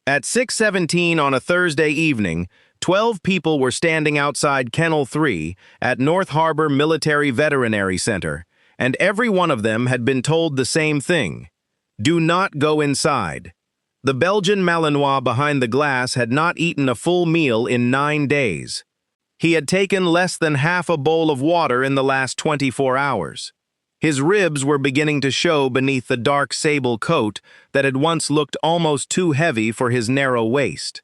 At 6:17 on a Thursday evening, 12 people were standing outside Kennel 3 at North Harbor Military Veterinary Center, and every one of them had been told the same thing: do not go inside. The Belgian Malinois behind the glass had not eaten a full meal in 9 days. He had taken less than half a bowl of water in the last 24 hours. His ribs were beginning to show beneath the dark sable coat that had once looked almost too heavy for his narrow waist.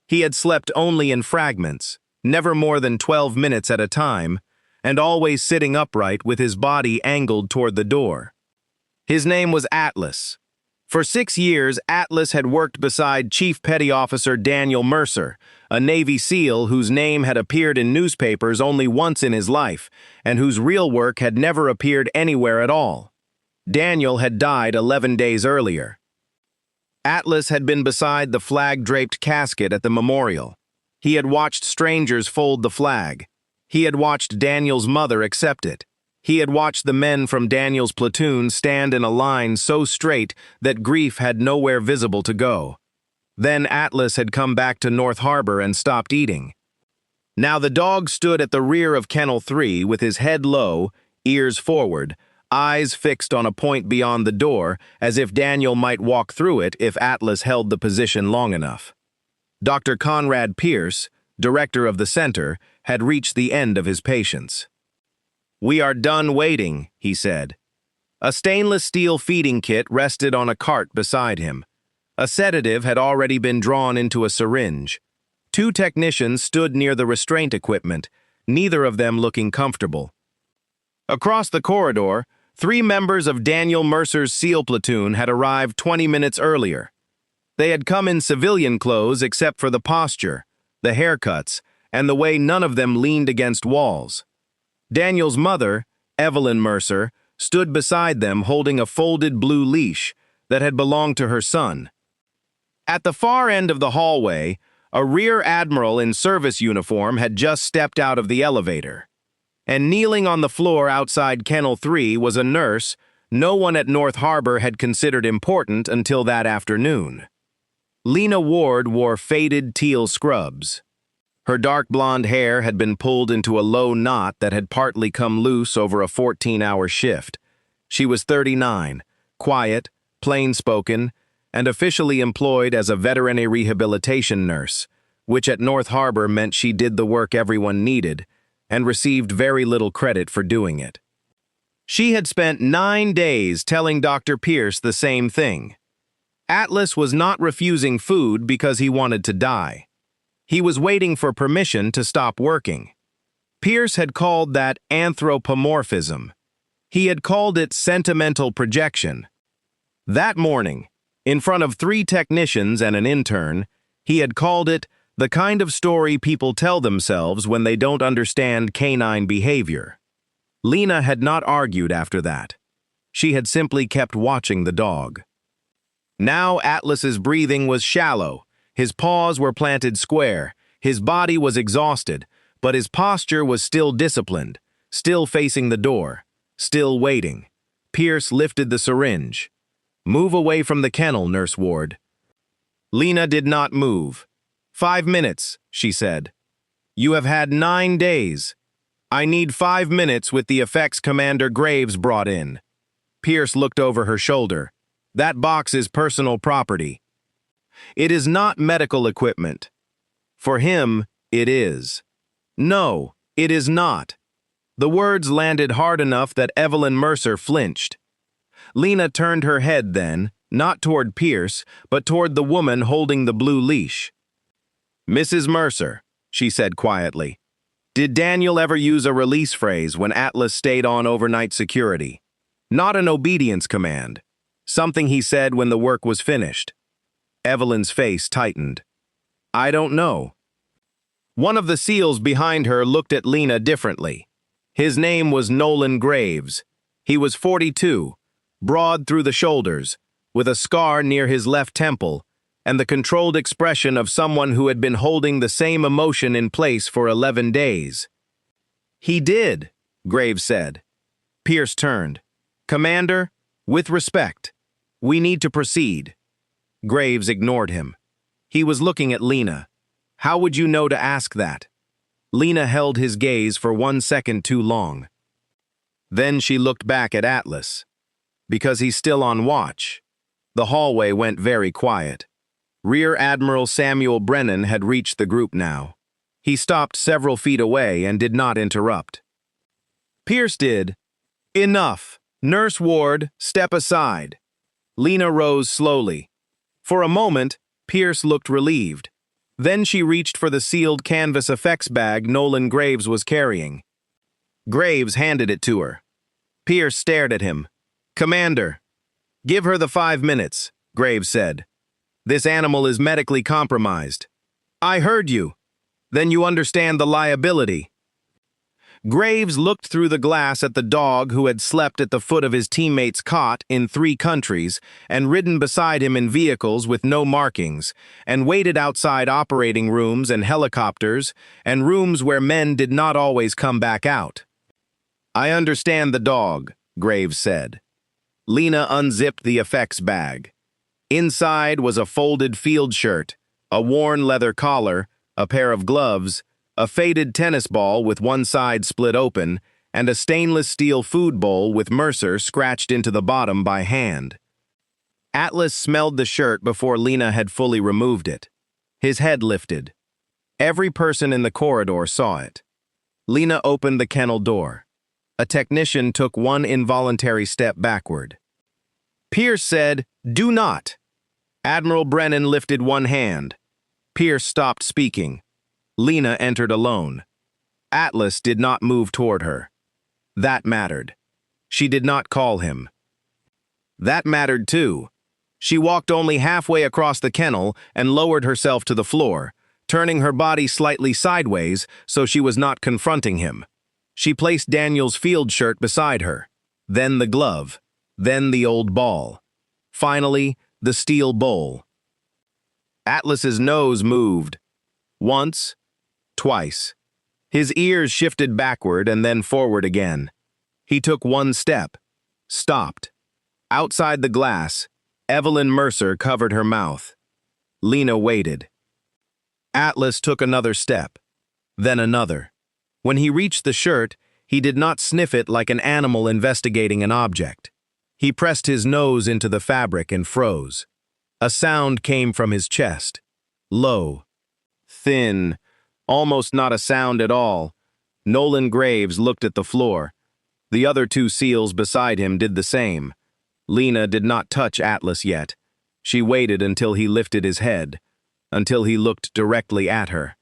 He had slept only in fragments, never more than 12 minutes at a time, and always sitting upright with his body angled toward the door. His name was Atlas. For 6 years, Atlas had worked beside Chief Petty Officer Daniel Mercer, a Navy SEAL whose name had appeared in newspapers only once in his life, and whose real work had never appeared anywhere at all. Daniel had died 11 days earlier. Atlas had been beside the flag-draped casket at the memorial. He had watched strangers fold the flag. He had watched Daniel's mother accept it. He had watched the men from Daniel's platoon stand in a line so straight that grief had nowhere visible to go. Then Atlas had come back to North Harbor and stopped eating. Now the dog stood at the rear of Kennel 3 with his head low, ears forward, eyes fixed on a point beyond the door, as if Daniel might walk through it if Atlas held the position long enough. Dr. Conrad Pierce, director of the center, had reached the end of his patience. "We are done waiting," he said. A stainless steel feeding kit rested on a cart beside him. A sedative had already been drawn into a syringe. 2 technicians stood near the restraint equipment, neither of them looking comfortable. Across the corridor, 3 members of Daniel Mercer's SEAL platoon had arrived 20 minutes earlier. They had come in civilian clothes except for the posture, the haircuts, and the way none of them leaned against walls. Daniel's mother, Evelyn Mercer, stood beside them holding a folded blue leash that had belonged to her son. At the far end of the hallway, a Rear Admiral in service uniform had just stepped out of the elevator. And kneeling on the floor outside Kennel 3 was a nurse no one at North Harbor had considered important until that afternoon. Lena Ward wore faded teal scrubs. Her dark blonde hair had been pulled into a low knot that had partly come loose over a 14-hour shift. She was 39, quiet, plain-spoken, and officially employed as a veterinary rehabilitation nurse, which at North Harbor meant she did the work everyone needed and received very little credit for doing it. She had spent 9 days telling Dr. Pierce the same thing. Atlas was not refusing food because he wanted to die. He was waiting for permission to stop working. Pierce had called that anthropomorphism. He had called it sentimental projection. That morning, in front of 3 technicians and an intern, he had called it the kind of story people tell themselves when they don't understand canine behavior. Lena had not argued after that. She had simply kept watching the dog. Now Atlas's breathing was shallow. His paws were planted square, his body was exhausted, but his posture was still disciplined, still facing the door, still waiting. Pierce lifted the syringe. "Move away from the kennel, Nurse Ward." Lena did not move. 5 minutes, she said. "You have had 9 days. I need 5 minutes with the effects Commander Graves brought in." Pierce looked over her shoulder. "That box is personal property. It is not medical equipment. For him, it is." "No, it is not." The words landed hard enough that Evelyn Mercer flinched. Lena turned her head then, not toward Pierce, but toward the woman holding the blue leash. "Mrs. Mercer," she said quietly, "did Daniel ever use a release phrase when Atlas stayed on overnight security? Not an obedience command. Something he said when the work was finished." Evelyn's face tightened. "I don't know." One of the SEALs behind her looked at Lena differently. His name was Nolan Graves. He was 42, broad through the shoulders, with a scar near his left temple, and the controlled expression of someone who had been holding the same emotion in place for 11 days. "He did," Graves said. Pierce turned. "Commander, with respect, we need to proceed." Graves ignored him. He was looking at Lena. How would you know to ask that? Lena held his gaze for 1 second too long. Then she looked back at Atlas. Because he's still on watch. The hallway went very quiet. Rear Admiral Samuel Brennan had reached the group now. He stopped several feet away and did not interrupt. Pierce did. Enough. Nurse Ward, step aside. Lena rose slowly. For a moment, Pierce looked relieved. Then she reached for the sealed canvas effects bag Nolan Graves was carrying. Graves handed it to her. Pierce stared at him. Commander, give her the 5 minutes, Graves said. This animal is medically compromised. I heard you. Then you understand the liability. Graves looked through the glass at the dog who had slept at the foot of his teammate's cot in 3 countries and ridden beside him in vehicles with no markings, and waited outside operating rooms and helicopters and rooms where men did not always come back out. I understand the dog, Graves said. Lena unzipped the effects bag. Inside was a folded field shirt, a worn leather collar, a pair of gloves, a faded tennis ball with one side split open, and a stainless steel food bowl with Mercer scratched into the bottom by hand. Atlas smelled the shirt before Lena had fully removed it. His head lifted. Every person in the corridor saw it. Lena opened the kennel door. A technician took 1 involuntary step backward. Pierce said, "Do not." Admiral Brennan lifted 1 hand. Pierce stopped speaking. Lena entered alone. Atlas did not move toward her. That mattered. She did not call him. That mattered too. She walked only halfway across the kennel and lowered herself to the floor, turning her body slightly sideways so she was not confronting him. She placed Daniel's field shirt beside her, then the glove, then the old ball. Finally, the steel bowl. Atlas's nose moved. Once, twice. His ears shifted backward and then forward again. He took 1 step, stopped. Outside the glass, Evelyn Mercer covered her mouth. Lena waited. Atlas took another step, then another. When he reached the shirt, he did not sniff it like an animal investigating an object. He pressed his nose into the fabric and froze. A sound came from his chest. Low. Thin. Almost not a sound at all. Nolan Graves looked at the floor. The other 2 SEALs beside him did the same. Lena did not touch Atlas yet. She waited until he lifted his head, until he looked directly at her.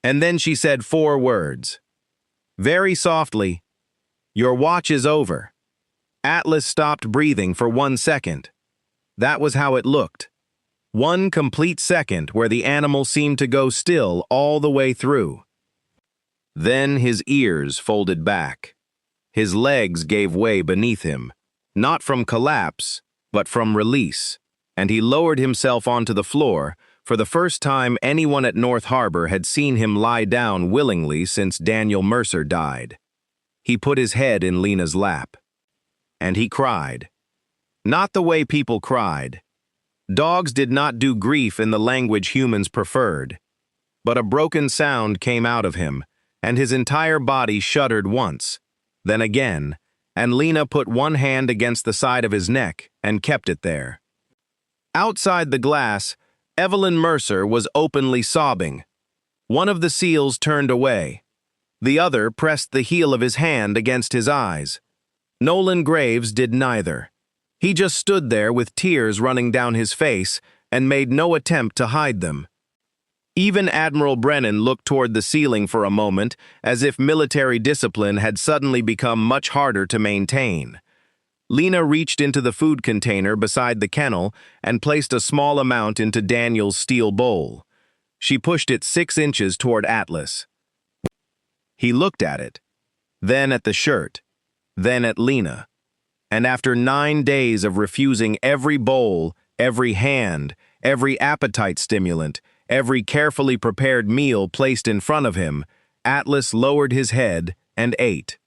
And then she said 4 words. Very softly, "Your watch is over." Atlas stopped breathing for 1 second. That was how it looked. 1 complete second where the animal seemed to go still all the way through. Then his ears folded back. His legs gave way beneath him, not from collapse, but from release, and he lowered himself onto the floor. For the first time anyone at North Harbor had seen him lie down willingly since Daniel Mercer died. He put his head in Lena's lap. And he cried. Not the way people cried. Dogs did not do grief in the language humans preferred. But a broken sound came out of him, and his entire body shuddered once, then again, and Lena put 1 hand against the side of his neck and kept it there. Outside the glass, Evelyn Mercer was openly sobbing. One of the SEALs turned away. The other pressed the heel of his hand against his eyes. Nolan Graves did neither. He just stood there with tears running down his face and made no attempt to hide them. Even Admiral Brennan looked toward the ceiling for a moment, as if military discipline had suddenly become much harder to maintain. Lena reached into the food container beside the kennel and placed a small amount into Daniel's steel bowl. She pushed it 6 inches toward Atlas. He looked at it, then at the shirt, then at Lena. And after 9 days of refusing every bowl, every hand, every appetite stimulant, every carefully prepared meal placed in front of him, Atlas lowered his head and ate.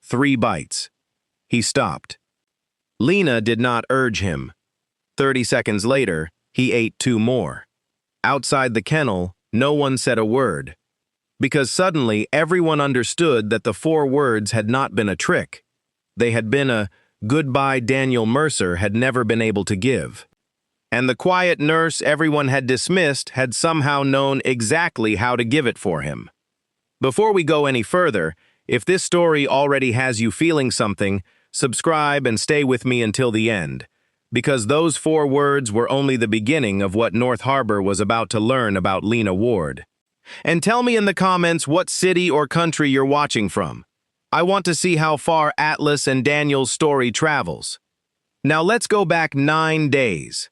3 bites. He stopped. Lena did not urge him. 30 seconds later, he ate 2 more. Outside the kennel, no one said a word, because suddenly everyone understood that the 4 words had not been a trick. They had been a goodbye Daniel Mercer had never been able to give. And the quiet nurse everyone had dismissed had somehow known exactly how to give it for him. Before we go any further, if this story already has you feeling something, subscribe and stay with me until the end, because those 4 words were only the beginning of what North Harbor was about to learn about Lena Ward. And tell me in the comments what city or country you're watching from. I want to see how far Atlas and Daniel's story travels. Now let's go back 9 days.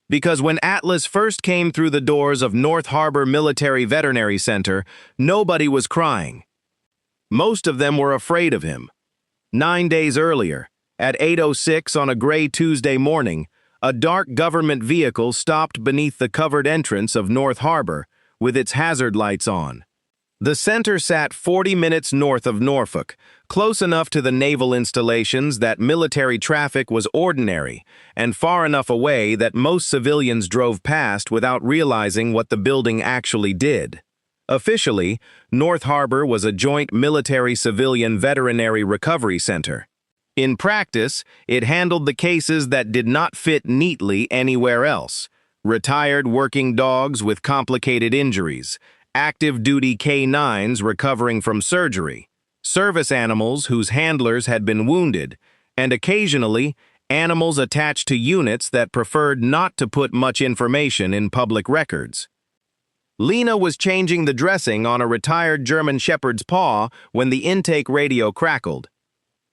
Because when Atlas first came through the doors of North Harbor Military Veterinary Center, nobody was crying. Most of them were afraid of him. 9 days earlier, at 8:06 on a gray Tuesday morning, a dark government vehicle stopped beneath the covered entrance of North Harbor with its hazard lights on. The center sat 40 minutes north of Norfolk, close enough to the naval installations that military traffic was ordinary, and far enough away that most civilians drove past without realizing what the building actually did. Officially, North Harbor was a joint military-civilian veterinary recovery center. In practice, it handled the cases that did not fit neatly anywhere else: retired working dogs with complicated injuries, active-duty K-9s recovering from surgery, service animals whose handlers had been wounded, and occasionally, animals attached to units that preferred not to put much information in public records. Lena was changing the dressing on a retired German Shepherd's paw when the intake radio crackled.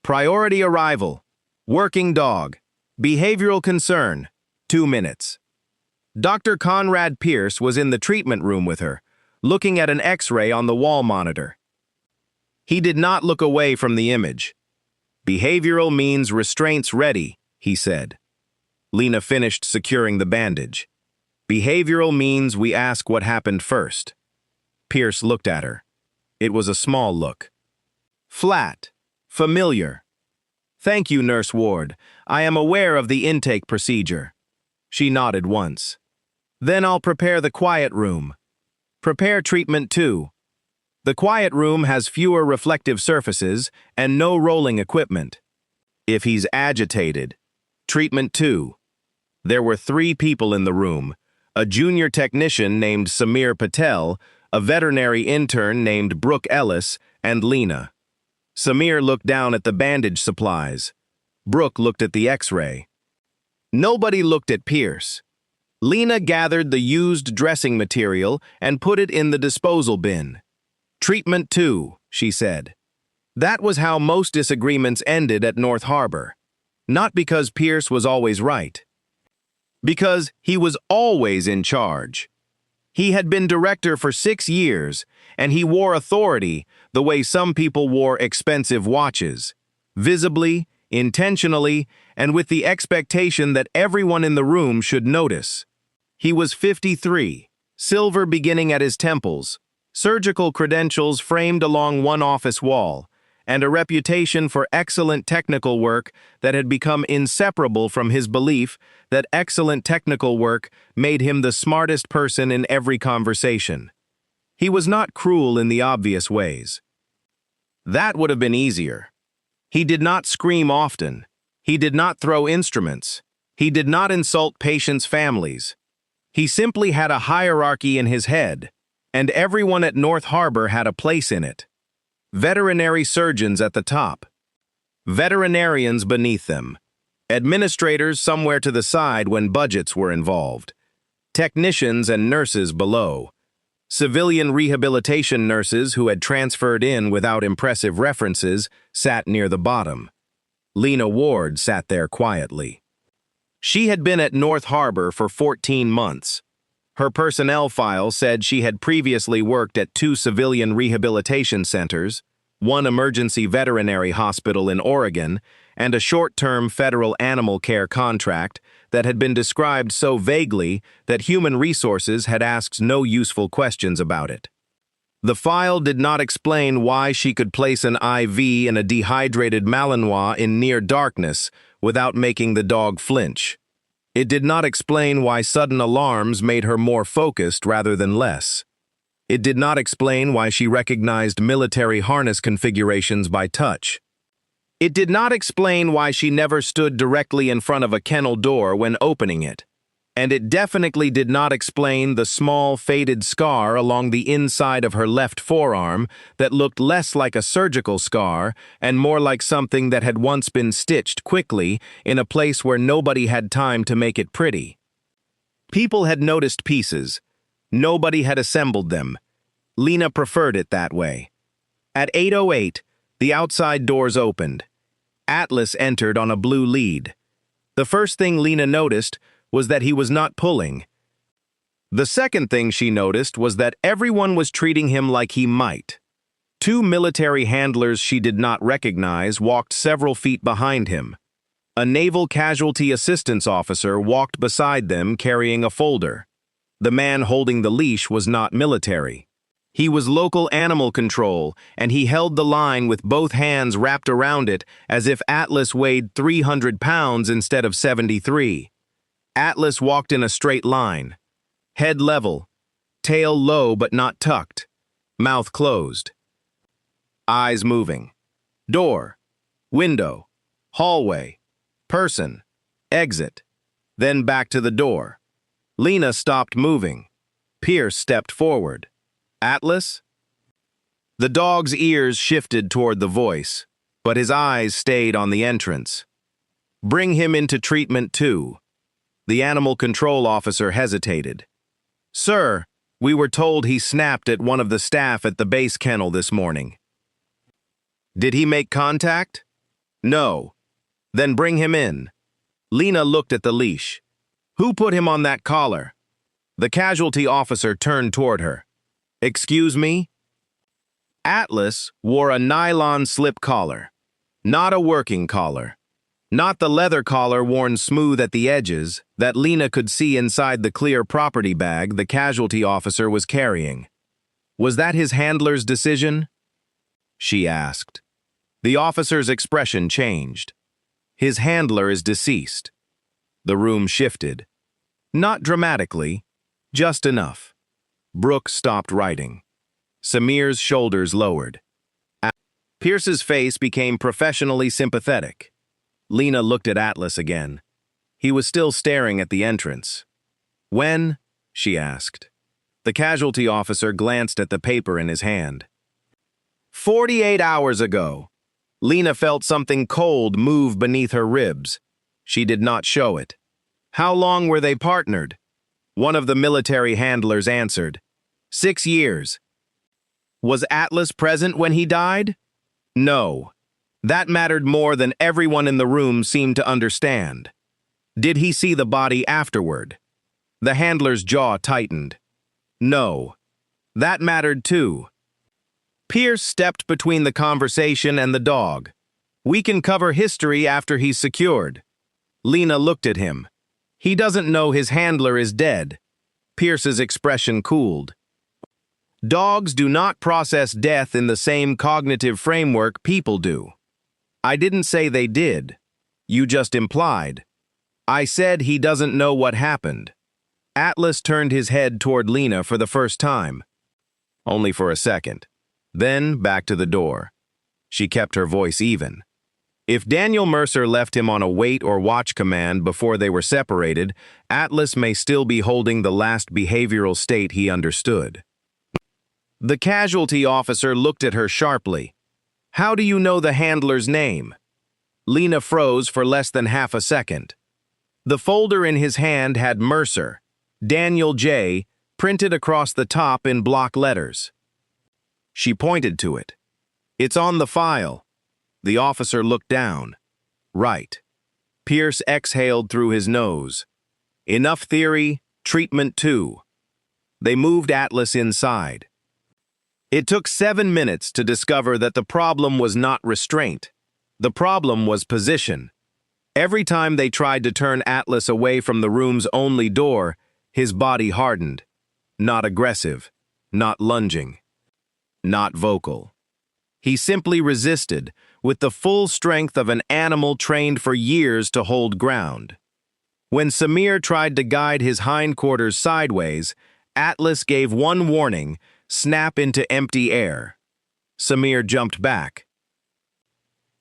Priority arrival. Working dog. Behavioral concern. 2 minutes. Dr. Conrad Pierce was in the treatment room with her, looking at an X-ray on the wall monitor. He did not look away from the image. Behavioral means restraints ready, he said. Lena finished securing the bandage. Behavioral means we ask what happened first. Pierce looked at her. It was a small look. Flat. Familiar. Thank you, Nurse Ward. I am aware of the intake procedure. She nodded once. Then I'll prepare the quiet room. Prepare treatment 2. The quiet room has fewer reflective surfaces and no rolling equipment. If he's agitated. Treatment 2. There were 3 people in the room: a junior technician named Samir Patel, a veterinary intern named Brooke Ellis, and Lena. Samir looked down at the bandage supplies. Brooke looked at the X-ray. Nobody looked at Pierce. Lena gathered the used dressing material and put it in the disposal bin. Treatment 2, she said. That was how most disagreements ended at North Harbor. Not because Pierce was always right. Because he was always in charge. He had been director for 6 years, and he wore authority the way some people wore expensive watches, visibly, intentionally, and with the expectation that everyone in the room should notice. He was 53, silver beginning at his temples, surgical credentials framed along one office wall, and a reputation for excellent technical work that had become inseparable from his belief that excellent technical work made him the smartest person in every conversation. He was not cruel in the obvious ways. That would have been easier. He did not scream often. He did not throw instruments. He did not insult patients' families. He simply had a hierarchy in his head, and everyone at North Harbor had a place in it. Veterinary surgeons at the top. Veterinarians beneath them. Administrators somewhere to the side when budgets were involved. Technicians and nurses below. Civilian rehabilitation nurses who had transferred in without impressive references sat near the bottom. Lena Ward sat there quietly. She had been at North Harbor for 14 months. Her personnel file said she had previously worked at 2 civilian rehabilitation centers, 1 emergency veterinary hospital in Oregon, and a short-term federal animal care contract that had been described so vaguely that Human Resources had asked no useful questions about it. The file did not explain why she could place an IV in a dehydrated Malinois in near darkness without making the dog flinch. It did not explain why sudden alarms made her more focused rather than less. It did not explain why she recognized military harness configurations by touch. It did not explain why she never stood directly in front of a kennel door when opening it. And it definitely did not explain the small, faded scar along the inside of her left forearm that looked less like a surgical scar and more like something that had once been stitched quickly in a place where nobody had time to make it pretty. People had noticed pieces. Nobody had assembled them. Lena preferred it that way. At 8:08, the outside doors opened. Atlas entered on a blue lead. The first thing Lena noticed was that he was not pulling. The second thing she noticed was that everyone was treating him like he might. Two military handlers she did not recognize walked several feet behind him. A naval casualty assistance officer walked beside them carrying a folder. The man holding the leash was not military. He was local animal control, and he held the line with both hands wrapped around it as if Atlas weighed 300 pounds instead of 73. Atlas walked in a straight line. Head level, tail low but not tucked, mouth closed. Eyes moving. Door, window, hallway, person, exit, then back to the door. Lena stopped moving. Pierce stepped forward. Atlas? The dog's ears shifted toward the voice, but his eyes stayed on the entrance. Bring him into treatment too. The animal control officer hesitated. Sir, we were told he snapped at one of the staff at the base kennel this morning. Did he make contact? No. Then bring him in. Lena looked at the leash. Who put him on that collar? The casualty officer turned toward her. Excuse me? Atlas wore a nylon slip collar. Not a working collar. Not the leather collar worn smooth at the edges that Lena could see inside the clear property bag the casualty officer was carrying. Was that his handler's decision? She asked. The officer's expression changed. His handler is deceased. The room shifted. Not dramatically, just enough. Brooke stopped writing. Samir's shoulders lowered. Pierce's face became professionally sympathetic. Lena looked at Atlas again. He was still staring at the entrance. When? She asked. The casualty officer glanced at the paper in his hand. 48 hours ago. Lena felt something cold move beneath her ribs. She did not show it. How long were they partnered? One of the military handlers answered. 6 years. Was Atlas present when he died? No. That mattered more than everyone in the room seemed to understand. Did he see the body afterward? The handler's jaw tightened. No. That mattered too. Pierce stepped between the conversation and the dog. We can cover history after he's secured. Lena looked at him. He doesn't know his handler is dead. Pierce's expression cooled. Dogs do not process death in the same cognitive framework people do. I didn't say they did. You just implied. I said he doesn't know what happened. Atlas turned his head toward Lena for the first time. Only for a second. Then back to the door. She kept her voice even. If Daniel Mercer left him on a wait or watch command before they were separated, Atlas may still be holding the last behavioral state he understood. The casualty officer looked at her sharply. How do you know the handler's name? Lena froze for less than half a second. The folder in his hand had Mercer, Daniel J., printed across the top in block letters. She pointed to it. It's on the file. The officer looked down. Right. Pierce exhaled through his nose. Enough theory, treatment too. They moved Atlas inside. It took 7 minutes to discover that the problem was not restraint. The problem was position. Every time they tried to turn Atlas away from the room's only door, his body hardened. Not aggressive, not lunging, not vocal. He simply resisted, with the full strength of an animal trained for years to hold ground. When Samir tried to guide his hindquarters sideways, Atlas gave one warning, snap into empty air. Samir jumped back.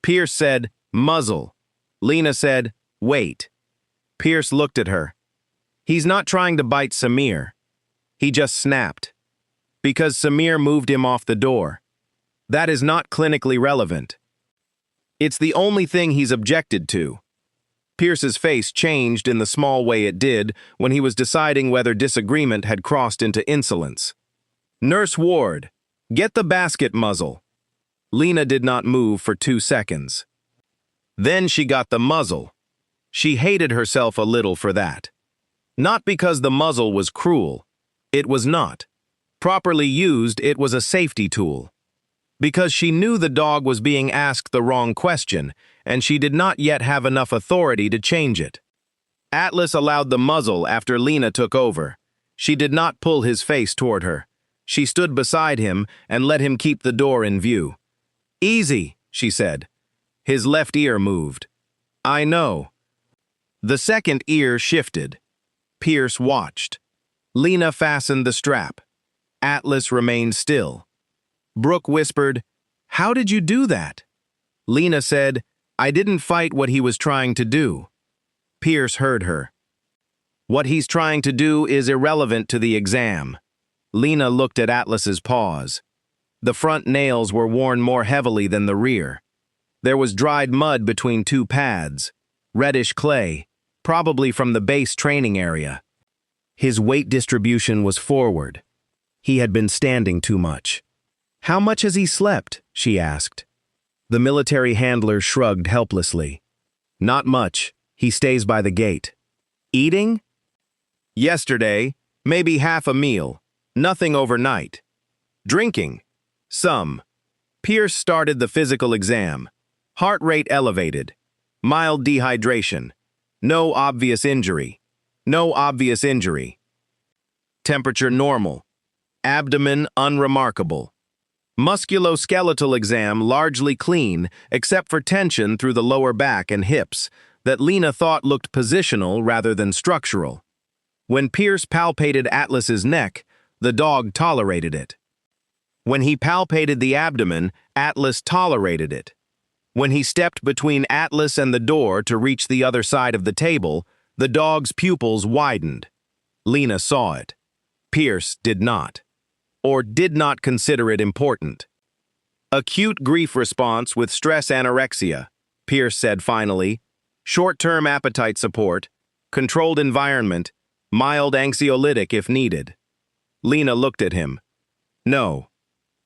Pierce said, muzzle. Lena said, wait. Pierce looked at her. He's not trying to bite Samir. He just snapped. Because Samir moved him off the door. That is not clinically relevant. It's the only thing he's objected to. Pierce's face changed in the small way it did when he was deciding whether disagreement had crossed into insolence. Nurse Ward, get the basket muzzle. Lena did not move for 2 seconds. Then she got the muzzle. She hated herself a little for that. Not because the muzzle was cruel. It was not. Properly used, it was a safety tool. Because she knew the dog was being asked the wrong question, and she did not yet have enough authority to change it. Atlas allowed the muzzle after Lena took over. She did not pull his face toward her. She stood beside him and let him keep the door in view. Easy, she said. His left ear moved. I know. The second ear shifted. Pierce watched. Lena fastened the strap. Atlas remained still. Brooke whispered, how did you do that? Lena said, I didn't fight what he was trying to do. Pierce heard her. What he's trying to do is irrelevant to the exam. Lena looked at Atlas's paws. The front nails were worn more heavily than the rear. There was dried mud between 2 pads, reddish clay, probably from the base training area. His weight distribution was forward. He had been standing too much. How much has he slept? She asked. The military handler shrugged helplessly. Not much. He stays by the gate. Eating? Yesterday, maybe half a meal. Nothing overnight. Drinking? Some. Pierce started the physical exam. Heart rate elevated. Mild dehydration. No obvious injury. No obvious injury. Temperature normal. Abdomen unremarkable. Musculoskeletal exam largely clean, except for tension through the lower back and hips that Lena thought looked positional rather than structural. When Pierce palpated Atlas's neck, the dog tolerated it. When he palpated the abdomen, Atlas tolerated it. When he stepped between Atlas and the door to reach the other side of the table, the dog's pupils widened. Lena saw it. Pierce did not. Or did not consider it important. Acute grief response with stress anorexia, Pierce said finally. Short-term appetite support, controlled environment, mild anxiolytic if needed. Lena looked at him. No.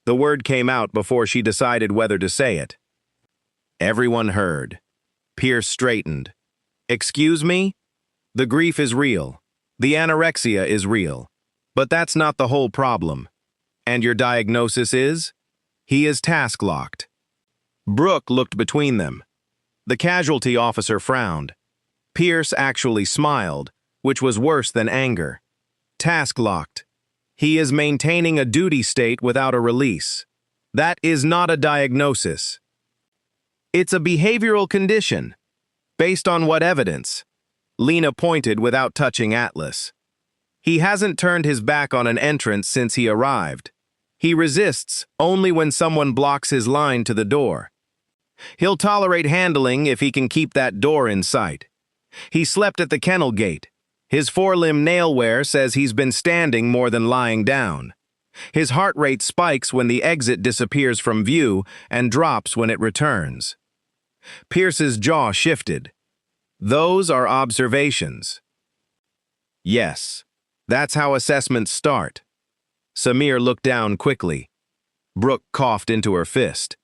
The word came out before she decided whether to say it. Everyone heard. Pierce straightened. Excuse me? The grief is real. The anorexia is real. But that's not the whole problem. And your diagnosis is? He is task-locked. Brooke looked between them. The casualty officer frowned. Pierce actually smiled, which was worse than anger. Task-locked. He is maintaining a duty state without a release. That is not a diagnosis. It's a behavioral condition. Based on what evidence? Lena pointed without touching Atlas. He hasn't turned his back on an entrance since he arrived. He resists only when someone blocks his line to the door. He'll tolerate handling if he can keep that door in sight. He slept at the kennel gate. His forelimb nail wear says he's been standing more than lying down. His heart rate spikes when the exit disappears from view and drops when it returns. Pierce's jaw shifted. Those are observations. Yes. That's how assessments start. Samir looked down quickly. Brooke coughed into her fist.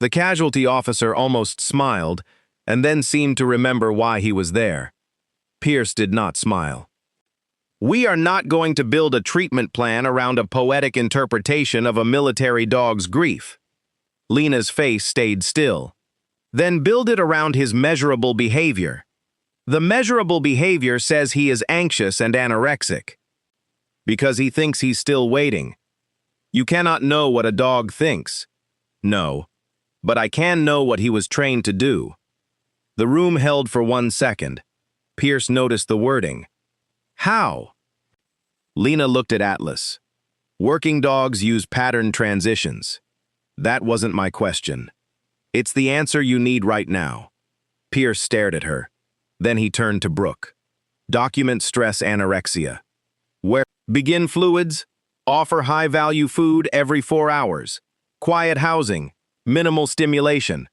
The casualty officer almost smiled, and then seemed to remember why he was there. Pierce did not smile. We are not going to build a treatment plan around a poetic interpretation of a military dog's grief. Lena's face stayed still. Then build it around his measurable behavior. The measurable behavior says he is anxious and anorexic. Because he thinks he's still waiting. You cannot know what a dog thinks. No. But I can know what he was trained to do. The room held for 1 second. Pierce noticed the wording. How? Lena looked at Atlas. Working dogs use pattern transitions. That wasn't my question. It's the answer you need right now. Pierce stared at her. Then he turned to Brooke. Document stress anorexia. Where begin fluids, offer high-value food every 4 hours, quiet housing, minimal stimulation.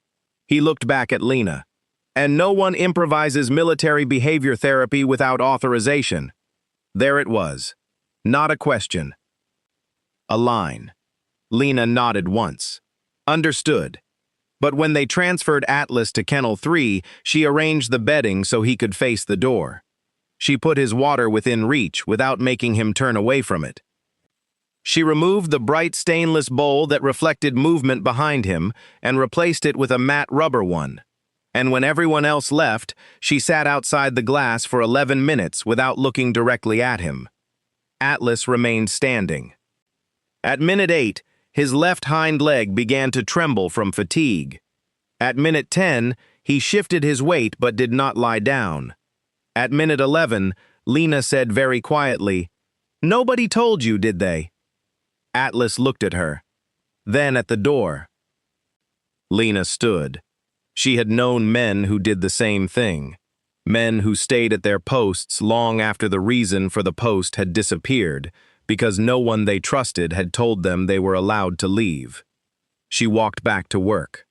He looked back at Lena. And no one improvises military behavior therapy without authorization. There it was. Not a question. A line. Lena nodded once. Understood. But when they transferred Atlas to Kennel 3, she arranged the bedding so he could face the door. She put his water within reach without making him turn away from it. She removed the bright stainless bowl that reflected movement behind him and replaced it with a matte rubber one. And when everyone else left, she sat outside the glass for 11 minutes without looking directly at him. Atlas remained standing. At minute 8, his left hind leg began to tremble from fatigue. At minute 10, he shifted his weight but did not lie down. At minute 11, Lena said very quietly, "Nobody told you, did they?" Atlas looked at her. Then at the door. Lena stood. She had known men who did the same thing. Men who stayed at their posts long after the reason for the post had disappeared, because no one they trusted had told them they were allowed to leave. She walked back to work.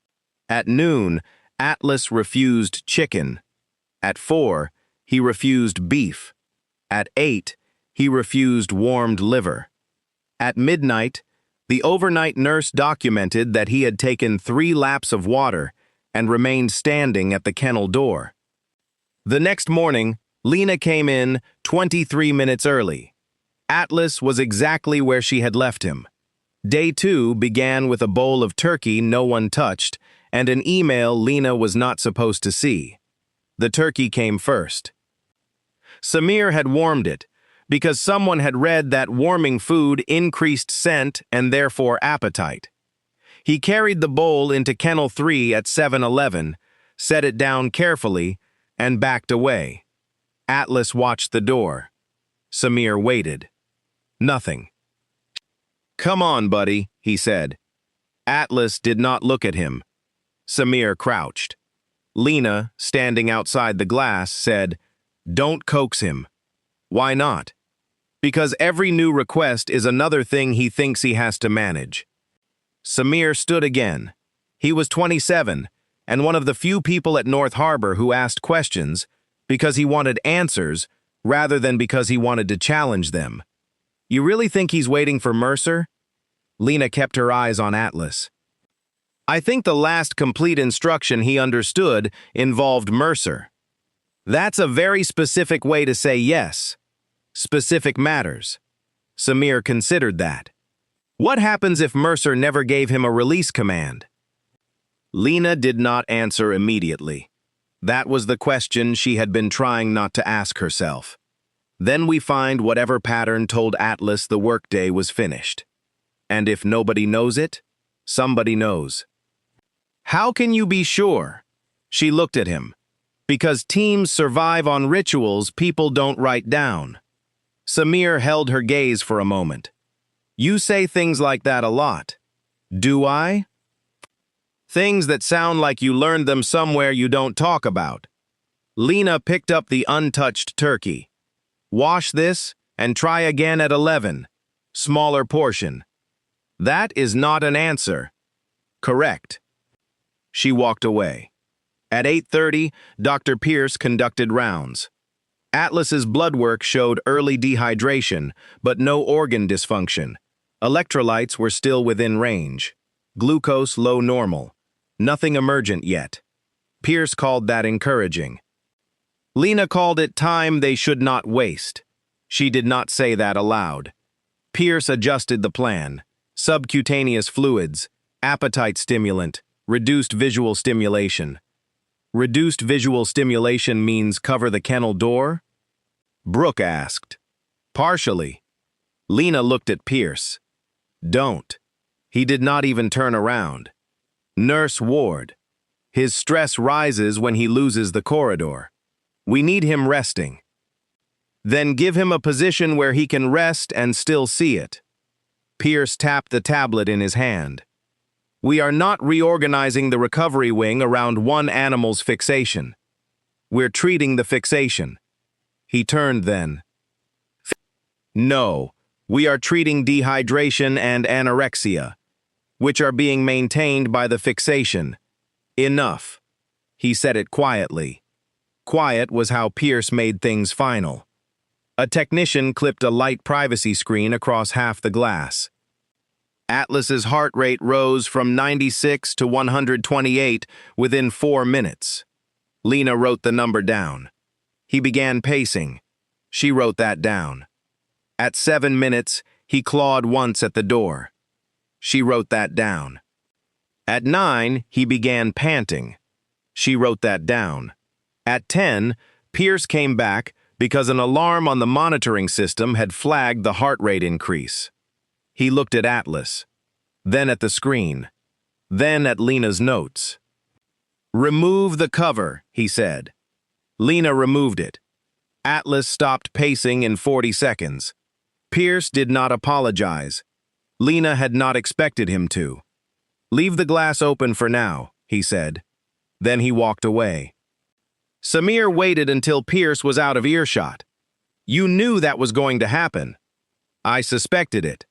At noon, Atlas refused chicken. At 4, he refused beef. At 8, he refused warmed liver. At midnight, the overnight nurse documented that he had taken 3 laps of water and remained standing at the kennel door. The next morning, Lena came in 23 minutes early. Atlas was exactly where she had left him. Day 2 began with a bowl of turkey no one touched and an email Lena was not supposed to see. The turkey came first. Samir had warmed it because someone had read that warming food increased scent and therefore appetite. He carried the bowl into Kennel 3 at 7-Eleven, set it down carefully, and backed away. Atlas watched the door. Samir waited. Nothing. "Come on, buddy," he said. Atlas did not look at him. Samir crouched. Lena, standing outside the glass, said, "Don't coax him." "Why not?" "Because every new request is another thing he thinks he has to manage." Samir stood again. He was 27, and one of the few people at North Harbor who asked questions because he wanted answers rather than because he wanted to challenge them. "You really think he's waiting for Mercer?" Lena kept her eyes on Atlas. "I think the last complete instruction he understood involved Mercer." "That's a very specific way to say yes. Specific matters." Samir considered that. "What happens if Mercer never gave him a release command?" Lena did not answer immediately. That was the question she had been trying not to ask herself. Then we find whatever pattern told Atlas the workday was finished. And if nobody knows it, somebody knows. "How can you be sure?" She looked at him. "Because teams survive on rituals people don't write down." Samir held her gaze for a moment. "You say things like that a lot." "Do I?" "Things that sound like you learned them somewhere you don't talk about." Lena picked up the untouched turkey. "Wash this and try again at 11. Smaller portion." "That is not an answer." "Correct." She walked away. At 8:30, Dr. Pierce conducted rounds. Atlas's blood work showed early dehydration, but no organ dysfunction. Electrolytes were still within range. Glucose low normal. Nothing emergent yet. Pierce called that encouraging. Lena called it time they should not waste. She did not say that aloud. Pierce adjusted the plan. Subcutaneous fluids, appetite stimulant, reduced visual stimulation. Reduced visual stimulation means cover the kennel door? Brooke asked. Partially. Lena looked at Pierce. Don't. He did not even turn around. Nurse Ward. His stress rises when he loses the corridor. We need him resting. Then give him a position where he can rest and still see it. Pierce tapped the tablet in his hand. We are not reorganizing the recovery wing around one animal's fixation. We're treating the fixation. He turned then. No, we are treating dehydration and anorexia, which are being maintained by the fixation. Enough. He said it quietly. Quiet was how Pierce made things final. A technician clipped a light privacy screen across half the glass. Atlas's heart rate rose from 96 to 128 within 4 minutes. Lena wrote the number down. He began pacing. She wrote that down. At 7 minutes, he clawed once at the door. She wrote that down. At 9, he began panting. She wrote that down. At 10, Pierce came back because an alarm on the monitoring system had flagged the heart rate increase. He looked at Atlas, then at the screen, then at Lena's notes. "Remove the cover," he said. Lena removed it. Atlas stopped pacing in 40 seconds. Pierce did not apologize. Lena had not expected him to. "Leave the glass open for now," he said. Then he walked away. Samir waited until Pierce was out of earshot. "You knew that was going to happen." "I suspected it.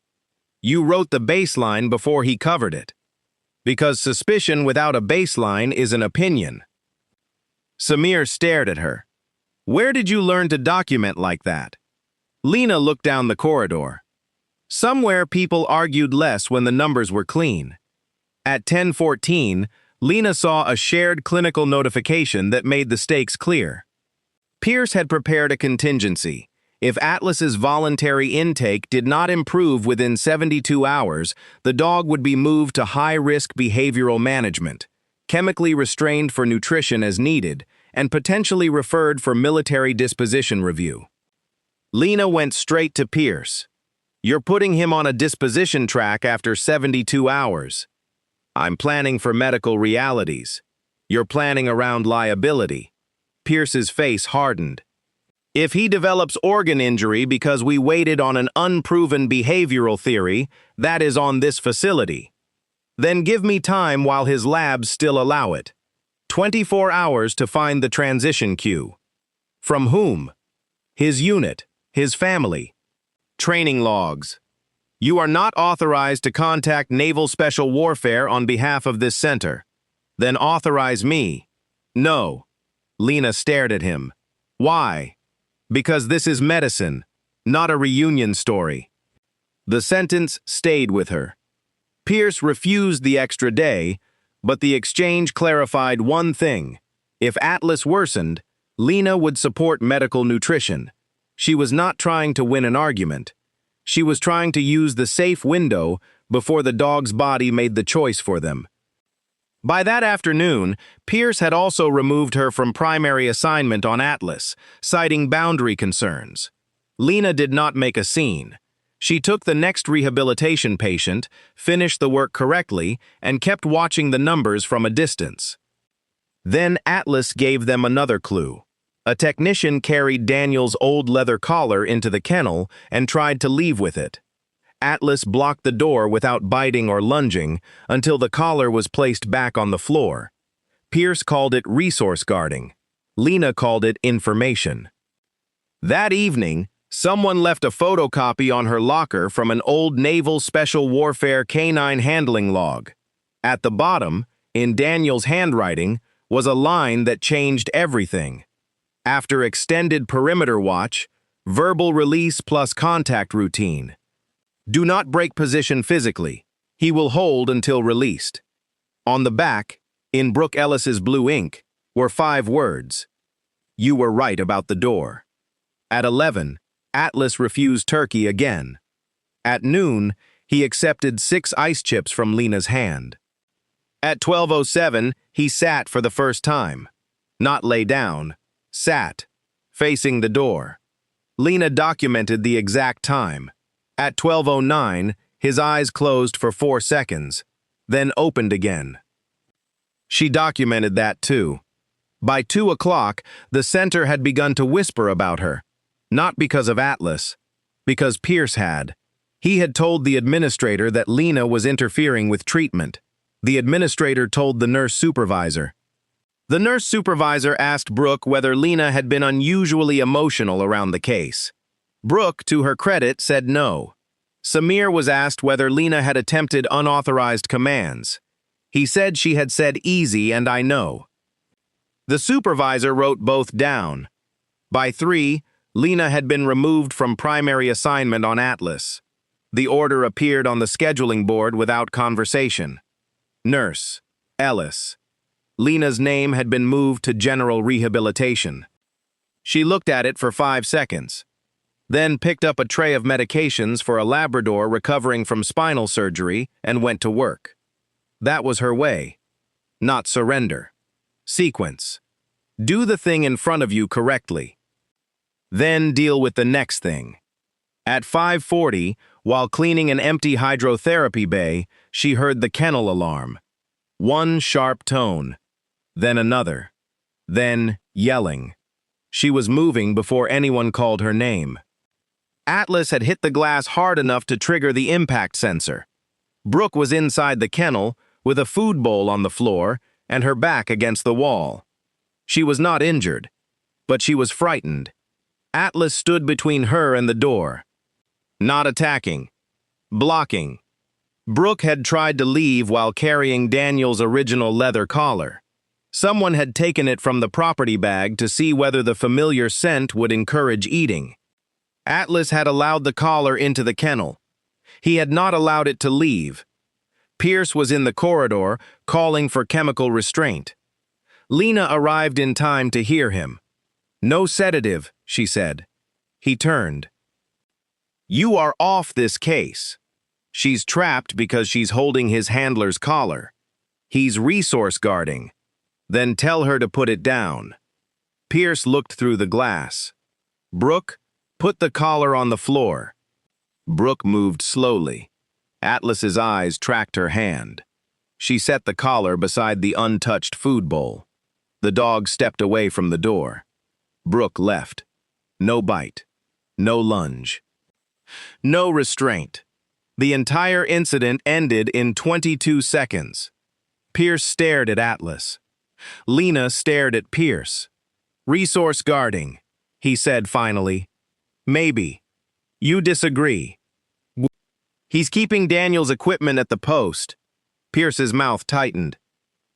You wrote the baseline before he covered it. Because suspicion without a baseline is an opinion." Samir stared at her. "Where did you learn to document like that?" Lena looked down the corridor. Somewhere people argued less when the numbers were clean. At 10:14, Lena saw a shared clinical notification that made the stakes clear. Pierce had prepared a contingency. If Atlas's voluntary intake did not improve within 72 hours, the dog would be moved to high-risk behavioral management, chemically restrained for nutrition as needed, and potentially referred for military disposition review. Lena went straight to Pierce. "You're putting him on a disposition track after 72 hours. I'm planning for medical realities. You're planning around liability." Pierce's face hardened. "If he develops organ injury because we waited on an unproven behavioral theory, that is on this facility. Then give me time while his labs still allow it. 24 hours to find the transition queue." "From whom?" "His unit, his family. Training logs. You are not authorized to contact Naval Special Warfare on behalf of this center. Then authorize me." "No." Lena stared at him. "Why?" "Because this is medicine, not a reunion story." The sentence stayed with her. Pierce refused the extra day, but the exchange clarified one thing. If Atlas worsened, Lena would support medical nutrition. She was not trying to win an argument. She was trying to use the safe window before the dog's body made the choice for them. By that afternoon, Pierce had also removed her from primary assignment on Atlas, citing boundary concerns. Lena did not make a scene. She took the next rehabilitation patient, finished the work correctly, and kept watching the numbers from a distance. Then Atlas gave them another clue. A technician carried Daniel's old leather collar into the kennel and tried to leave with it. Atlas blocked the door without biting or lunging until the collar was placed back on the floor. Pierce called it resource guarding. Lena called it information. That evening, someone left a photocopy on her locker from an old Naval Special Warfare canine handling log. At the bottom, in Daniel's handwriting, was a line that changed everything. After extended perimeter watch, verbal release plus contact routine. Do not break position physically. He will hold until released. On the back, in Brooke Ellis's blue ink, were 5 words. You were right about the door. At 11, Atlas refused turkey again. At noon, he accepted 6 ice chips from Lena's hand. At 12:07, he sat for the first time. Not lay down. Sat, facing the door. Lena documented the exact time. At 12:09, his eyes closed for 4 seconds, then opened again. She documented that too. By 2 o'clock, the center had begun to whisper about her. Not because of Atlas, because Pierce had. He had told the administrator that Lena was interfering with treatment. The administrator told the nurse supervisor. The nurse supervisor asked Brooke whether Lena had been unusually emotional around the case. Brooke, to her credit, said no. Samir was asked whether Lena had attempted unauthorized commands. He said she had said easy and I know. The supervisor wrote both down. By 3, Lena had been removed from primary assignment on Atlas. The order appeared on the scheduling board without conversation. Nurse, Ellis. Lena's name had been moved to general rehabilitation. She looked at it for 5 seconds, then picked up a tray of medications for a Labrador recovering from spinal surgery and went to work. That was her way. Not surrender. Sequence. Do the thing in front of you correctly. Then deal with the next thing. At 5:40, while cleaning an empty hydrotherapy bay, she heard the kennel alarm. One sharp tone. Then another. Then yelling. She was moving before anyone called her name. Atlas had hit the glass hard enough to trigger the impact sensor. Brooke was inside the kennel, with a food bowl on the floor and her back against the wall. She was not injured, but she was frightened. Atlas stood between her and the door. Not attacking. Blocking. Brooke had tried to leave while carrying Daniel's original leather collar. Someone had taken it from the property bag to see whether the familiar scent would encourage eating. Atlas had allowed the collar into the kennel. He had not allowed it to leave. Pierce was in the corridor, calling for chemical restraint. Lena arrived in time to hear him. "No sedative," she said. He turned. "You are off this case. She's trapped because she's holding his handler's collar. He's resource guarding. Then tell her to put it down." Pierce looked through the glass. "Brooke, put the collar on the floor." Brooke moved slowly. Atlas's eyes tracked her hand. She set the collar beside the untouched food bowl. The dog stepped away from the door. Brooke left. No bite. No lunge. No restraint. The entire incident ended in 22 seconds. Pierce stared at Atlas. Lena stared at Pierce. "Resource guarding," he said finally. "Maybe. You disagree." "He's keeping Daniel's equipment at the post." Pierce's mouth tightened.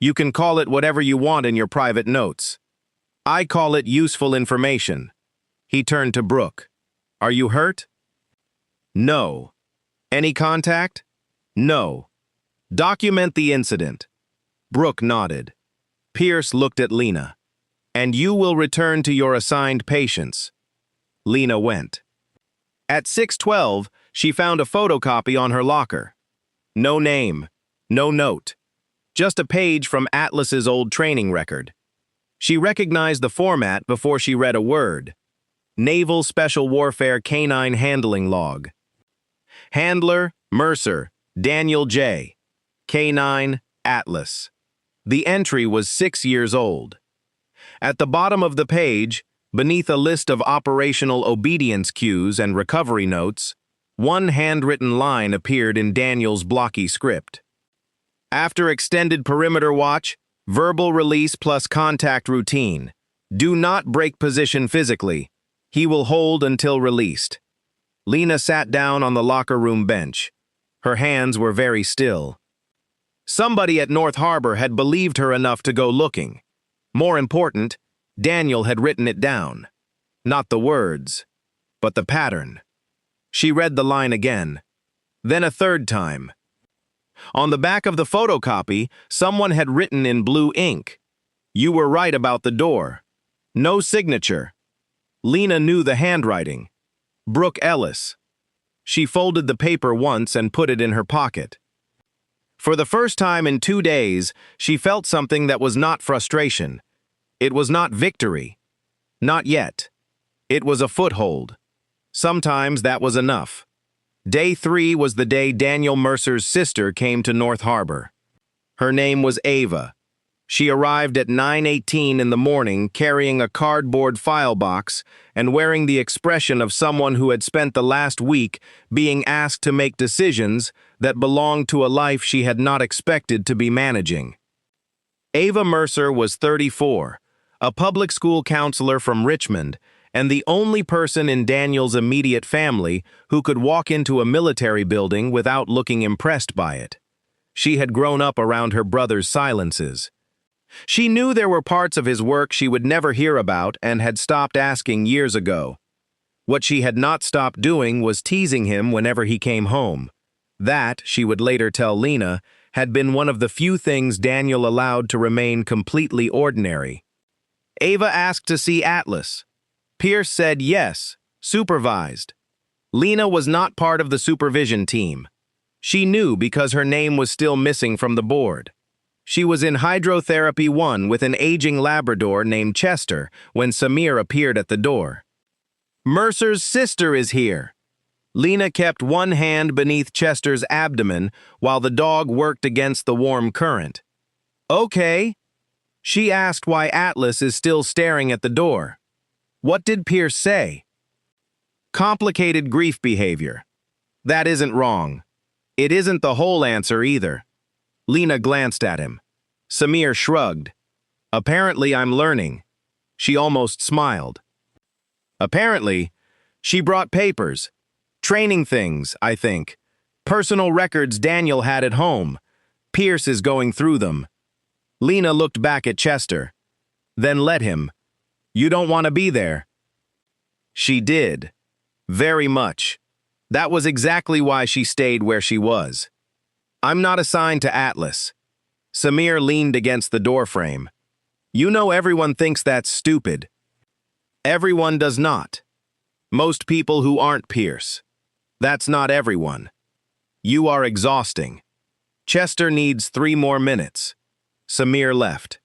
"You can call it whatever you want in your private notes. I call it useful information." He turned to Brooke. "Are you hurt?" "No." "Any contact?" "No." "Document the incident." Brooke nodded. Pierce looked at Lena. "And you will return to your assigned patients." Lena went. At 6:12, she found a photocopy on her locker. No name, no note. Just a page from Atlas's old training record. She recognized the format before she read a word. Naval Special Warfare Canine Handling Log. Handler, Mercer, Daniel J. K9, Atlas. The entry was 6 years old. At the bottom of the page, beneath a list of operational obedience cues and recovery notes, one handwritten line appeared in Daniel's blocky script. After extended perimeter watch, verbal release plus contact routine. Do not break position physically. He will hold until released. Lena sat down on the locker room bench. Her hands were very still. Somebody at North Harbor had believed her enough to go looking. More important, Daniel had written it down. Not the words, but the pattern. She read the line again, then a third time. On the back of the photocopy, someone had written in blue ink, "You were right about the door." No signature. Lena knew the handwriting. Brooke Ellis. She folded the paper once and put it in her pocket. For the first time in 2 days, she felt something that was not frustration. It was not victory. Not yet. It was a foothold. Sometimes that was enough. Day 3 was the day Daniel Mercer's sister came to North Harbor. Her name was Ava. She arrived at 9:18 in the morning carrying a cardboard file box and wearing the expression of someone who had spent the last week being asked to make decisions that belonged to a life she had not expected to be managing. Ava Mercer was 34, a public school counselor from Richmond, and the only person in Daniel's immediate family who could walk into a military building without looking impressed by it. She had grown up around her brother's silences. She knew there were parts of his work she would never hear about and had stopped asking years ago. What she had not stopped doing was teasing him whenever he came home. That, she would later tell Lena, had been one of the few things Daniel allowed to remain completely ordinary. Ava asked to see Atlas. Pierce said yes, supervised. Lena was not part of the supervision team. She knew because her name was still missing from the board. She was in Hydrotherapy 1 with an aging Labrador named Chester when Samir appeared at the door. "Mercer's sister is here." Lena kept one hand beneath Chester's abdomen while the dog worked against the warm current. "Okay." She asked why Atlas is still staring at the door. What did Pierce say? "Complicated grief behavior." That isn't wrong. It isn't the whole answer either. Lena glanced at him. Samir shrugged. "Apparently I'm learning." She almost smiled. "Apparently, she brought papers. Training things, I think. Personal records Daniel had at home. Pierce is going through them." Lena looked back at Chester. "Then let him. You don't want to be there." She did. Very much. That was exactly why she stayed where she was. "I'm not assigned to Atlas." Samir leaned against the doorframe. "You know everyone thinks that's stupid." "Everyone does not. Most people who aren't Pierce. That's not everyone. You are exhausting. Chester needs 3 more minutes." Samir left.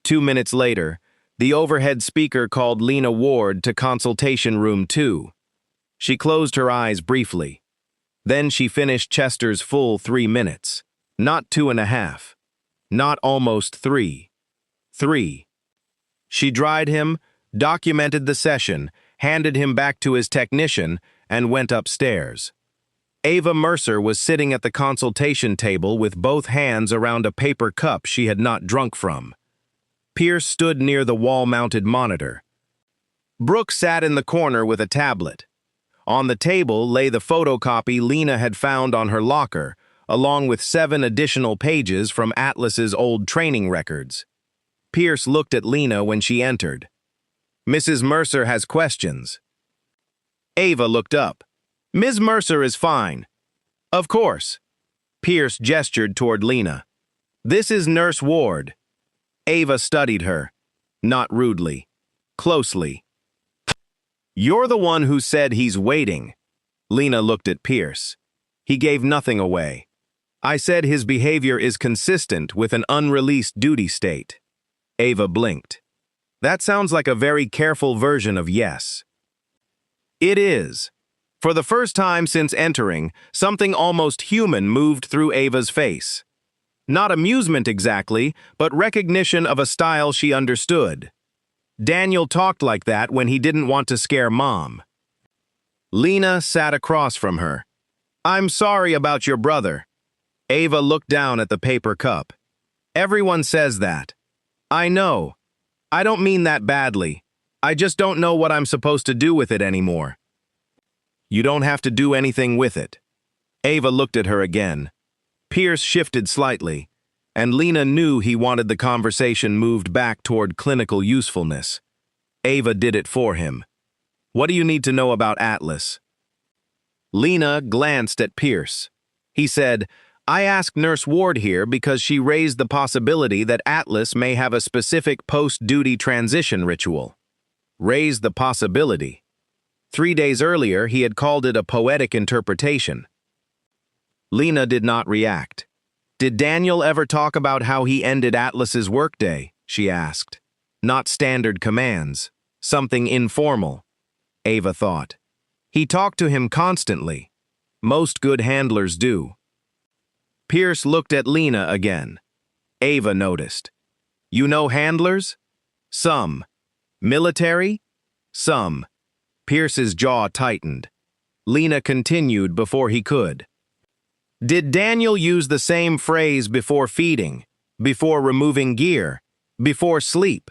2 minutes later, the overhead speaker called Lena Ward to consultation room 2. She closed her eyes briefly. Then she finished Chester's full 3 minutes. Not 2.5. Not almost 3. 3. She dried him, documented the session, handed him back to his technician, and went upstairs. Ava Mercer was sitting at the consultation table with both hands around a paper cup she had not drunk from. Pierce stood near the wall-mounted monitor. Brooke sat in the corner with a tablet. On the table lay the photocopy Lena had found on her locker, along with 7 additional pages from Atlas's old training records. Pierce looked at Lena when she entered. "Mrs. Mercer has questions." Ava looked up. "Ms. Mercer is fine." "Of course." Pierce gestured toward Lena. "This is Nurse Ward." Ava studied her. Not rudely. Closely. "You're the one who said he's waiting." Lena looked at Pierce. He gave nothing away. "I said his behavior is consistent with an unreleased duty state." Ava blinked. "That sounds like a very careful version of yes." "It is." For the first time since entering, something almost human moved through Ava's face. Not amusement exactly, but recognition of a style she understood. Daniel talked like that when he didn't want to scare Mom. Lena sat across from her. "I'm sorry about your brother." Ava looked down at the paper cup. "Everyone says that." "I know. I don't mean that badly. I just don't know what I'm supposed to do with it anymore." "You don't have to do anything with it." Ava looked at her again. Pierce shifted slightly, and Lena knew he wanted the conversation moved back toward clinical usefulness. Ava did it for him. "What do you need to know about Atlas?" Lena glanced at Pierce. He said, "I asked Nurse Ward here because she raised the possibility that Atlas may have a specific post-duty transition ritual." Raised the possibility. 3 days earlier, he had called it a poetic interpretation. Lena did not react. "Did Daniel ever talk about how he ended Atlas's workday?" she asked. Not standard commands. Something informal. Ava thought. He talked to him constantly. Most good handlers do. Pierce looked at Lena again. Ava noticed. You know handlers? Some. Military? Some. Pierce's jaw tightened. Lena continued before he could. Did Daniel use the same phrase before feeding, before removing gear, before sleep?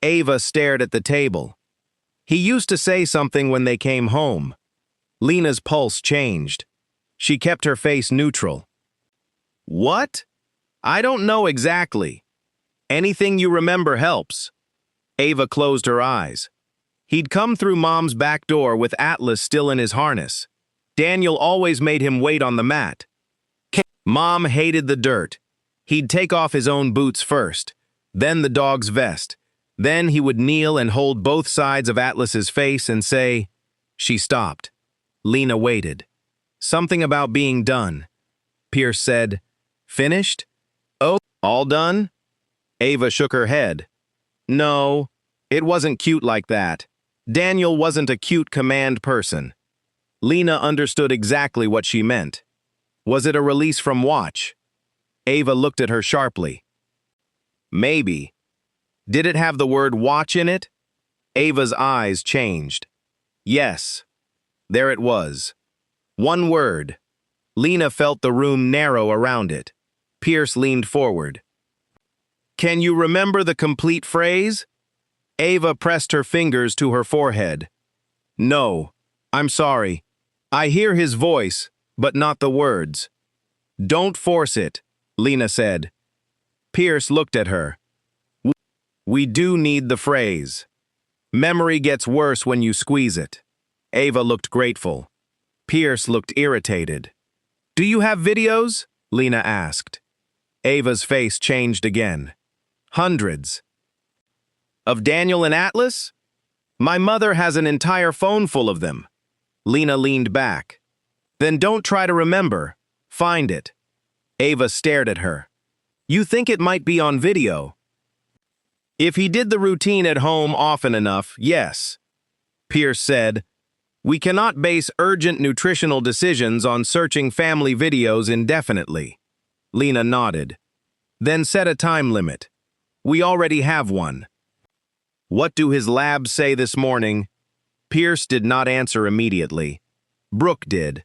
Ava stared at the table. He used to say something when they came home. Lena's pulse changed. She kept her face neutral. What? I don't know exactly. Anything you remember helps. Ava closed her eyes. He'd come through Mom's back door with Atlas still in his harness. Daniel always made him wait on the mat. Mom hated the dirt. He'd take off his own boots first, then the dog's vest. Then he would kneel and hold both sides of Atlas's face and say, She stopped. Lena waited. Something about being done. Pierce said, Finished? Oh, all done? Ava shook her head. No, it wasn't cute like that. Daniel wasn't a cute command person. Lena understood exactly what she meant. Was it a release from watch? Ava looked at her sharply. Maybe. Did it have the word watch in it? Ava's eyes changed. Yes. There it was. One word. Lena felt the room narrow around it. Pierce leaned forward. Can you remember the complete phrase? Ava pressed her fingers to her forehead. No, I'm sorry. I hear his voice, but not the words. Don't force it, Lena said. Pierce looked at her. We do need the phrase. Memory gets worse when you squeeze it. Ava looked grateful. Pierce looked irritated. Do you have videos? Lena asked. Ava's face changed again. Hundreds. Of Daniel and Atlas? My mother has an entire phone full of them. Lena leaned back. Then don't try to remember. Find it. Ava stared at her. You think it might be on video? If he did the routine at home often enough, yes. Pierce said, We cannot base urgent nutritional decisions on searching family videos indefinitely. Lena nodded. Then set a time limit. We already have one. What do his labs say this morning? Pierce did not answer immediately. Brooke did.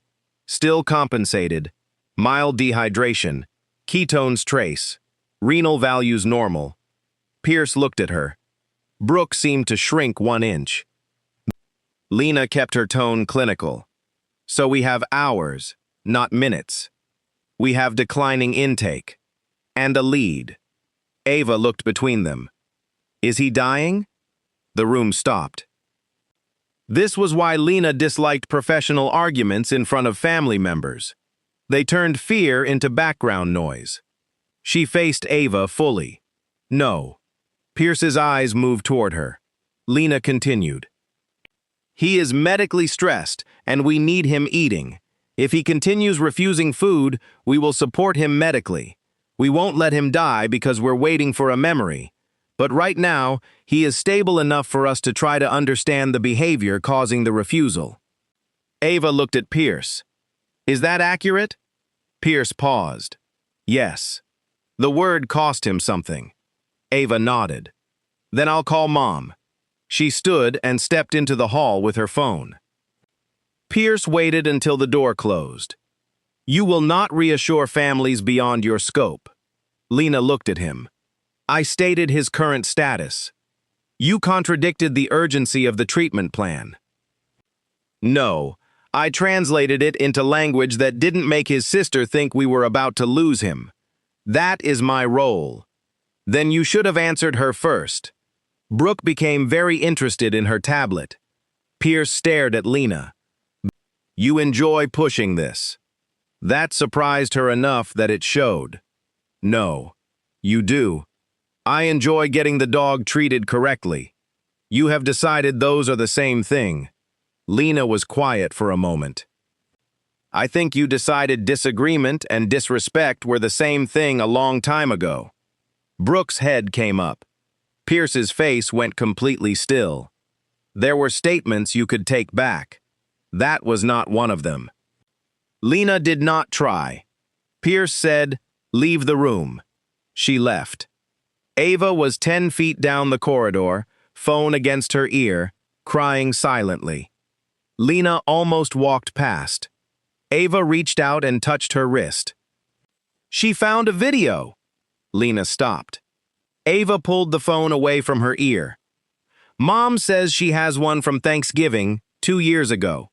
Still compensated. Mild dehydration. Ketones trace. Renal values normal. Pierce looked at her. Brooke seemed to shrink 1 inch. Lena kept her tone clinical. So we have hours, not minutes. We have declining intake. And a lead. Ava looked between them. Is he dying? The room stopped. This was why Lena disliked professional arguments in front of family members. They turned fear into background noise. She faced Ava fully. No. Pierce's eyes moved toward her. Lena continued. He is medically stressed, and we need him eating. If he continues refusing food, we will support him medically. We won't let him die because we're waiting for a memory. But right now, he is stable enough for us to try to understand the behavior causing the refusal. Ava looked at Pierce. Is that accurate? Pierce paused. Yes. The word cost him something. Ava nodded. Then I'll call Mom. She stood and stepped into the hall with her phone. Pierce waited until the door closed. You will not reassure families beyond your scope. Lena looked at him. I stated his current status. You contradicted the urgency of the treatment plan. No, I translated it into language that didn't make his sister think we were about to lose him. That is my role. Then you should have answered her first. Brooke became very interested in her tablet. Pierce stared at Lena. You enjoy pushing this. That surprised her enough that it showed. No, you do. I enjoy getting the dog treated correctly. You have decided those are the same thing. Lena was quiet for a moment. I think you decided disagreement and disrespect were the same thing a long time ago. Brooke's head came up. Pierce's face went completely still. There were statements you could take back. That was not one of them. Lena did not try. Pierce said, leave the room. She left. Ava was 10 feet down the corridor, phone against her ear, crying silently. Lena almost walked past. Ava reached out and touched her wrist. She found a video. Lena stopped. Ava pulled the phone away from her ear. Mom says she has one from Thanksgiving 2 years ago.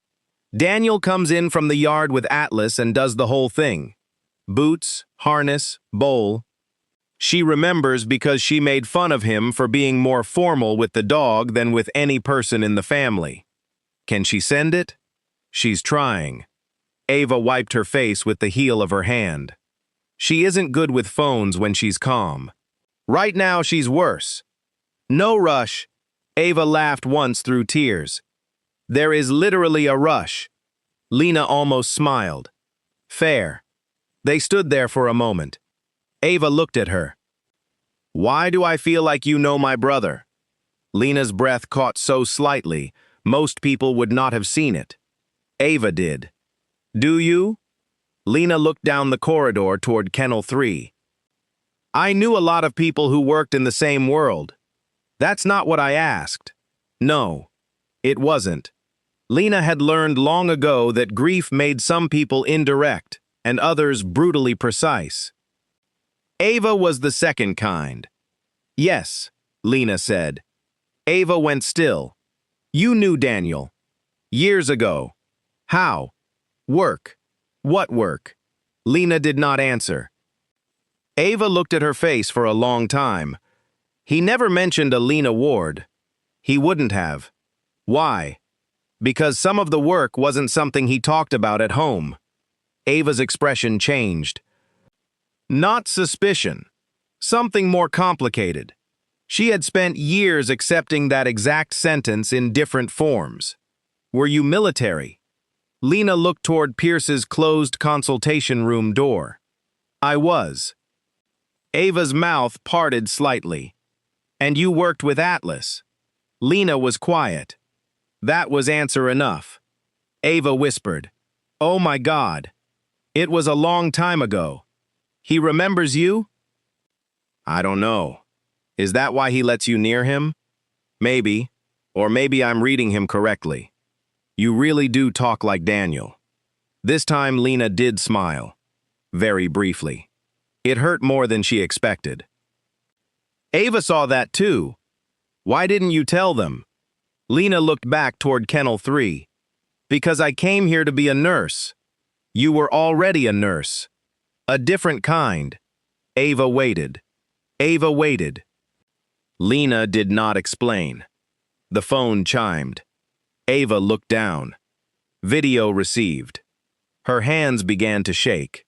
Daniel comes in from the yard with Atlas and does the whole thing. Boots, harness, bowl. She remembers because she made fun of him for being more formal with the dog than with any person in the family. Can she send it? She's trying. Ava wiped her face with the heel of her hand. She isn't good with phones when she's calm. Right now she's worse. No rush. Ava laughed once through tears. There is literally a rush. Lena almost smiled. Fair. They stood there for a moment. Ava looked at her. Why do I feel like you know my brother? Lena's breath caught so slightly, most people would not have seen it. Ava did. Do you? Lena looked down the corridor toward Kennel 3. I knew a lot of people who worked in the same world. That's not what I asked. No, it wasn't. Lena had learned long ago that grief made some people indirect and others brutally precise. Ava was the second kind. Yes, Lena said. Ava went still. You knew Daniel. Years ago. How? Work. What work? Lena did not answer. Ava looked at her face for a long time. He never mentioned a Lena Ward. He wouldn't have. Why? Because some of the work wasn't something he talked about at home. Ava's expression changed. Not suspicion. Something more complicated. She had spent years accepting that exact sentence in different forms. Were you military? Lena looked toward Pierce's closed consultation room door. I was. Ava's mouth parted slightly. And you worked with Atlas. Lena was quiet. That was answer enough. Ava whispered, Oh my God. It was a long time ago. He remembers you? I don't know. Is that why he lets you near him? Maybe. Or maybe I'm reading him correctly. You really do talk like Daniel. This time Lena did smile. Very briefly. It hurt more than she expected. Ava saw that too. Why didn't you tell them? Lena looked back toward Kennel 3. Because I came here to be a nurse. You were already a nurse. A different kind. Ava waited. Ava waited. Lena did not explain. The phone chimed. Ava looked down. Video received. Her hands began to shake.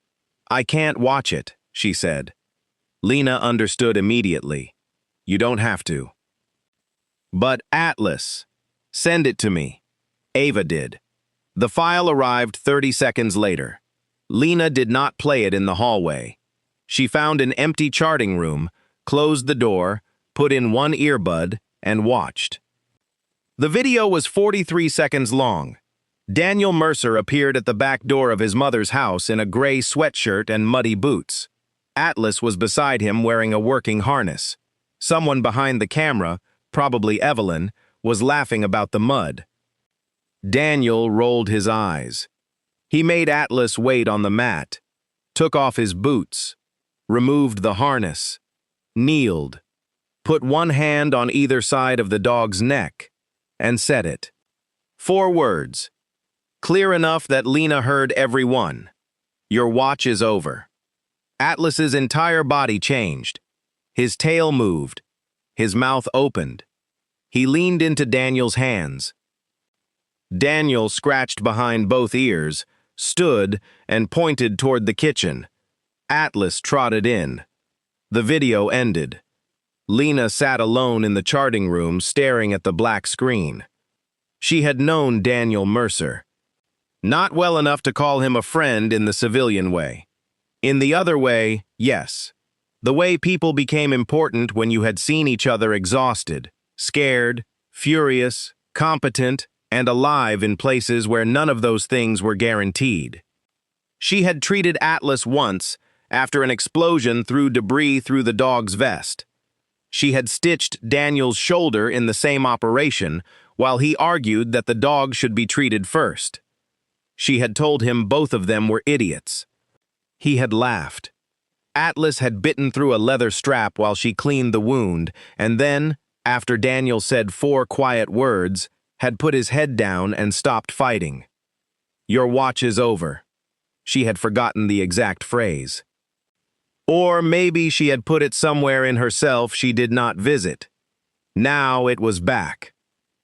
I can't watch it, she said. Lena understood immediately. You don't have to. But Atlas. Send it to me. Ava did. The file arrived 30 seconds later. Lena did not play it in the hallway. She found an empty charting room, closed the door, put in one earbud, and watched. The video was 43 seconds long. Daniel Mercer appeared at the back door of his mother's house in a gray sweatshirt and muddy boots. Atlas was beside him wearing a working harness. Someone behind the camera, probably Evelyn, was laughing about the mud. Daniel rolled his eyes. He made Atlas wait on the mat, took off his boots, removed the harness, kneeled, put one hand on either side of the dog's neck, and said it. 4 words. Clear enough that Lena heard every one. Your watch is over. Atlas's entire body changed. His tail moved. His mouth opened. He leaned into Daniel's hands. Daniel scratched behind both ears, stood, and pointed toward the kitchen. Atlas trotted in. The video ended. Lena sat alone in the charting room staring at the black screen. She had known Daniel Mercer. Not well enough to call him a friend in the civilian way. In the other way, yes. The way people became important when you had seen each other exhausted, scared, furious, competent, and alive in places where none of those things were guaranteed. She had treated Atlas once after an explosion threw debris through the dog's vest. She had stitched Daniel's shoulder in the same operation, while he argued that the dog should be treated first. She had told him both of them were idiots. He had laughed. Atlas had bitten through a leather strap while she cleaned the wound, and then, after Daniel said 4 quiet words, had put his head down and stopped fighting. "Your watch is over." She had forgotten the exact phrase. Or maybe she had put it somewhere in herself she did not visit. Now it was back.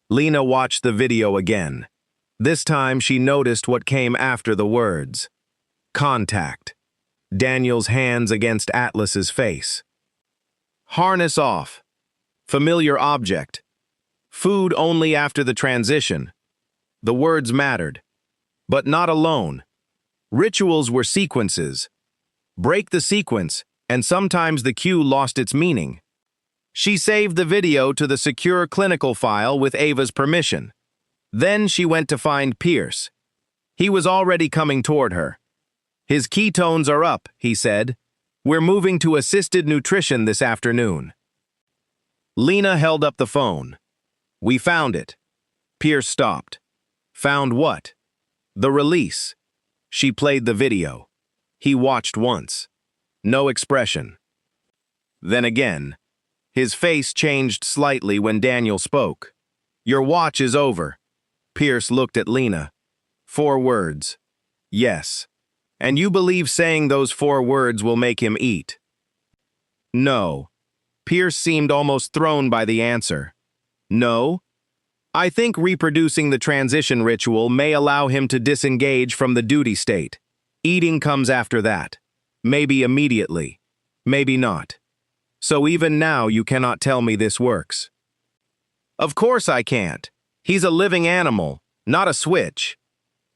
Lena watched the video again. This time she noticed what came after the words. Contact. Daniel's hands against Atlas's face. Harness off. Familiar object. Food only after the transition. The words mattered. But not alone. Rituals were sequences. Break the sequence, and sometimes the cue lost its meaning. She saved the video to the secure clinical file with Ava's permission. Then she went to find Pierce. He was already coming toward her. "His ketones are up," he said. "We're moving to assisted nutrition this afternoon." Lena held up the phone. "We found it." Pierce stopped. "Found what?" "The release." She played the video. He watched once. No expression. Then again. His face changed slightly when Daniel spoke. "Your watch is over." Pierce looked at Lena. 4 words. "Yes. And you believe saying those 4 words will make him eat?" "No." Pierce seemed almost thrown by the answer. "No? I think reproducing the transition ritual may allow him to disengage from the duty state. Eating comes after that. Maybe immediately. Maybe not. So even now you cannot tell me this works." "Of course I can't. He's a living animal, not a switch."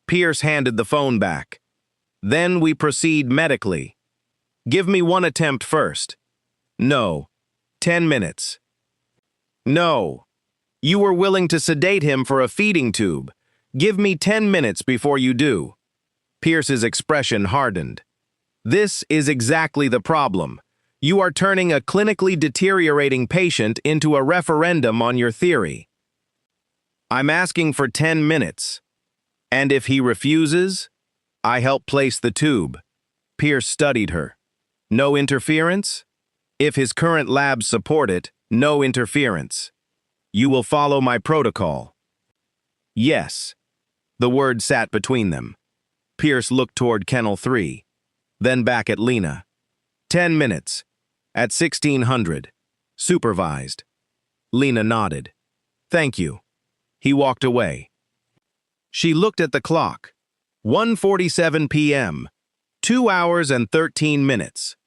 Pierce handed the phone back. "Then we proceed medically. Give me one attempt first." "No. 10 minutes." "No. You were willing to sedate him for a feeding tube. Give me 10 minutes before you do." Pierce's expression hardened. "This is exactly the problem. You are turning a clinically deteriorating patient into a referendum on your theory." "I'm asking for 10 minutes. And if he refuses, I help place the tube." Pierce studied her. "No interference? If his current labs support it, no interference. You will follow my protocol." "Yes." The word sat between them. Pierce looked toward Kennel 3, then back at Lena. 10 minutes. At 1600. Supervised. Lena nodded. "Thank you." He walked away. She looked at the clock. 1:47 p.m. 2 hours and 13 minutes.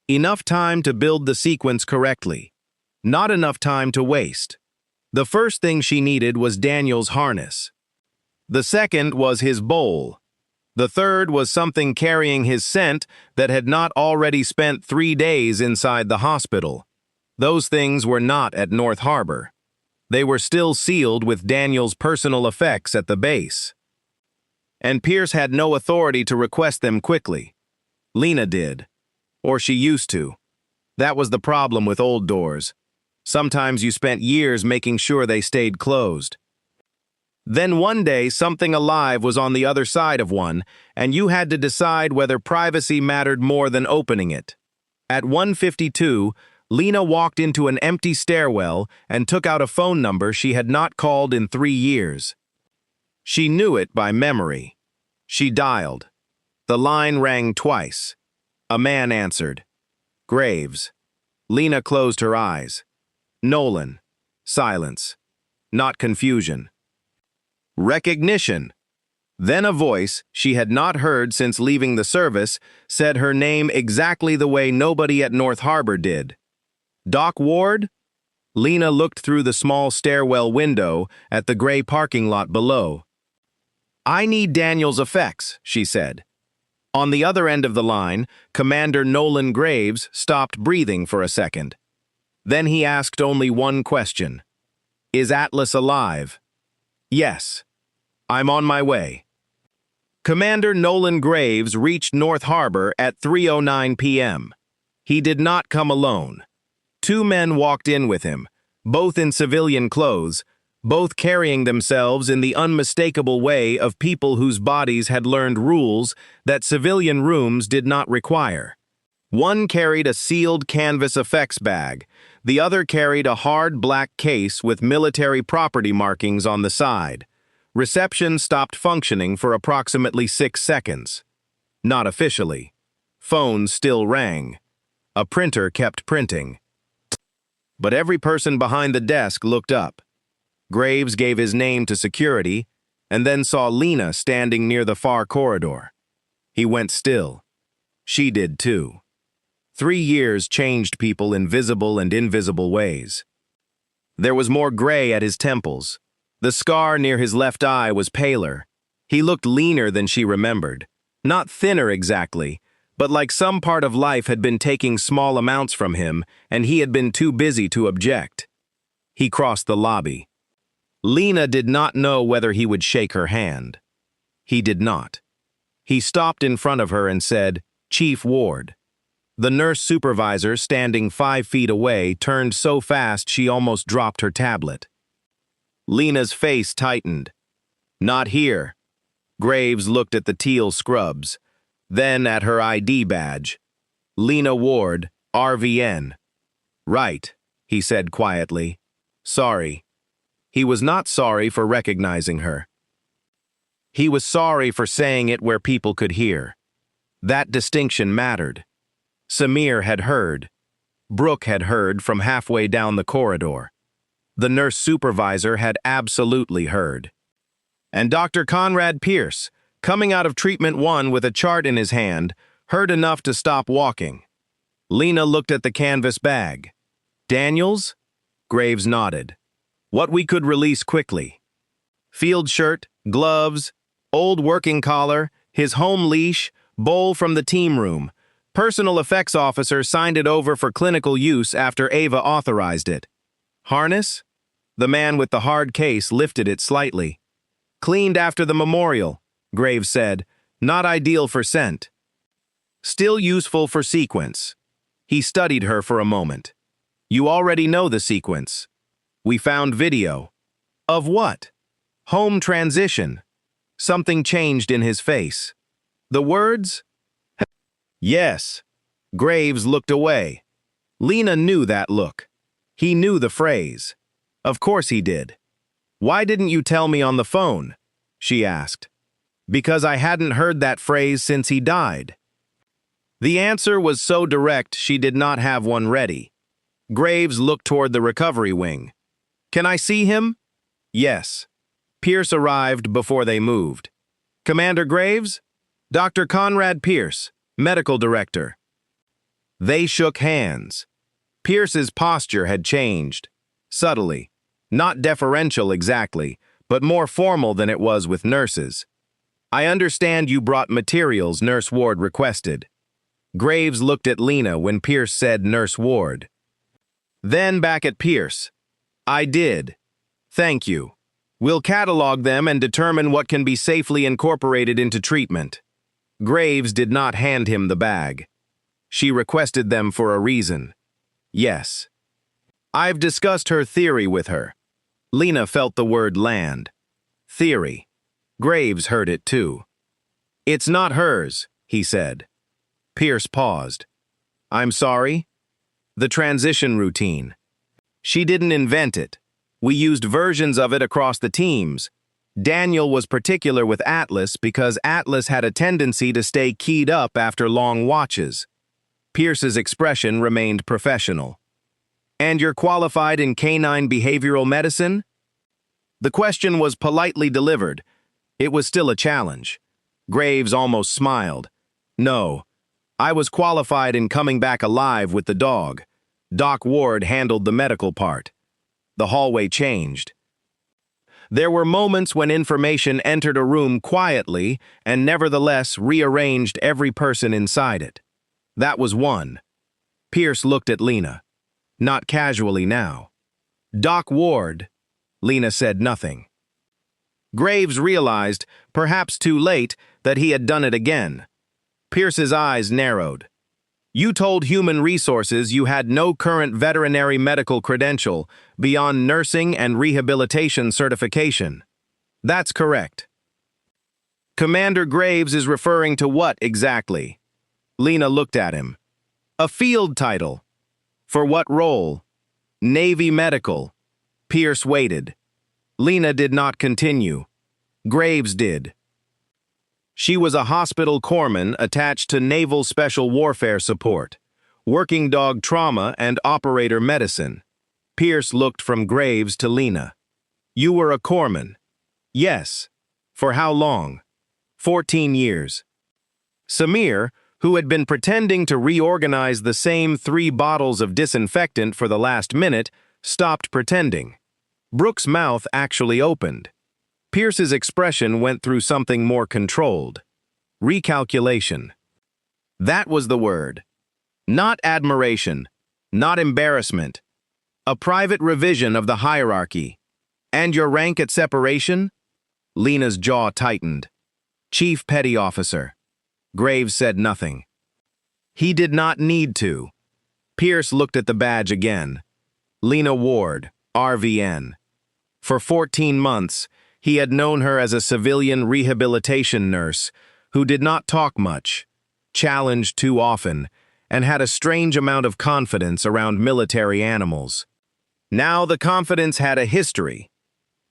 Enough time to build the sequence correctly. Not enough time to waste. The first thing she needed was Daniel's harness. The second was his bowl. The third was something carrying his scent that had not already spent 3 days inside the hospital. Those things were not at North Harbor. They were still sealed with Daniel's personal effects at the base. And Pierce had no authority to request them quickly. Lena did. Or she used to. That was the problem with old doors. Sometimes you spent years making sure they stayed closed. Then one day something alive was on the other side of one, and you had to decide whether privacy mattered more than opening it. At 1:52, Lena walked into an empty stairwell and took out a phone number she had not called in 3 years. She knew it by memory. She dialed. The line rang twice. A man answered. Graves. Lena closed her eyes. Nolan. Silence. Not confusion. Recognition. Then a voice she had not heard since leaving the service said her name exactly the way nobody at North Harbor did. Doc Ward? Lena looked through the small stairwell window at the gray parking lot below. I need Daniel's effects, she said. On the other end of the line, Commander Nolan Graves stopped breathing for a second. Then he asked only one question. Is Atlas alive? Yes. I'm on my way. Commander Nolan Graves reached North Harbor at 3:09 p.m. He did not come alone. Two men walked in with him, both in civilian clothes, both carrying themselves in the unmistakable way of people whose bodies had learned rules that civilian rooms did not require. One carried a sealed canvas effects bag. The other carried a hard black case with military property markings on the side. Reception stopped functioning for approximately 6 seconds. Not officially. Phones still rang. A printer kept printing. But every person behind the desk looked up. Graves gave his name to security and then saw Lena standing near the far corridor. He went still. She did too. 3 years changed people in visible and invisible ways. There was more gray at his temples. The scar near his left eye was paler. He looked leaner than she remembered. Not thinner exactly, but like some part of life had been taking small amounts from him and he had been too busy to object. He crossed the lobby. Lena did not know whether he would shake her hand. He did not. He stopped in front of her and said, "Chief Ward." The nurse supervisor, standing 5 feet away, turned so fast she almost dropped her tablet. Lena's face tightened. "Not here." Graves looked at the teal scrubs, then at her ID badge. "Lena Ward, RVN." "Right," he said quietly. "Sorry." He was not sorry for recognizing her. He was sorry for saying it where people could hear. That distinction mattered. Samir had heard. Brooke had heard from halfway down the corridor. The nurse supervisor had absolutely heard. And Dr. Conrad Pierce, coming out of Treatment 1 with a chart in his hand, heard enough to stop walking. Lena looked at the canvas bag. "Daniels?" Graves nodded. "What we could release quickly. Field shirt, gloves, old working collar, his home leash, bowl from the team room. Personal effects officer signed it over for clinical use after Ava authorized it. Harness?" The man with the hard case lifted it slightly. "Cleaned after the memorial," Graves said. "Not ideal for scent. Still useful for sequence." He studied her for a moment. "You already know the sequence." "We found video." "Of what?" "Home transition." Something changed in his face. "The words?" "Yes." Graves looked away. Lena knew that look. He knew the phrase. Of course he did. "Why didn't you tell me on the phone?" she asked. "Because I hadn't heard that phrase since he died." The answer was so direct she did not have one ready. Graves looked toward the recovery wing. "Can I see him?" "Yes." Pierce arrived before they moved. "Commander Graves?" "Dr. Conrad Pierce, medical director." They shook hands. Pierce's posture had changed. Subtly. Not deferential exactly, but more formal than it was with nurses. "I understand you brought materials Nurse Ward requested." Graves looked at Lena when Pierce said Nurse Ward. Then back at Pierce. "I did. Thank you. We'll catalog them and determine what can be safely incorporated into treatment." Graves did not hand him the bag. "She requested them for a reason." "Yes." "I've discussed her theory with her." Lena felt the word land. Theory. Graves heard it too. "It's not hers," he said. Pierce paused. "I'm sorry?" "The transition routine. She didn't invent it. We used versions of it across the teams. Daniel was particular with Atlas because Atlas had a tendency to stay keyed up after long watches." Pierce's expression remained professional. "And you're qualified in canine behavioral medicine?" The question was politely delivered. It was still a challenge. Graves almost smiled. "No. I was qualified in coming back alive with the dog. Doc Ward handled the medical part." The hallway changed. There were moments when information entered a room quietly and nevertheless rearranged every person inside it. That was one. Pierce looked at Lena. Not casually now. "Doc Ward." Lena said nothing. Graves realized, perhaps too late, that he had done it again. Pierce's eyes narrowed. You told Human Resources you had no current veterinary medical credential beyond nursing and rehabilitation certification. That's correct. Commander Graves is referring to what exactly? Lena looked at him. A field title. For what role? Navy Medical. Pierce waited. Lena did not continue. Graves did. She was a hospital corpsman attached to Naval Special Warfare Support, working dog trauma and operator medicine. Pierce looked from Graves to Lena. You were a corpsman? Yes. For how long? 14 years. Samir, who had been pretending to reorganize the same 3 bottles of disinfectant for the last minute, stopped pretending. Brooke's mouth actually opened. Pierce's expression went through something more controlled. Recalculation. That was the word. Not admiration, not embarrassment. A private revision of the hierarchy. And your rank at separation? Lena's jaw tightened. Chief Petty Officer. Graves said nothing. He did not need to. Pierce looked at the badge again. Lena Ward, RVN. For 14 months, he had known her as a civilian rehabilitation nurse who did not talk much, challenged too often, and had a strange amount of confidence around military animals. Now the confidence had a history.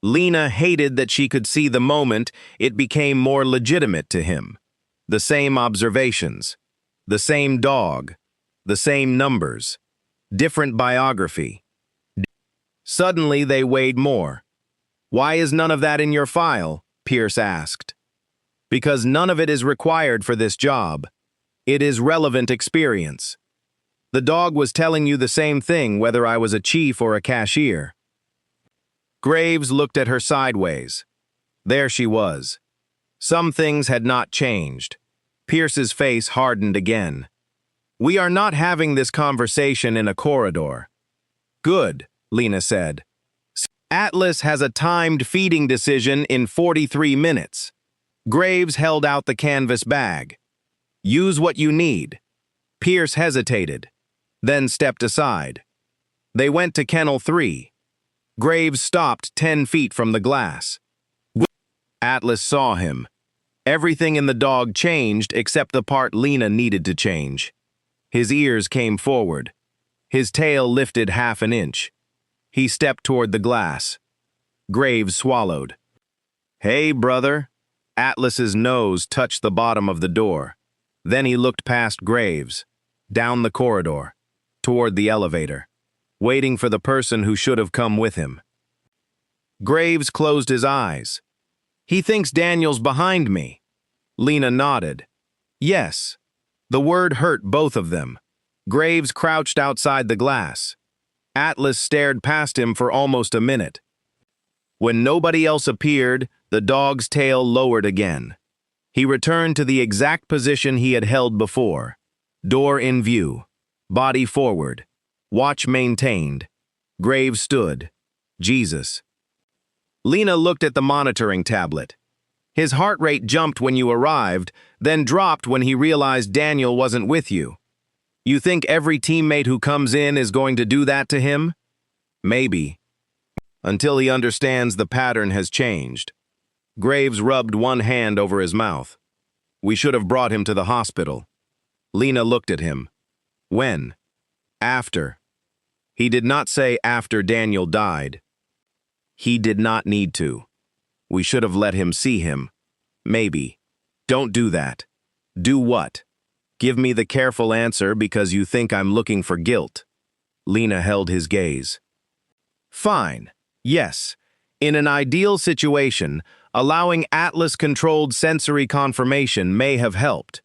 Lena hated that she could see the moment it became more legitimate to him. The same observations, the same dog, the same numbers, different biography. Suddenly they weighed more. Why is none of that in your file? Pierce asked. Because none of it is required for this job. It is relevant experience. The dog was telling you the same thing whether I was a chief or a cashier. Graves looked at her sideways. There she was. Some things had not changed. Pierce's face hardened again. We are not having this conversation in a corridor. Good, Lena said. Atlas has a timed feeding decision in 43 minutes. Graves held out the canvas bag. Use what you need. Pierce hesitated, then stepped aside. They went to Kennel 3. Graves stopped 10 feet from the glass. Atlas saw him. Everything in the dog changed except the part Lena needed to change. His ears came forward. His tail lifted half an inch. He stepped toward the glass. Graves swallowed. Hey, brother. Atlas's nose touched the bottom of the door. Then he looked past Graves, down the corridor, toward the elevator, waiting for the person who should have come with him. Graves closed his eyes. He thinks Daniel's behind me. Lena nodded. Yes. The word hurt both of them. Graves crouched outside the glass. Atlas stared past him for almost a minute. When nobody else appeared, the dog's tail lowered again. He returned to the exact position he had held before. Door in view. Body forward. Watch maintained. Graves stood. Jesus. Lena looked at the monitoring tablet. His heart rate jumped when you arrived, then dropped when he realized Daniel wasn't with you. You think every teammate who comes in is going to do that to him? Maybe. Until he understands the pattern has changed. Graves rubbed one hand over his mouth. We should have brought him to the hospital. Lena looked at him. When? After. He did not say after Daniel died. He did not need to. We should have let him see him. Maybe. Don't do that. Do what? Give me the careful answer because you think I'm looking for guilt. Lena held his gaze. Fine. Yes. In an ideal situation, allowing Atlas-controlled sensory confirmation may have helped.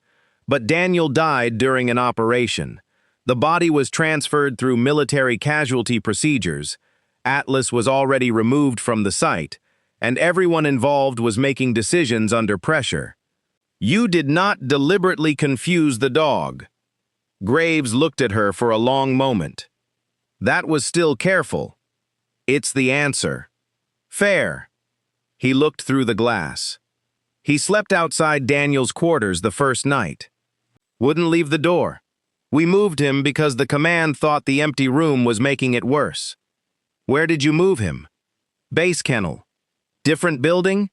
But Daniel died during an operation. The body was transferred through military casualty procedures. Atlas was already removed from the site, and everyone involved was making decisions under pressure. You did not deliberately confuse the dog. Graves looked at her for a long moment. That was still careful. It's the answer. Fair. He looked through the glass. He slept outside Daniel's quarters the first night. Wouldn't leave the door. We moved him because the command thought the empty room was making it worse. Where did you move him? Base kennel. Different building?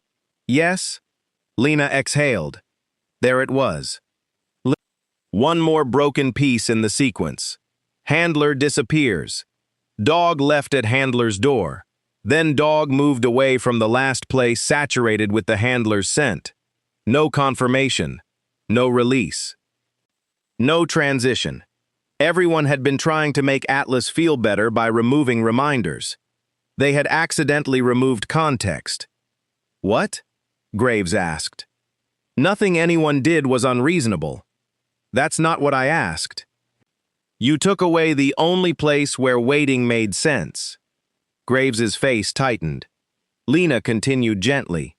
Yes. Lena exhaled. There it was. One more broken piece in the sequence. Handler disappears. Dog left at handler's door. Then dog moved away from the last place saturated with the handler's scent. No confirmation. No release. No transition. Everyone had been trying to make Atlas feel better by removing reminders. They had accidentally removed context. What? Graves asked. Nothing anyone did was unreasonable. That's not what I asked. You took away the only place where waiting made sense. Graves's face tightened. Lena continued gently.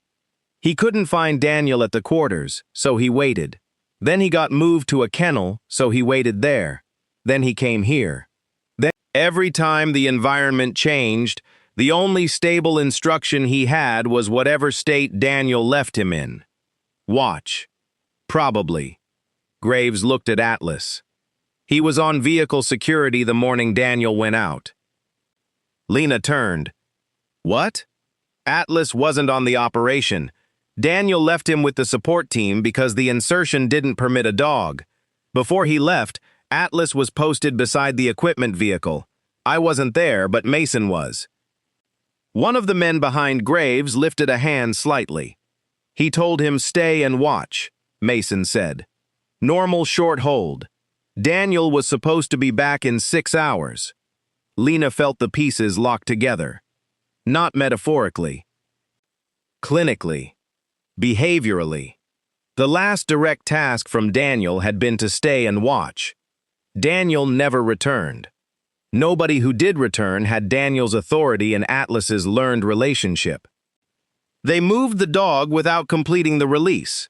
He couldn't find Daniel at the quarters, so he waited. Then he got moved to a kennel, so he waited there. Then he came here. Then, every time the environment changed, the only stable instruction he had was whatever state Daniel left him in. Watch. Probably. Graves looked at Atlas. He was on vehicle security the morning Daniel went out. Lena turned. What? Atlas wasn't on the operation. Daniel left him with the support team because the insertion didn't permit a dog. Before he left, Atlas was posted beside the equipment vehicle. I wasn't there, but Mason was. One of the men behind Graves lifted a hand slightly. He told him stay and watch, Mason said. Normal short hold. Daniel was supposed to be back in 6 hours. Lena felt the pieces locked together. Not metaphorically. Clinically. Behaviorally. The last direct task from Daniel had been to stay and watch. Daniel never returned. Nobody who did return had Daniel's authority and Atlas's learned relationship. They moved the dog without completing the release.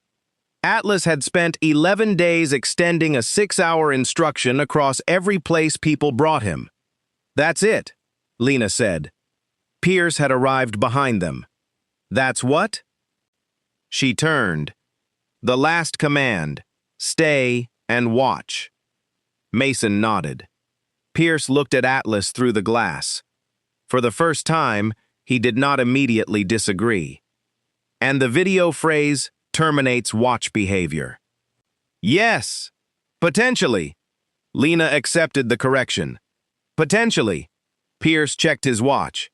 Atlas had spent 11 days extending a 6-hour instruction across every place people brought him. That's it, Lena said. Pierce had arrived behind them. That's what? She turned. The last command, stay and watch. Mason nodded. Pierce looked at Atlas through the glass. For the first time, he did not immediately disagree. And the video phrase terminates watch behavior. Yes, potentially. Lena accepted the correction. Potentially. Pierce checked his watch.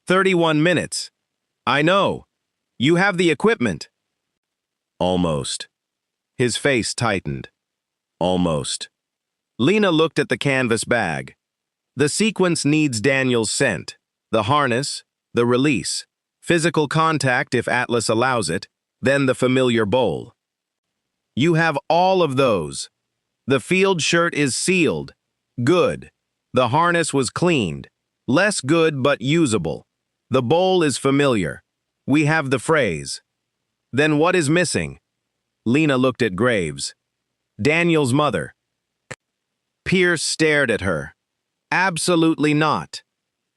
31 minutes. I know. You have the equipment. Almost. His face tightened. Almost. Lena looked at the canvas bag. The sequence needs Daniel's scent, the harness, the release, physical contact if Atlas allows it, then the familiar bowl. You have all of those. The field shirt is sealed. Good. The harness was cleaned. Less good but usable. The bowl is familiar. We have the phrase. Then what is missing? Lena looked at Graves. Daniel's mother. Pierce stared at her. Absolutely not.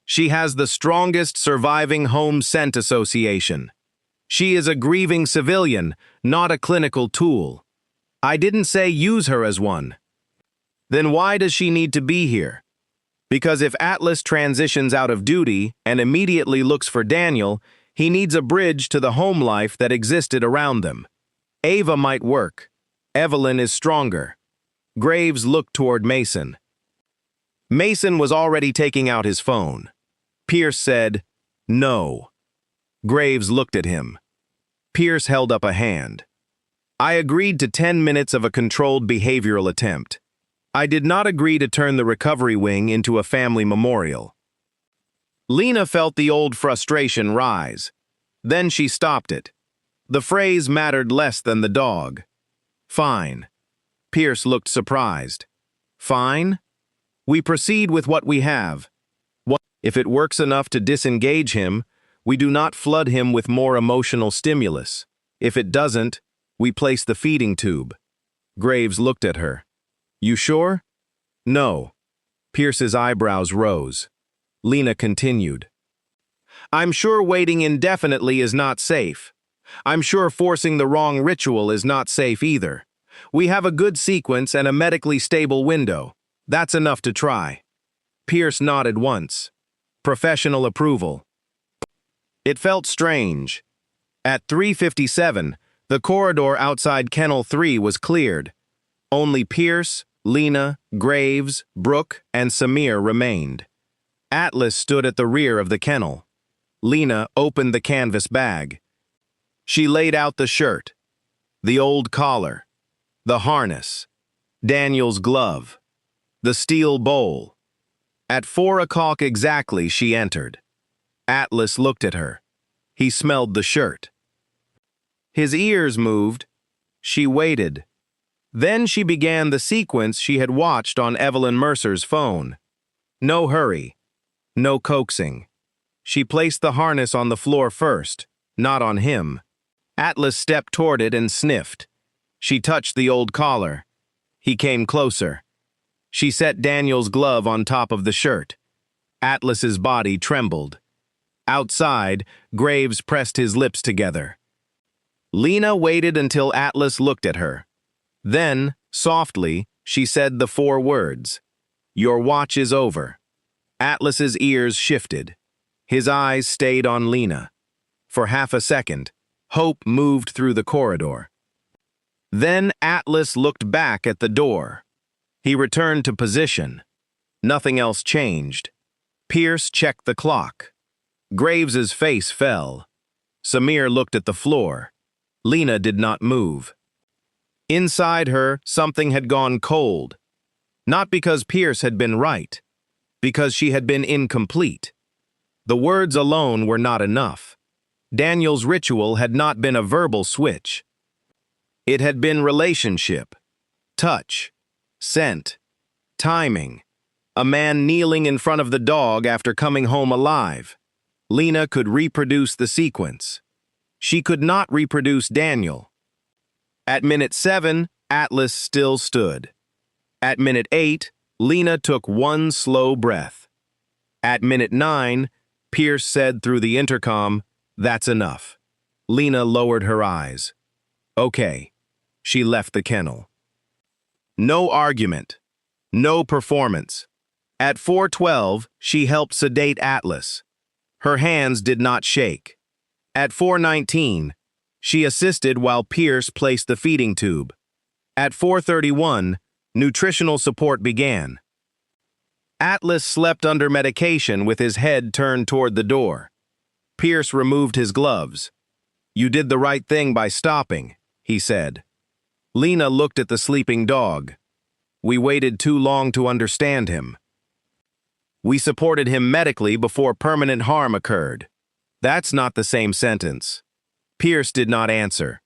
She has the strongest surviving home scent association. She is a grieving civilian, not a clinical tool. I didn't say use her as one. Then why does she need to be here? Because if Atlas transitions out of duty and immediately looks for Daniel, he needs a bridge to the home life that existed around them. Ava might work. Evelyn is stronger. Graves looked toward Mason. Mason was already taking out his phone. Pierce said, no. Graves looked at him. Pierce held up a hand. I agreed to 10 minutes of a controlled behavioral attempt. I did not agree to turn the recovery wing into a family memorial. Lena felt the old frustration rise. Then she stopped it. The phrase mattered less than the dog. Fine. Pierce looked surprised. Fine? We proceed with what we have. If it works enough to disengage him, we do not flood him with more emotional stimulus. If it doesn't, we place the feeding tube. Graves looked at her. You sure? No. Pierce's eyebrows rose. Lena continued. I'm sure waiting indefinitely is not safe. I'm sure forcing the wrong ritual is not safe either. We have a good sequence and a medically stable window. That's enough to try. Pierce nodded once. Professional approval. It felt strange. At 3:57, the corridor outside Kennel 3 was cleared. Only Pierce, Lena, Graves, Brooke, and Samir remained. Atlas stood at the rear of the kennel. Lena opened the canvas bag. She laid out the shirt, the old collar, the harness, Daniel's glove, the steel bowl. At 4 o'clock exactly, she entered. Atlas looked at her. He smelled the shirt. His ears moved. She waited. Then she began the sequence she had watched on Evelyn Mercer's phone. No hurry. No coaxing. She placed the harness on the floor first, not on him. Atlas stepped toward it and sniffed. She touched the old collar. He came closer. She set Daniel's glove on top of the shirt. Atlas's body trembled. Outside, Graves pressed his lips together. Lena waited until Atlas looked at her. Then, softly, she said the 4 words. "Your watch is over." Atlas's ears shifted. His eyes stayed on Lena. For half a second, hope moved through the corridor. Then Atlas looked back at the door. He returned to position. Nothing else changed. Pierce checked the clock. Graves's face fell. Samir looked at the floor. Lena did not move. Inside her, something had gone cold. Not because Pierce had been right, because she had been incomplete. The words alone were not enough. Daniel's ritual had not been a verbal switch. It had been relationship, touch, scent, timing, a man kneeling in front of the dog after coming home alive. Lena could reproduce the sequence. She could not reproduce Daniel. At minute 7, Atlas still stood. At minute 8, Lena took one slow breath. At minute 9, Pierce said through the intercom, "That's enough." Lena lowered her eyes. Okay. She left the kennel. No argument. No performance. At 4:12, she helped sedate Atlas. Her hands did not shake. At 4:19, she assisted while Pierce placed the feeding tube. At 4:31, nutritional support began. Atlas slept under medication with his head turned toward the door. Pierce removed his gloves. "You did the right thing by stopping," he said. Lena looked at the sleeping dog. "We waited too long to understand him. We supported him medically before permanent harm occurred." That's not the same sentence. Pierce did not answer.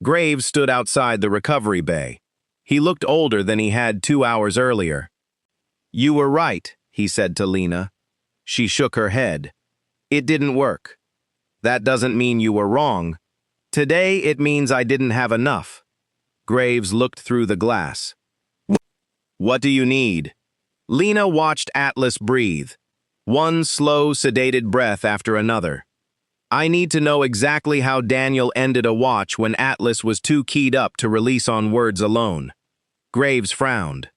Graves stood outside the recovery bay. He looked older than he had 2 hours earlier. "You were right," he said to Lena. She shook her head. "It didn't work. That doesn't mean you were wrong. Today it means I didn't have enough." Graves looked through the glass. "What do you need?" Lena watched Atlas breathe. One slow, sedated breath after another. "I need to know exactly how Daniel ended a watch when Atlas was too keyed up to release on words alone." Graves frowned.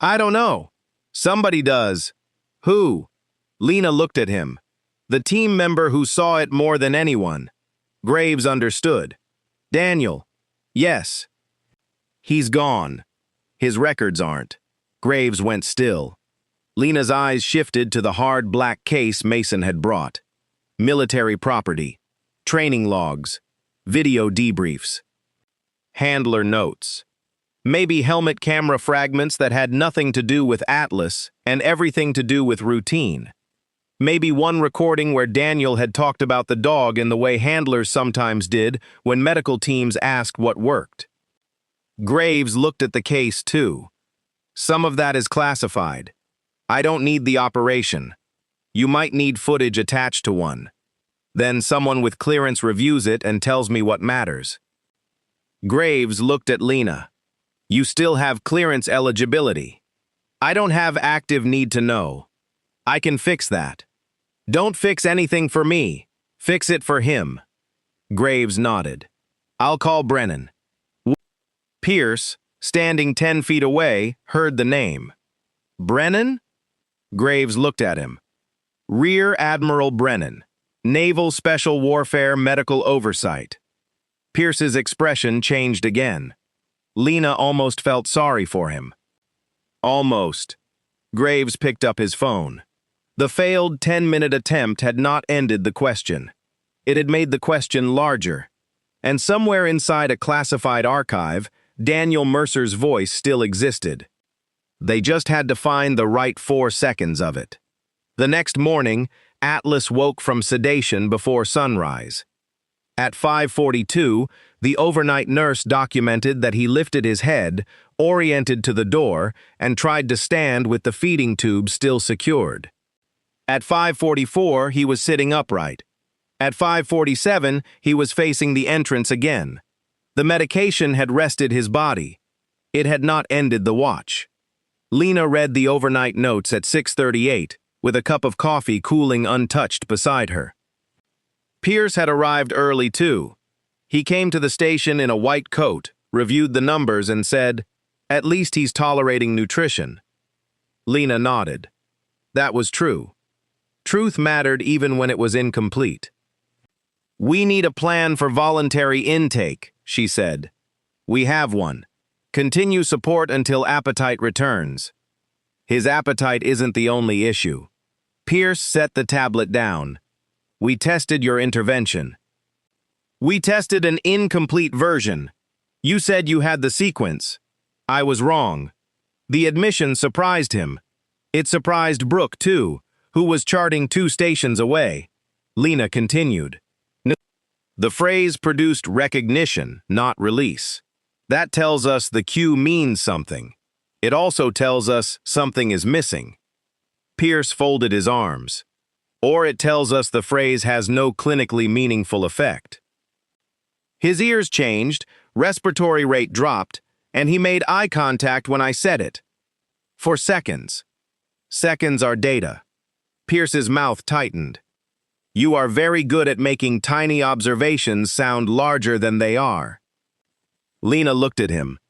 "I don't know. Somebody does." "Who?" Lena looked at him. "The team member who saw it more than anyone." Graves understood. "Daniel." "Yes." "He's gone. His records aren't." Graves went still. Lena's eyes shifted to the hard black case Mason had brought. Military property, training logs, video debriefs, handler notes. Maybe helmet camera fragments that had nothing to do with Atlas and everything to do with routine. Maybe one recording where Daniel had talked about the dog in the way handlers sometimes did when medical teams asked what worked. Graves looked at the case too. "Some of that is classified. I don't need the operation. You might need footage attached to one. Then someone with clearance reviews it and tells me what matters." Graves looked at Lena. "You still have clearance eligibility. I don't have active need to know. I can fix that. Don't fix anything for me. Fix it for him." Graves nodded. I'll call Brennan. Pierce, standing 10 feet away, heard the name. Brennan? Graves looked at him. Rear Admiral Brennan, Naval Special Warfare Medical Oversight. Pierce's expression changed again. Lena almost felt sorry for him. Almost. Graves picked up his phone. The failed 10-minute attempt had not ended the question. It had made the question larger. And somewhere inside a classified archive, Daniel Mercer's voice still existed. They just had to find the right 4 seconds of it. The next morning, Atlas woke from sedation before sunrise. At 5:42, the overnight nurse documented that he lifted his head, oriented to the door, and tried to stand with the feeding tube still secured. At 5:44, he was sitting upright. At 5:47, he was facing the entrance again. The medication had rested his body. It had not ended the watch. Lena read the overnight notes at 6:38, with a cup of coffee cooling untouched beside her. Pierce had arrived early, too. He came to the station in a white coat, reviewed the numbers, and said, "At least he's tolerating nutrition." Lena nodded. That was true. Truth mattered even when it was incomplete. "We need a plan for voluntary intake," she said. "We have one. Continue support until appetite returns." His appetite isn't the only issue. Pierce set the tablet down. "We tested your intervention." "We tested an incomplete version. You said you had the sequence." "I was wrong." The admission surprised him. It surprised Brooke, too, who was charting 2 stations away. Lena continued. "The phrase produced recognition, not release. That tells us the cue means something. It also tells us something is missing." Pierce folded his arms. "Or it tells us the phrase has no clinically meaningful effect." His ears changed, respiratory rate dropped, and he made eye contact when I said it. For seconds. Seconds are data. Pierce's mouth tightened. "You are very good at making tiny observations sound larger than they are." Lena looked at him.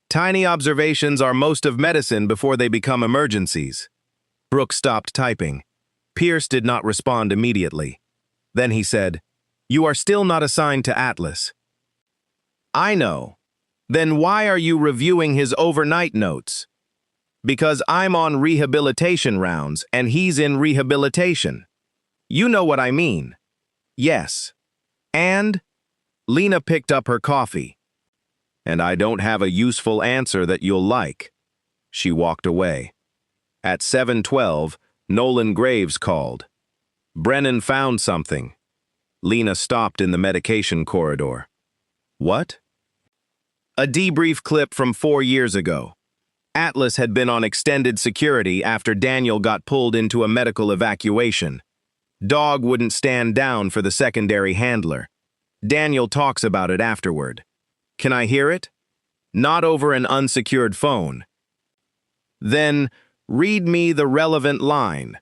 "Tiny observations are most of medicine before they become emergencies." Brooke stopped typing. Pierce did not respond immediately. Then he said, "You are still not assigned to Atlas." "I know. Then why are you reviewing his overnight notes?" "Because I'm on rehabilitation rounds and he's in rehabilitation." "You know what I mean." "Yes." "And?" Lena picked up her coffee. "And I don't have a useful answer that you'll like." She walked away. At 7:12, Nolan Graves called. "Brennan found something." Lena stopped in the medication corridor. "What?" "A debrief clip from 4 years ago. Atlas had been on extended security after Daniel got pulled into a medical evacuation. Dog wouldn't stand down for the secondary handler. Daniel talks about it afterward. Can I hear it? Not over an unsecured phone." "Then read me the relevant line."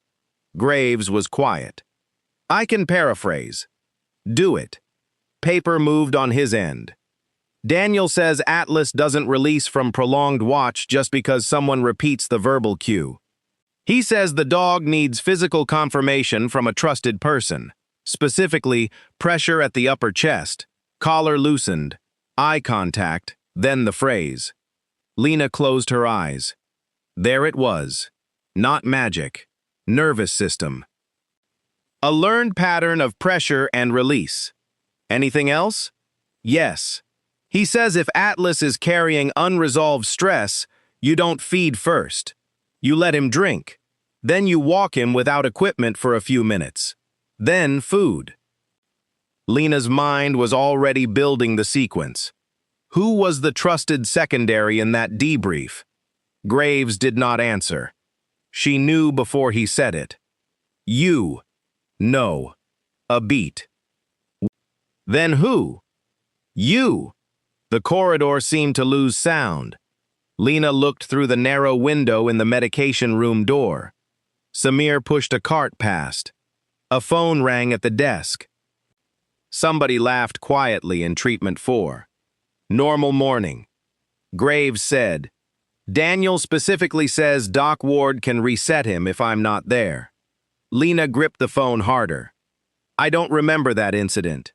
Graves was quiet. "I can paraphrase." "Do it." Paper moved on his end. "Daniel says Atlas doesn't release from prolonged watch just because someone repeats the verbal cue. He says the dog needs physical confirmation from a trusted person, specifically pressure at the upper chest, collar loosened, eye contact, then the phrase." Lena closed her eyes. There it was. Not magic. Nervous system. "A learned pattern of pressure and release." "Anything else?" "Yes. He says if Atlas is carrying unresolved stress, you don't feed first. You let him drink. Then you walk him without equipment for a few minutes. Then food." Lena's mind was already building the sequence. Who was the trusted secondary in that debrief? Graves did not answer. She knew before he said it. "You." "No." A beat. "Then who?" "You." The corridor seemed to lose sound. Lena looked through the narrow window in the medication room door. Samir pushed a cart past. A phone rang at the desk. Somebody laughed quietly in treatment 4. Normal morning. Graves said, Daniel specifically says Doc Ward can reset him if I'm not there. Lena gripped the phone harder. I don't remember that incident.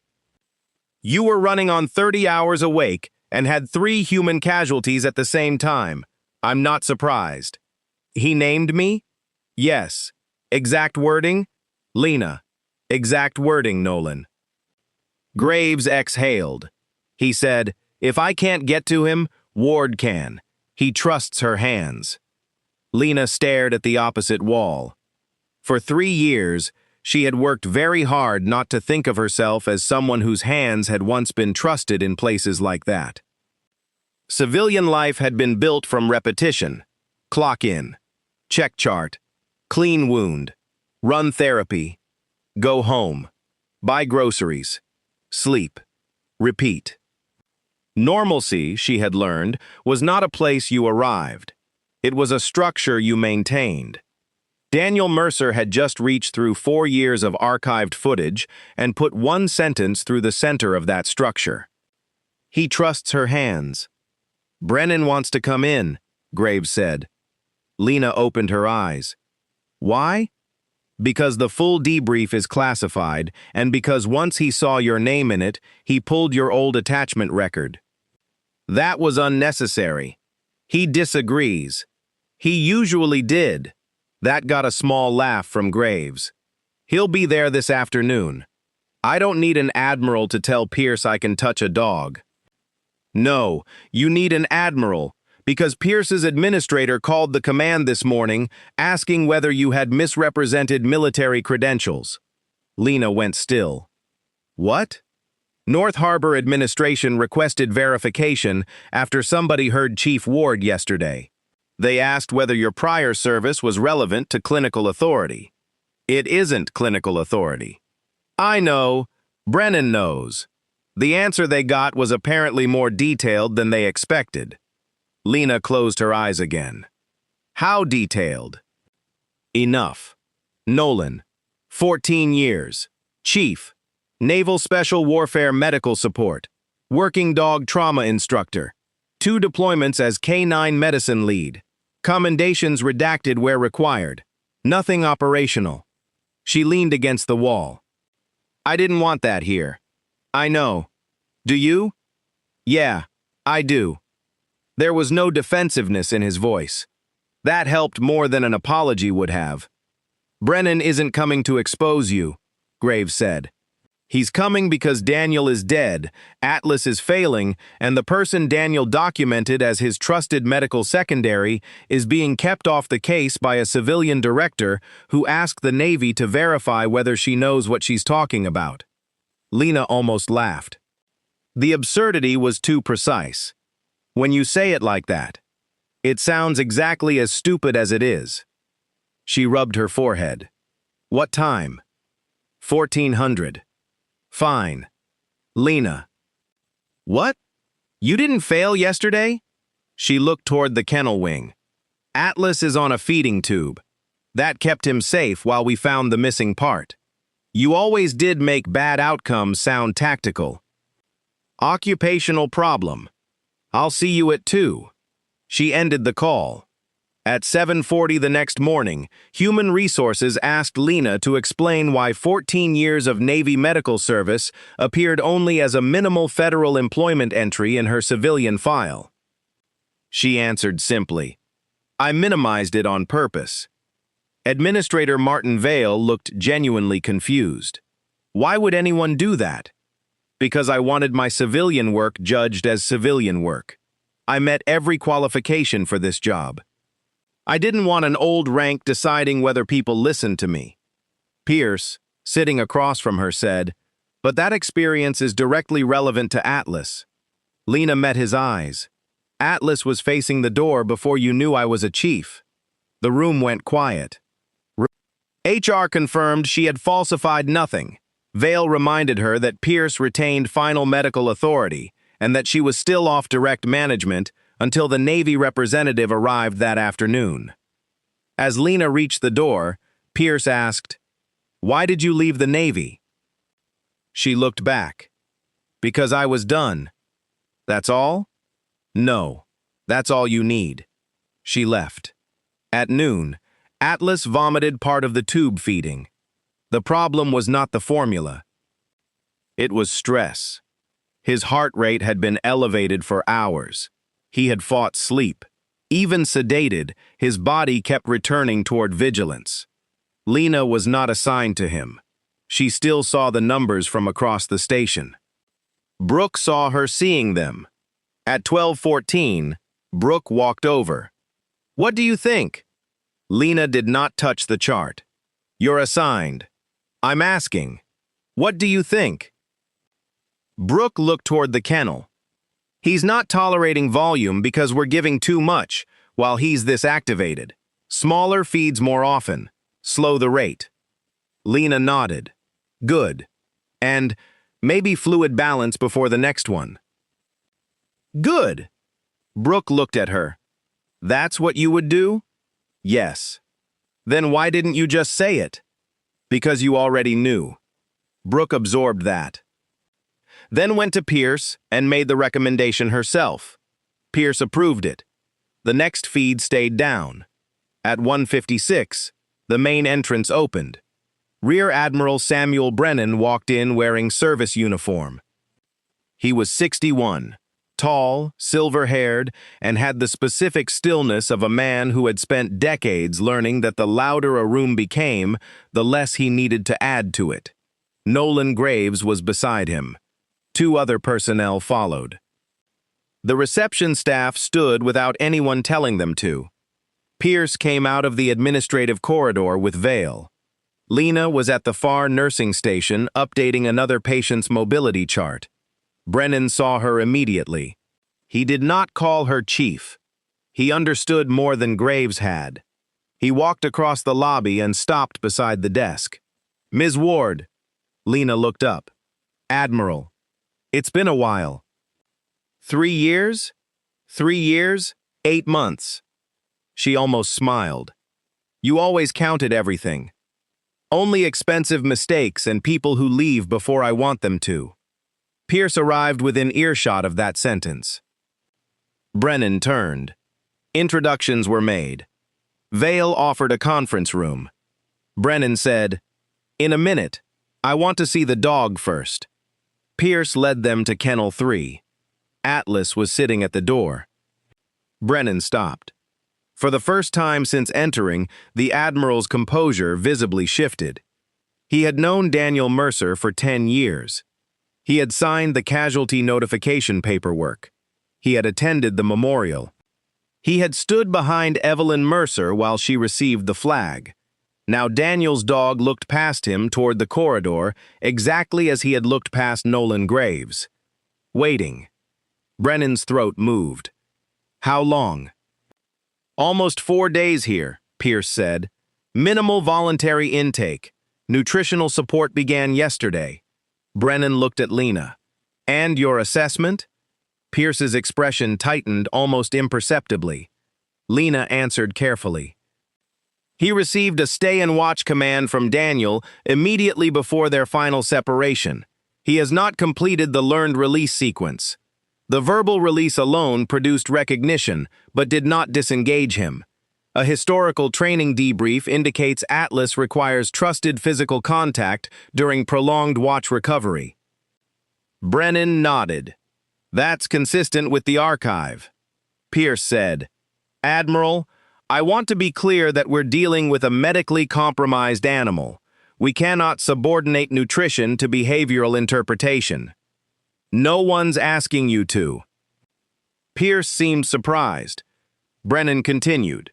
You were running on 30 hours awake and had 3 human casualties at the same time. I'm not surprised. He named me? Yes. Exact wording? Lena. Exact wording, Nolan. Graves exhaled. He said, if I can't get to him, Ward can. He trusts her hands. Lena stared at the opposite wall. For 3 years, she had worked very hard not to think of herself as someone whose hands had once been trusted in places like that. Civilian life had been built from repetition. Clock in. Check chart. Clean wound. Run therapy. Go home. Buy groceries. Sleep. Repeat. Normalcy, she had learned, was not a place you arrived. It was a structure you maintained. Daniel Mercer had just reached through 4 years of archived footage and put one sentence through the center of that structure. He trusts her hands. Brennan wants to come in, Graves said. Lena opened her eyes. Why? Because the full debrief is classified, and because once he saw your name in it, he pulled your old attachment record. That was unnecessary. He disagrees. He usually did. That got a small laugh from Graves. He'll be there this afternoon. I don't need an admiral to tell Pierce I can touch a dog. No, you need an admiral, because Pierce's administrator called the command this morning asking whether you had misrepresented military credentials. Lena went still. What? North Harbor administration requested verification after somebody heard Chief Ward yesterday. They asked whether your prior service was relevant to clinical authority. It isn't clinical authority. I know. Brennan knows. The answer they got was apparently more detailed than they expected. Lena closed her eyes again. How detailed? Enough. Nolan. 14 years. Chief. Naval Special Warfare Medical Support. Working dog trauma instructor. 2 deployments as K-9 medicine lead. Commendations redacted where required. Nothing operational. She leaned against the wall. I didn't want that here. I know. Do you? Yeah, I do. There was no defensiveness in his voice. That helped more than an apology would have. Brennan isn't coming to expose you, Graves said. He's coming because Daniel is dead, Atlas is failing, and the person Daniel documented as his trusted medical secondary is being kept off the case by a civilian director who asked the Navy to verify whether she knows what she's talking about. Lena almost laughed. The absurdity was too precise. When you say it like that, it sounds exactly as stupid as it is. She rubbed her forehead. What time? 1400. Fine. Lena. What? You didn't fail yesterday? She looked toward the kennel wing. Atlas is on a feeding tube. That kept him safe while we found the missing part. You always did make bad outcomes sound tactical. Occupational problem. I'll see you at 2. She ended the call. At 7:40 the next morning, Human Resources asked Lena to explain why 14 years of Navy medical service appeared only as a minimal federal employment entry in her civilian file. She answered simply, I minimized it on purpose. Administrator Martin Vale looked genuinely confused. Why would anyone do that? Because I wanted my civilian work judged as civilian work. I met every qualification for this job. I didn't want an old rank deciding whether people listened to me. Pierce, sitting across from her, said, but that experience is directly relevant to Atlas. Lena met his eyes. Atlas was facing the door before you knew I was a chief. The room went quiet. HR confirmed she had falsified nothing. Vale reminded her that Pierce retained final medical authority and that she was still off direct management until the Navy representative arrived that afternoon. As Lena reached the door, Pierce asked, why did you leave the Navy? She looked back. Because I was done. That's all? No. That's all you need. She left. At noon, Atlas vomited part of the tube feeding. The problem was not the formula. It was stress. His heart rate had been elevated for hours. He had fought sleep. Even sedated, his body kept returning toward vigilance. Lena was not assigned to him. She still saw the numbers from across the station. Brooke saw her seeing them. At 12:14, Brooke walked over. What do you think? Lena did not touch the chart. You're assigned. I'm asking. What do you think? Brooke looked toward the kennel. He's not tolerating volume because we're giving too much, while he's this activated. Smaller feeds more often. Slow the rate. Lena nodded. Good. And maybe fluid balance before the next one. Good. Brooke looked at her. That's what you would do? Yes. Then why didn't you just say it? Because you already knew. Brooke absorbed that. Then went to Pierce and made the recommendation herself. Pierce approved it. The next feed stayed down. At 1:56, the main entrance opened. Rear Admiral Samuel Brennan walked in wearing service uniform. He was 61, tall, silver-haired, and had the specific stillness of a man who had spent decades learning that the louder a room became, the less he needed to add to it. Nolan Graves was beside him. 2 other personnel followed. The reception staff stood without anyone telling them to. Pierce came out of the administrative corridor with Vale. Lena was at the far nursing station updating another patient's mobility chart. Brennan saw her immediately. He did not call her chief. He understood more than Graves had. He walked across the lobby and stopped beside the desk. Ms. Ward. Lena looked up. Admiral. It's been a while. 3 years? 3 years, 8 months. She almost smiled. You always counted everything. Only expensive mistakes and people who leave before I want them to. Pierce arrived within earshot of that sentence. Brennan turned. Introductions were made. Vale offered a conference room. Brennan said, In a minute. I want to see the dog first. Pierce led them to Kennel 3. Atlas was sitting at the door. Brennan stopped. For the first time since entering, the Admiral's composure visibly shifted. He had known Daniel Mercer for 10 years. He had signed the casualty notification paperwork. He had attended the memorial. He had stood behind Evelyn Mercer while she received the flag. Now Daniel's dog looked past him toward the corridor, exactly as he had looked past Nolan Graves. Waiting. Brennan's throat moved. How long? Almost 4 days here, Pierce said. Minimal voluntary intake. Nutritional support began yesterday. Brennan looked at Lena. And your assessment? Pierce's expression tightened almost imperceptibly. Lena answered carefully. He received a stay-and-watch command from Daniel immediately before their final separation. He has not completed the learned release sequence. The verbal release alone produced recognition, but did not disengage him. A historical training debrief indicates Atlas requires trusted physical contact during prolonged watch recovery. Brennan nodded. That's consistent with the archive. Pierce said, Admiral, I want to be clear that we're dealing with a medically compromised animal. We cannot subordinate nutrition to behavioral interpretation. No one's asking you to. Pierce seemed surprised. Brennan continued.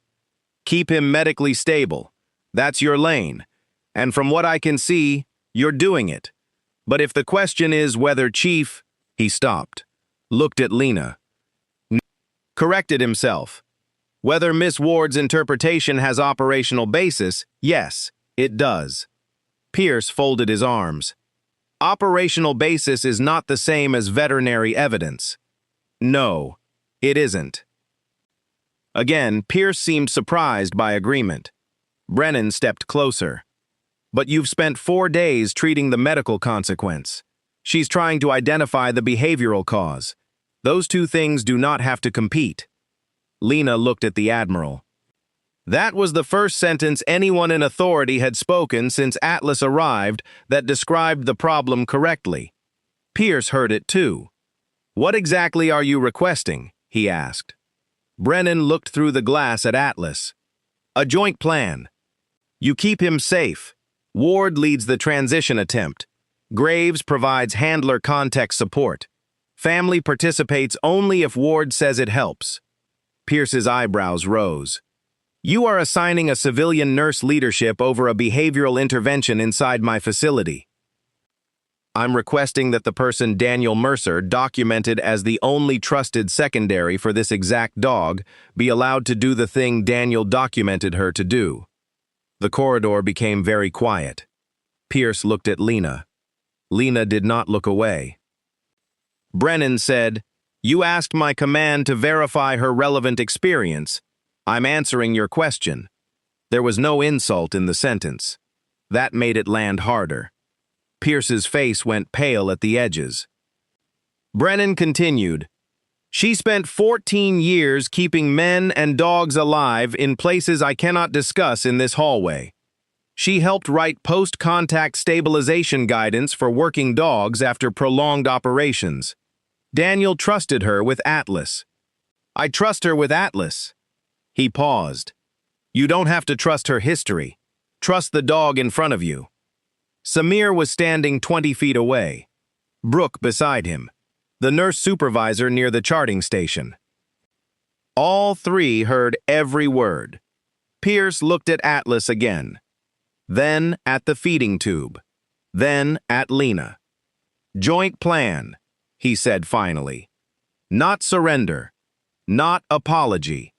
Keep him medically stable. That's your lane. And from what I can see, you're doing it. But if the question is whether Chief... He stopped, looked at Lena. Corrected himself. Whether Miss Ward's interpretation has operational basis, yes, it does. Pierce folded his arms. Operational basis is not the same as veterinary evidence. No, it isn't. Again, Pierce seemed surprised by agreement. Brennan stepped closer. But you've spent 4 days treating the medical consequence. She's trying to identify the behavioral cause. Those two things do not have to compete. Lena looked at the Admiral. That was the first sentence anyone in authority had spoken since Atlas arrived that described the problem correctly. Pierce heard it too. "What exactly are you requesting?" he asked. Brennan looked through the glass at Atlas. "A joint plan. You keep him safe. Ward leads the transition attempt. Graves provides handler context support. Family participates only if Ward says it helps." Pierce's eyebrows rose. "You are assigning a civilian nurse leadership over a behavioral intervention inside my facility. I'm requesting that the person Daniel Mercer documented as the only trusted secondary for this exact dog be allowed to do the thing Daniel documented her to do." The corridor became very quiet. Pierce looked at Lena. Lena did not look away. Brennan said, "You asked my command to verify her relevant experience. I'm answering your question." There was no insult in the sentence. That made it land harder. Pierce's face went pale at the edges. Brennan continued, "She spent 14 years keeping men and dogs alive in places I cannot discuss in this hallway. She helped write post-contact stabilization guidance for working dogs after prolonged operations. Daniel trusted her with Atlas. I trust her with Atlas." He paused. "You don't have to trust her history. Trust the dog in front of you." Samir was standing 20 feet away. Brooke beside him, the nurse supervisor near the charting station. All three heard every word. Pierce looked at Atlas again, then at the feeding tube, then at Lena. "Joint plan," he said finally. "Not surrender, not apology,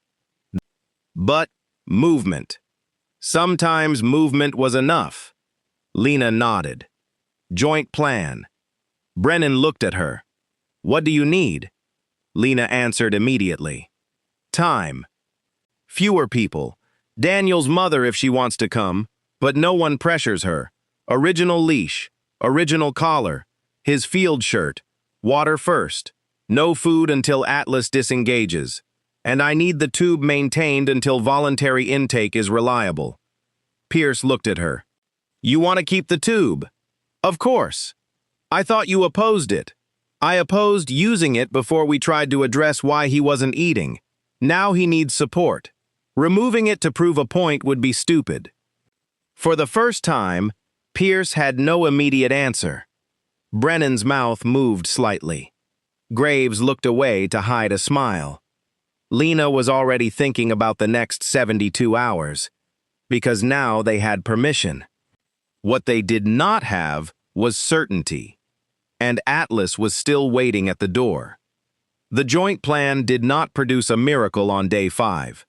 but movement. Sometimes movement was enough." Lena nodded. "Joint plan." Brennan looked at her. "What do you need?" Lena answered immediately. "Time. Fewer people. Daniel's mother if she wants to come, but no one pressures her. Original leash, original collar, his field shirt, water first, no food until Atlas disengages, and I need the tube maintained until voluntary intake is reliable." Pierce looked at her. "You want to keep the tube?" "Of course. I thought you opposed it." "I opposed using it before we tried to address why he wasn't eating. Now he needs support. Removing it to prove a point would be stupid." For the first time, Pierce had no immediate answer. Brennan's mouth moved slightly. Graves looked away to hide a smile. Lena was already thinking about the next 72 hours, because now they had permission. What they did not have was certainty, and Atlas was still waiting at the door. The joint plan did not produce a miracle on day 5.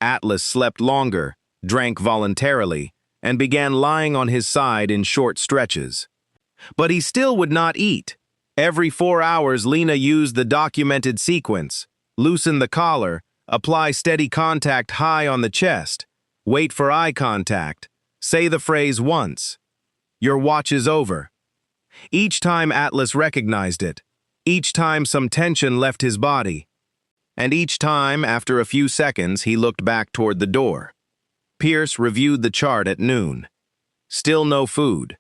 Atlas slept longer, drank voluntarily, and began lying on his side in short stretches. But he still would not eat. Every 4 hours, Lena used the documented sequence: loosen the collar, apply steady contact high on the chest, wait for eye contact, say the phrase once. Your watch is over. Each time Atlas recognized it, each time some tension left his body, and each time, after a few seconds, he looked back toward the door. Pierce reviewed the chart at noon. Still no food.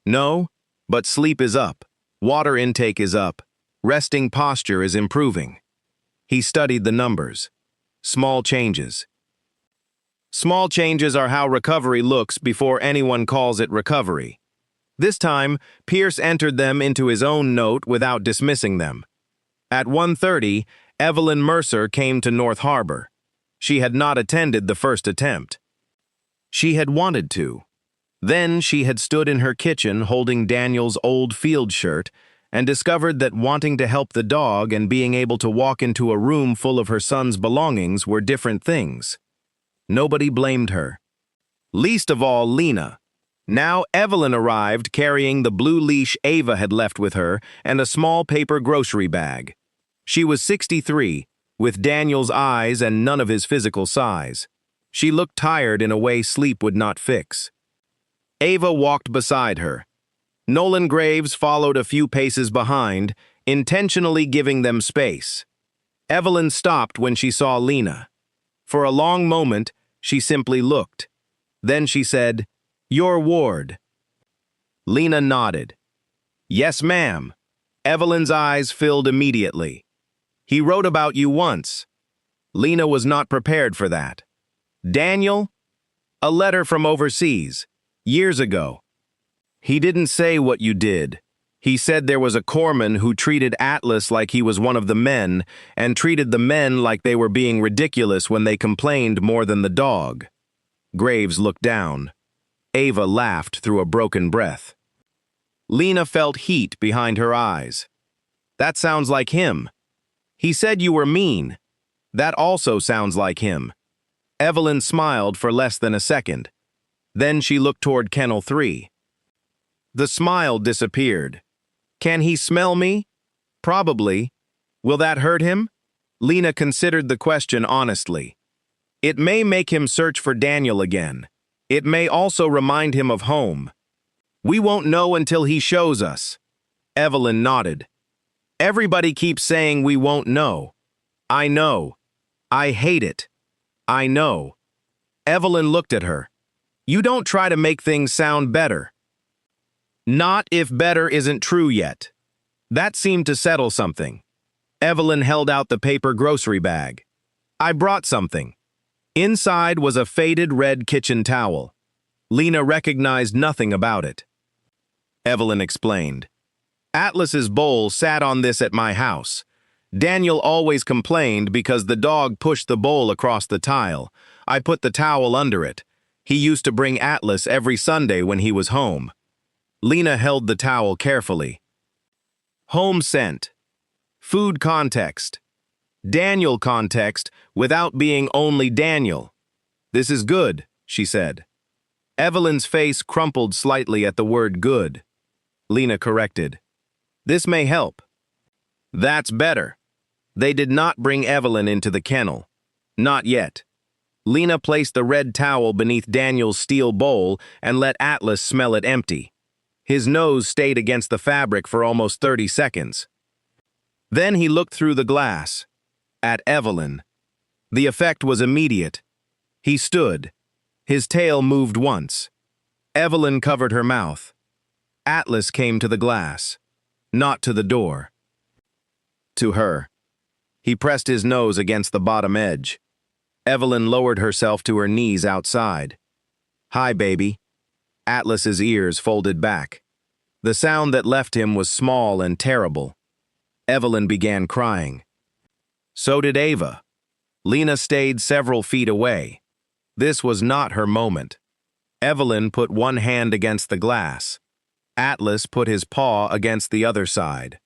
No, but sleep is up, water intake is up, resting posture is improving. He studied the numbers. Small changes. Small changes are how recovery looks before anyone calls it recovery. This time, Pierce entered them into his own note without dismissing them. At 1:30, Evelyn Mercer came to North Harbor. She had not attended the first attempt. She had wanted to. Then she had stood in her kitchen holding Daniel's old field shirt and discovered that wanting to help the dog and being able to walk into a room full of her son's belongings were different things. Nobody blamed her. Least of all Lena. Now Evelyn arrived carrying the blue leash Ava had left with her and a small paper grocery bag. She was 63, with Daniel's eyes and none of his physical size. She looked tired in a way sleep would not fix. Ava walked beside her. Nolan Graves followed a few paces behind, intentionally giving them space. Evelyn stopped when she saw Lena. For a long moment, she simply looked. Then she said, "You're Ward." Lena nodded. "Yes, ma'am." Evelyn's eyes filled immediately. "He wrote about you once." Lena was not prepared for that. "Daniel?" "A letter from overseas. Years ago." "He didn't say what you did. He said there was a corpsman who treated Atlas like he was one of the men and treated the men like they were being ridiculous when they complained more than the dog." Graves looked down. Ava laughed through a broken breath. Lena felt heat behind her eyes. "That sounds like him. He said you were mean. That also sounds like him." Evelyn smiled for less than a second. Then she looked toward Kennel 3. The smile disappeared. "Can he smell me?" "Probably. Will that hurt him?" Lena considered the question honestly. "It may make him search for Daniel again. It may also remind him of home. We won't know until he shows us." Evelyn nodded. "Everybody keeps saying we won't know." "I know. I hate it. I know." Evelyn looked at her. "You don't try to make things sound better." "Not if better isn't true yet." That seemed to settle something. Evelyn held out the paper grocery bag. "I brought something." Inside was a faded red kitchen towel. Lena recognized nothing about it. Evelyn explained. "Atlas's bowl sat on this at my house. Daniel always complained because the dog pushed the bowl across the tile. I put the towel under it. He used to bring Atlas every Sunday when he was home." Lena held the towel carefully. Home scent. Food context. Daniel context without being only Daniel. "This is good," she said. Evelyn's face crumpled slightly at the word good. Lena corrected. "This may help." "That's better." They did not bring Evelyn into the kennel. Not yet. Lena placed the red towel beneath Daniel's steel bowl and let Atlas smell it empty. His nose stayed against the fabric for almost 30 seconds. Then he looked through the glass. At Evelyn. The effect was immediate. He stood. His tail moved once. Evelyn covered her mouth. Atlas came to the glass. Not to the door. To her. He pressed his nose against the bottom edge. Evelyn lowered herself to her knees outside. "Hi, baby." Atlas's ears folded back. The sound that left him was small and terrible. Evelyn began crying. So did Ava. Lena stayed several feet away. This was not her moment. Evelyn put one hand against the glass. Atlas put his paw against the other side.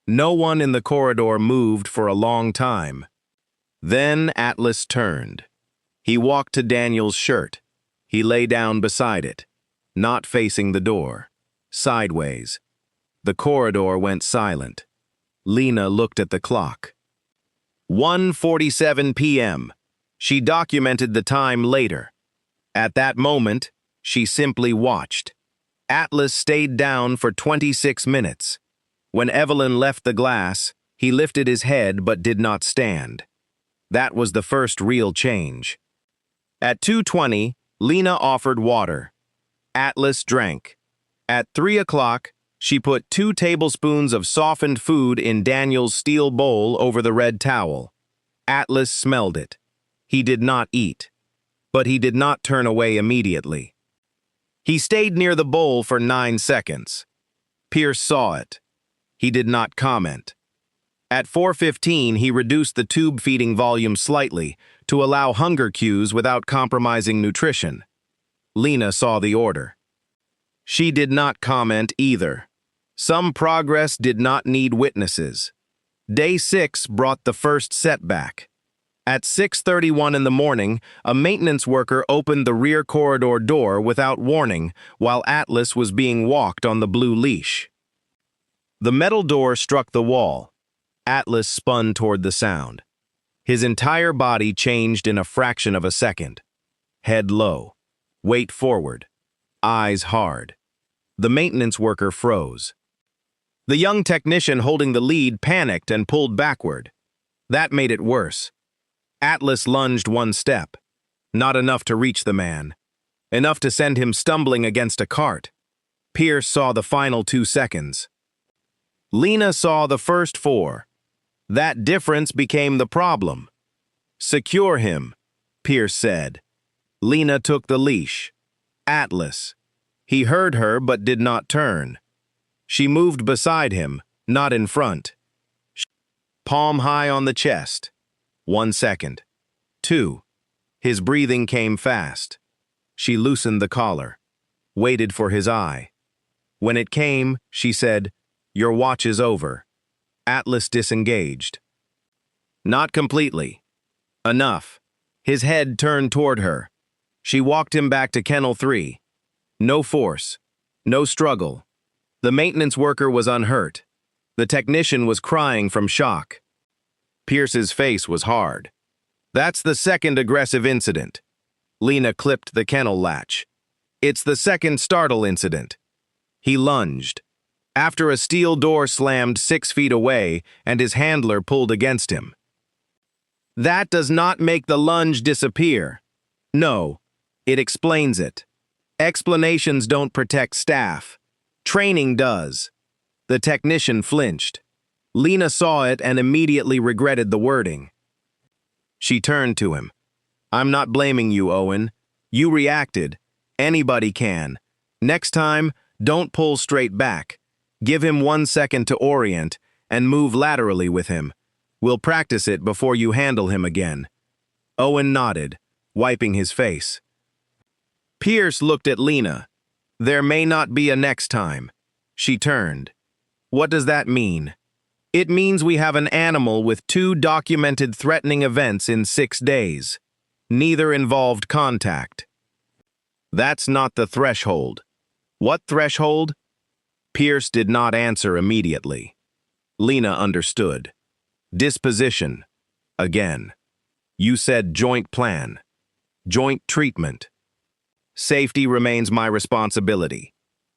No one in the corridor moved for a long time. Then Atlas turned. He walked to Daniel's shirt. He lay down beside it, not facing the door, sideways. The corridor went silent. Lena looked at the clock. 1:47 p.m. She documented the time later. At that moment, she simply watched. Atlas stayed down for 26 minutes. When Evelyn left the glass, he lifted his head but did not stand. That was the first real change. At 2:20, Lena offered water. Atlas drank. At 3 o'clock, she put 2 tablespoons of softened food in Daniel's steel bowl over the red towel. Atlas smelled it. He did not eat. But he did not turn away immediately. He stayed near the bowl for 9 seconds. Pierce saw it. He did not comment. At 4:15, he reduced the tube feeding volume slightly to allow hunger cues without compromising nutrition. Lena saw the order. She did not comment either. Some progress did not need witnesses. Day 6 brought the first setback. At 6:31 in the morning, a maintenance worker opened the rear corridor door without warning while Atlas was being walked on the blue leash. The metal door struck the wall. Atlas spun toward the sound. His entire body changed in a fraction of a second. Head low. Weight forward. Eyes hard. The maintenance worker froze. The young technician holding the lead panicked and pulled backward. That made it worse. Atlas lunged one step. Not enough to reach the man. Enough to send him stumbling against a cart. Pierce saw the final 2 seconds. Lena saw the first 4. That difference became the problem. "Secure him," Pierce said. Lena took the leash. Atlas. He heard her but did not turn. She moved beside him, not in front. Palm high on the chest. 1 second. 2. His breathing came fast. She loosened the collar. Waited for his eye. When it came, she said, "Your watch is over." Atlas disengaged. Not completely. Enough. His head turned toward her. She walked him back to Kennel 3. No force. No struggle. The maintenance worker was unhurt. The technician was crying from shock. Pierce's face was hard. "That's the second aggressive incident." Lena clipped the kennel latch. "It's the second startle incident." He lunged. After a steel door slammed 6 feet away and his handler pulled against him. That does not make the lunge disappear. No, it explains it. Explanations don't protect staff. Training does. The technician flinched. Lena saw it and immediately regretted the wording. She turned to him. "I'm not blaming you, Owen. You reacted. Anybody can. Next time, don't pull straight back. Give him 1 second to orient and move laterally with him. We'll practice it before you handle him again." Owen nodded, wiping his face. Pierce looked at Lena. "There may not be a next time." She turned. "What does that mean?" "It means we have an animal with 2 documented threatening events in 6 days. Neither involved contact." "That's not the threshold." "What threshold?" Pierce did not answer immediately. Lena understood. "Disposition." Again. "You said joint plan. Joint treatment." "Safety remains my responsibility."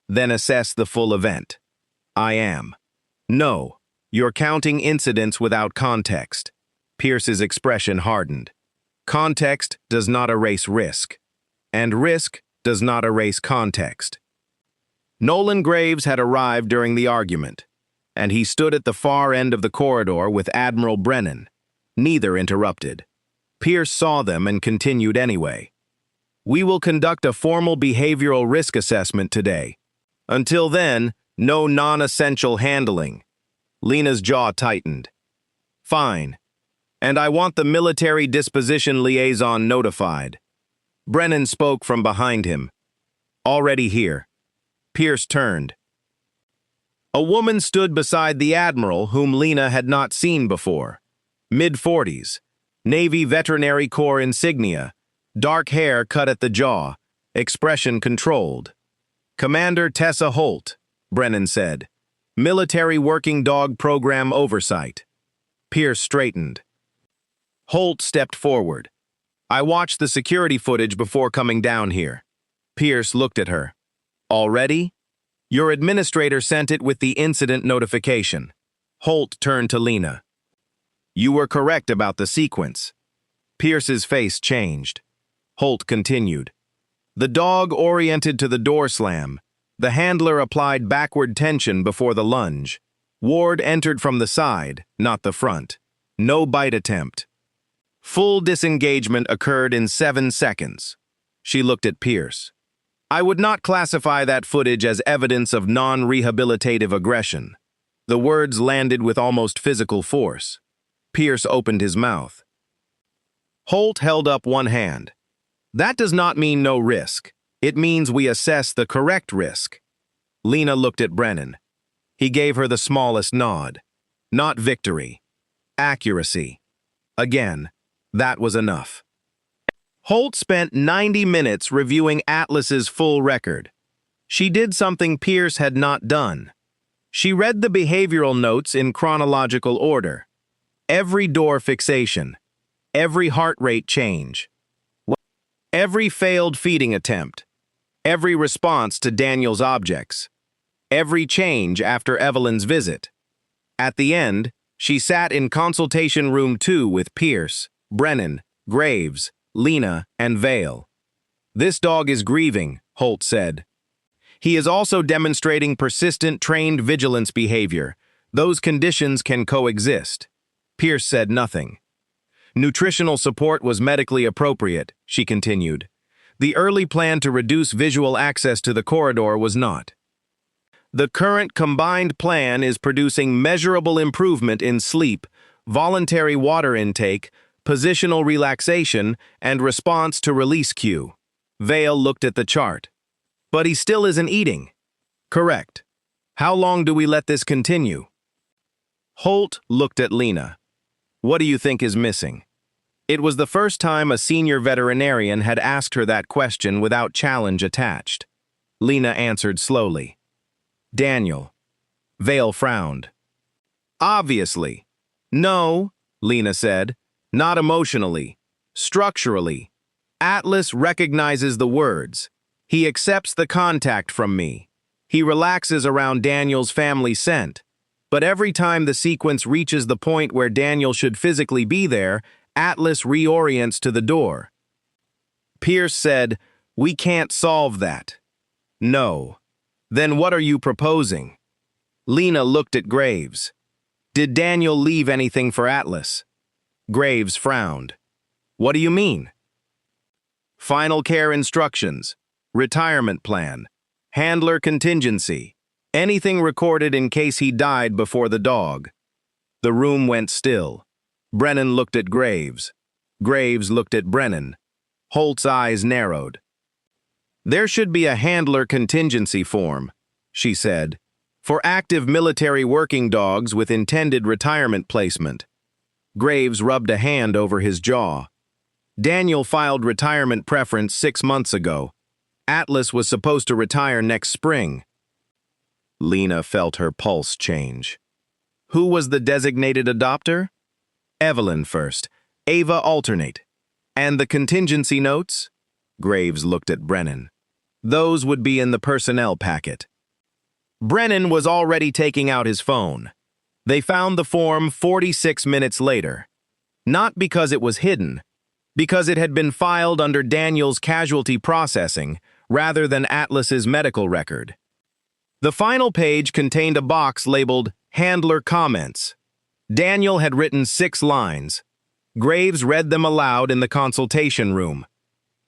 "Then assess the full event." "I am." "No, you're counting incidents without context." Pierce's expression hardened. "Context does not erase risk, and risk does not erase context." Nolan Graves had arrived during the argument, and he stood at the far end of the corridor with Admiral Brennan. Neither interrupted. Pierce saw them and continued anyway. "We will conduct a formal behavioral risk assessment today. Until then, no non-essential handling." Lena's jaw tightened. "Fine. And I want the military disposition liaison notified." Brennan spoke from behind him. "Already here." Pierce turned. A woman stood beside the Admiral whom Lena had not seen before. Mid-40s, Navy Veterinary Corps insignia, dark hair cut at the jaw, expression controlled. "Commander Tessa Holt," Brennan said. "Military Working Dog Program Oversight." Pierce straightened. Holt stepped forward. "I watched the security footage before coming down here." Pierce looked at her. "Already?" "Your administrator sent it with the incident notification." Holt turned to Lena. "You were correct about the sequence." Pierce's face changed. Holt continued. "The dog oriented to the door slam. The handler applied backward tension before the lunge. Ward entered from the side, not the front. No bite attempt. Full disengagement occurred in 7 seconds." She looked at Pierce. "I would not classify that footage as evidence of non-rehabilitative aggression." The words landed with almost physical force. Pierce opened his mouth. Holt held up one hand. "That does not mean no risk. It means we assess the correct risk." Lena looked at Brennan. He gave her the smallest nod. Not victory. Accuracy. Again, that was enough. Holt spent 90 minutes reviewing Atlas's full record. She did something Pierce had not done. She read the behavioral notes in chronological order. Every door fixation. Every heart rate change. Every failed feeding attempt. every response to Daniel's objects, every change after Evelyn's visit. At the end, she sat in consultation room 2 with Pierce, Brennan, Graves, Lena, and Vale. "This dog is grieving," Holt said. "He is also demonstrating persistent trained vigilance behavior. Those conditions can coexist." Pierce said nothing. "Nutritional support was medically appropriate," she continued. "The early plan to reduce visual access to the corridor was not. The current combined plan is producing measurable improvement in sleep, voluntary water intake, positional relaxation, and response to release cue." Vale looked at the chart. "But he still isn't eating." "Correct. How long do we let this continue?" Holt looked at Lena. "What do you think is missing?" It was the first time a senior veterinarian had asked her that question without challenge attached. Lena answered slowly. "Daniel." Vale frowned. "Obviously." "No," Lena said. "Not emotionally. Structurally. Atlas recognizes the words. He accepts the contact from me. He relaxes around Daniel's family scent. But every time the sequence reaches the point where Daniel should physically be there, Atlas reorients to the door." Pierce said, "We can't solve that." "No." "Then what are you proposing?" Lena looked at Graves. "Did Daniel leave anything for Atlas?" Graves frowned. "What do you mean?" "Final care instructions, retirement plan, handler contingency, anything recorded in case he died before the dog." The room went still. Brennan looked at Graves. Graves looked at Brennan. Holt's eyes narrowed. "There should be a handler contingency form," she said, "for active military working dogs with intended retirement placement." Graves rubbed a hand over his jaw. "Daniel filed retirement preference 6 months ago. Atlas was supposed to retire next spring." Lena felt her pulse change. "Who was the designated adopter?" "Evelyn first. Ava alternate. And the contingency notes?" Graves looked at Brennan. "Those would be in the personnel packet." Brennan was already taking out his phone. They found the form 46 minutes later. Not because it was hidden, because it had been filed under Daniel's casualty processing rather than Atlas's medical record. The final page contained a box labeled Handler Comments. Daniel had written 6 lines. Graves read them aloud in the consultation room.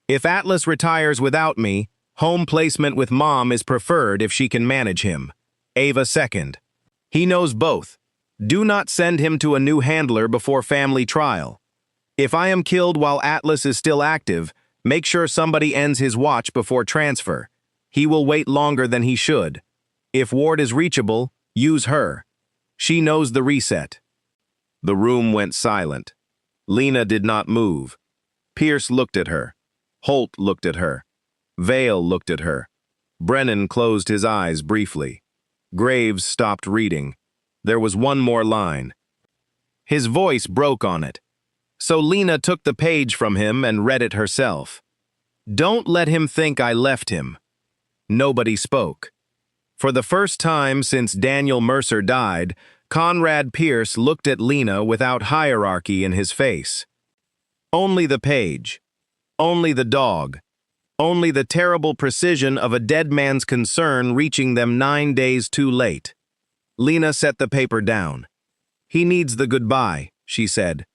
"If Atlas retires without me, home placement with Mom is preferred if she can manage him. Ava second. He knows both. Do not send him to a new handler before family trial. If I am killed while Atlas is still active, make sure somebody ends his watch before transfer. He will wait longer than he should. If Ward is reachable, use her. She knows the reset." The room went silent. Lena did not move. Pierce looked at her. Holt looked at her. Vale looked at her. Brennan closed his eyes briefly. Graves stopped reading. There was one more line. His voice broke on it. So Lena took the page from him and read it herself. "Don't let him think I left him." Nobody spoke. For the first time since Daniel Mercer died, Conrad Pierce looked at Lena without hierarchy in his face. Only the page. Only the dog. Only the terrible precision of a dead man's concern reaching them 9 days too late. Lena set the paper down. "He needs the goodbye," she said.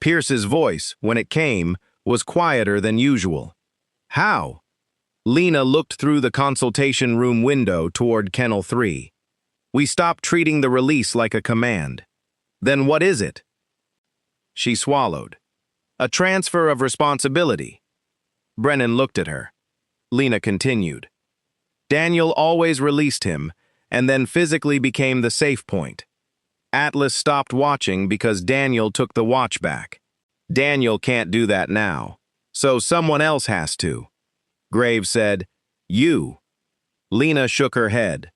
Pierce's voice, when it came, was quieter than usual. "How?" Lena looked through the consultation room window toward Kennel 3. "We stopped treating the release like a command." "Then what is it?" She swallowed. "A transfer of responsibility." Brennan looked at her. Lena continued. "Daniel always released him, and then physically became the safe point. Atlas stopped watching because Daniel took the watch back. Daniel can't do that now, so someone else has to." Graves said, "You." Lena shook her head.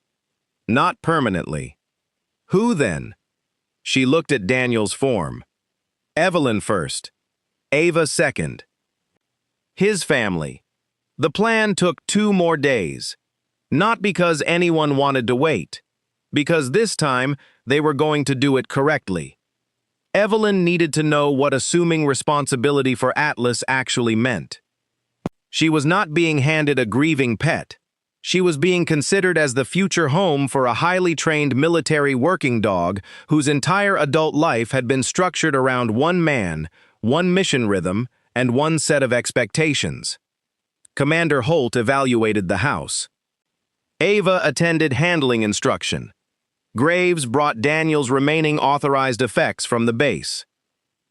"Not permanently." "Who then?" She looked at Daniel's form. "Evelyn first. Ava second. His family." The plan took 2 more days. Not because anyone wanted to wait, because this time they were going to do it correctly. Evelyn needed to know what assuming responsibility for Atlas actually meant. She was not being handed a grieving pet. She was being considered as the future home for a highly trained military working dog whose entire adult life had been structured around one man, one mission rhythm, and one set of expectations. Commander Holt evaluated the house. Ava attended handling instruction. Graves brought Daniel's remaining authorized effects from the base.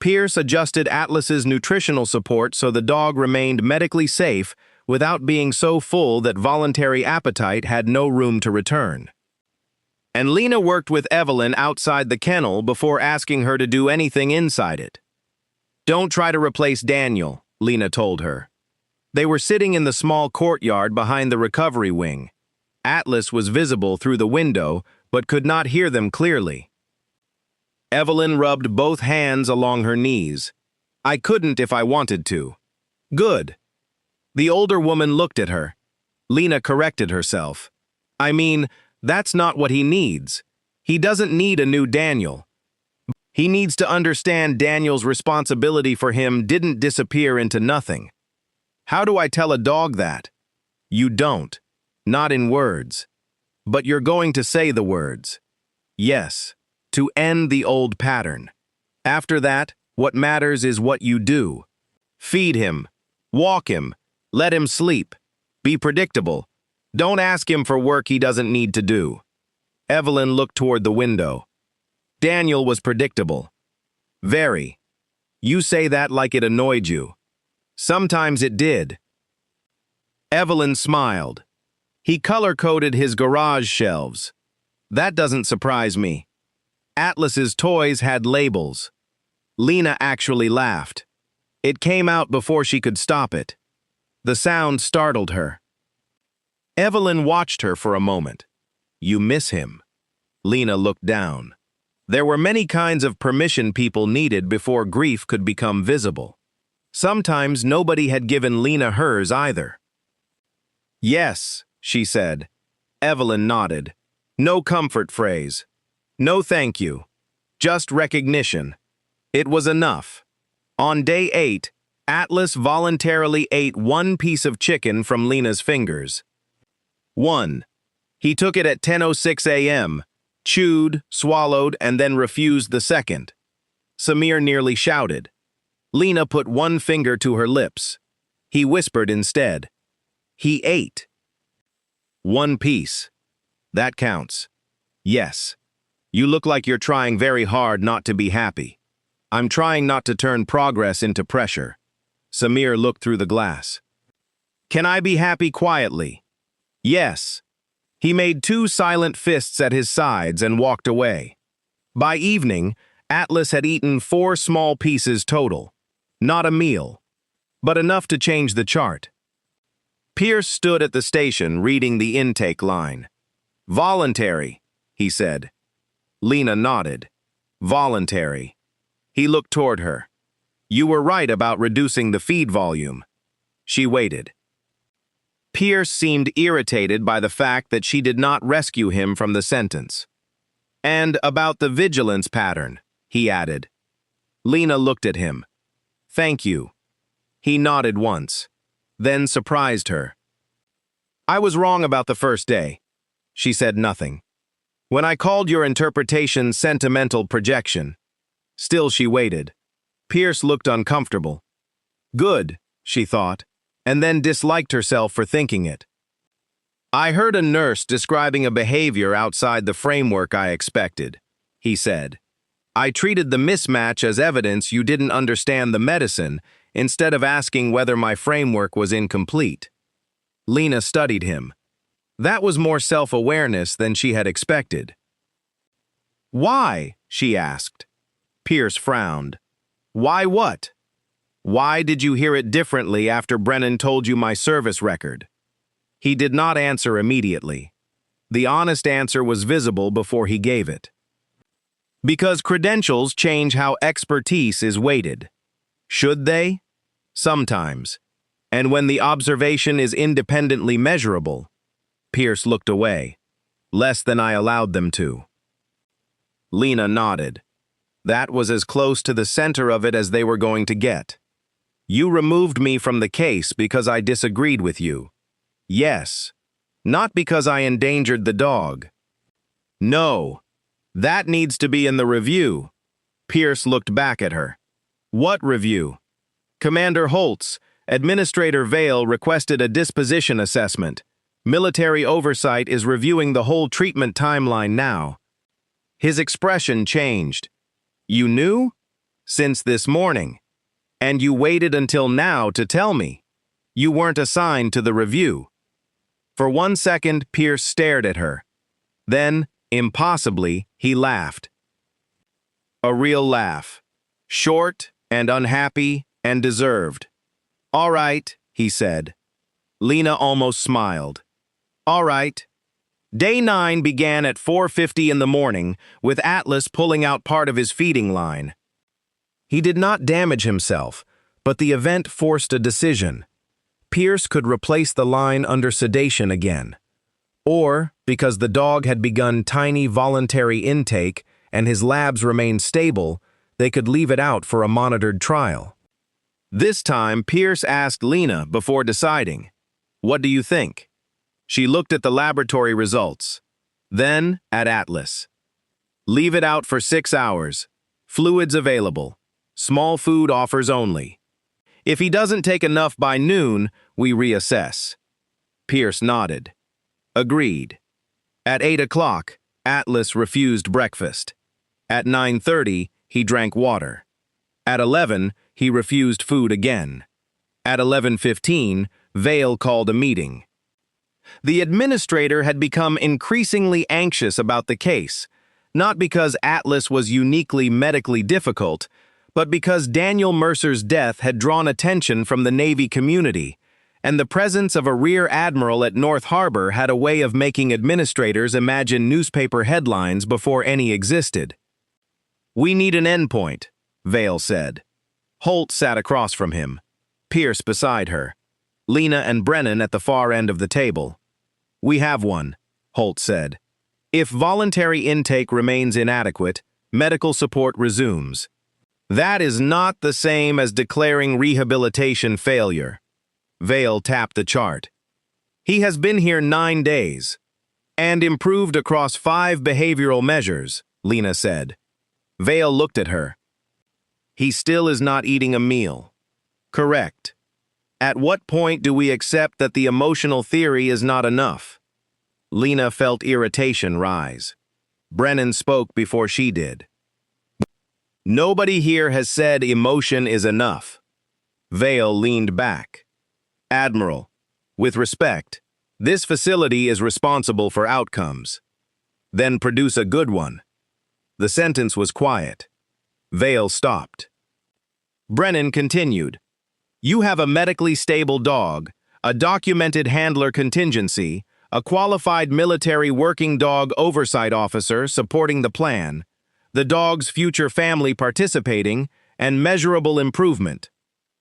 Pierce adjusted Atlas's nutritional support so the dog remained medically safe without being so full that voluntary appetite had no room to return. And Lena worked with Evelyn outside the kennel before asking her to do anything inside it. "Don't try to replace Daniel," Lena told her. They were sitting in the small courtyard behind the recovery wing. Atlas was visible through the window, but could not hear them clearly. Evelyn rubbed both hands along her knees. "I couldn't if I wanted to." "Good." The older woman looked at her. Lena corrected herself. "I mean, that's not what he needs. He doesn't need a new Daniel. He needs to understand Daniel's responsibility for him didn't disappear into nothing." "How do I tell a dog that?" "You don't. Not in words. But you're going to say the words. Yes, to end the old pattern. After that, what matters is what you do. Feed him. Walk him. Let him sleep. Be predictable. Don't ask him for work he doesn't need to do." Evelyn looked toward the window. "Daniel was predictable." "Very. You say that like it annoyed you." "Sometimes it did." Evelyn smiled. "He color-coded his garage shelves. That doesn't surprise me. Atlas's toys had labels." Lena actually laughed. It came out before she could stop it. The sound startled her. Evelyn watched her for a moment. "You miss him." Lena looked down. There were many kinds of permission people needed before grief could become visible. Sometimes nobody had given Lena hers either. "Yes," she said. Evelyn nodded. No comfort phrase. No thank you. Just recognition. It was enough. On day 8, Atlas voluntarily ate one piece of chicken from Lena's fingers. 1. He took it at 10:06 a.m., chewed, swallowed, and then refused the second. Samir nearly shouted. Lena put one finger to her lips. He whispered instead. He ate. 1 piece. That counts. Yes. You look like you're trying very hard not to be happy. I'm trying not to turn progress into pressure. Samir looked through the glass. Can I be happy quietly? Yes. He made 2 silent fists at his sides and walked away. By evening, Atlas had eaten 4 small pieces total. Not a meal, but enough to change the chart. Pierce stood at the station reading the intake line. Voluntary, he said. Lena nodded. Voluntary. He looked toward her. You were right about reducing the feed volume. She waited. Pierce seemed irritated by the fact that she did not rescue him from the sentence. And about the vigilance pattern, he added. Lena looked at him. Thank you. He nodded once, then surprised her. I was wrong about the first day. She said nothing. When I called your interpretation sentimental projection. Still she waited. Pierce looked uncomfortable. Good, she thought, and then disliked herself for thinking it. I heard a nurse describing a behavior outside the framework I expected, he said. I treated the mismatch as evidence you didn't understand the medicine instead of asking whether my framework was incomplete. Lena studied him. That was more self-awareness than she had expected. Why? She asked. Pierce frowned. Why what? Why did you hear it differently after Brennan told you my service record? He did not answer immediately. The honest answer was visible before he gave it. Because credentials change how expertise is weighted. Should they? Sometimes. and when the observation is independently measurable. Pierce looked away. Less than I allowed them to. Lena nodded. That was as close to the center of it as they were going to get. You removed me from the case because I disagreed with you. Yes. Not because I endangered the dog. No. That needs to be in the review. Pierce looked back at her. What review? Commander Holtz, Administrator Vale requested a disposition assessment. Military oversight is reviewing the whole treatment timeline now. His expression changed. You knew? Since this morning. And you waited until now to tell me. You weren't assigned to the review. For 1 second, Pierce stared at her. Then, impossibly, he laughed. A real laugh. Short and unhappy and deserved. All right, he said. Lena almost smiled. All right. Day 9 began at 4:50 in the morning, with Atlas pulling out part of his feeding line. He did not damage himself, but the event forced a decision. Pierce could replace the line under sedation again. Or, because the dog had begun tiny voluntary intake and his labs remained stable, they could leave it out for a monitored trial. This time, Pierce asked Lena before deciding, "What do you think?" She looked at the laboratory results, then at Atlas. Leave it out for 6 hours. Fluids available. Small food offers only. If he doesn't take enough by noon, we reassess. Pierce nodded. Agreed. At 8 o'clock, Atlas refused breakfast. At 9:30, he drank water. At 11, he refused food again. At 11:15, Vale called a meeting. The administrator had become increasingly anxious about the case, not because Atlas was uniquely medically difficult, but because Daniel Mercer's death had drawn attention from the Navy community, and the presence of a Rear Admiral at North Harbor had a way of making administrators imagine newspaper headlines before any existed. We need an endpoint, Vale said. Holt sat across from him, Pierce beside her, Lena and Brennan at the far end of the table. We have one, Holt said. If voluntary intake remains inadequate, medical support resumes. That is not the same as declaring rehabilitation failure. Vale tapped the chart. He has been here 9 days and improved across 5 behavioral measures, Lena said. Vale looked at her. He still is not eating a meal. Correct. At what point do we accept that the emotional theory is not enough? Lena felt irritation rise. Brennan spoke before she did. Nobody here has said emotion is enough. Vale leaned back. Admiral, with respect, this facility is responsible for outcomes. Then produce a good one. The sentence was quiet. Vale stopped. Brennan continued. You have a medically stable dog, a documented handler contingency, a qualified military working dog oversight officer supporting the plan, the dog's future family participating, and measurable improvement.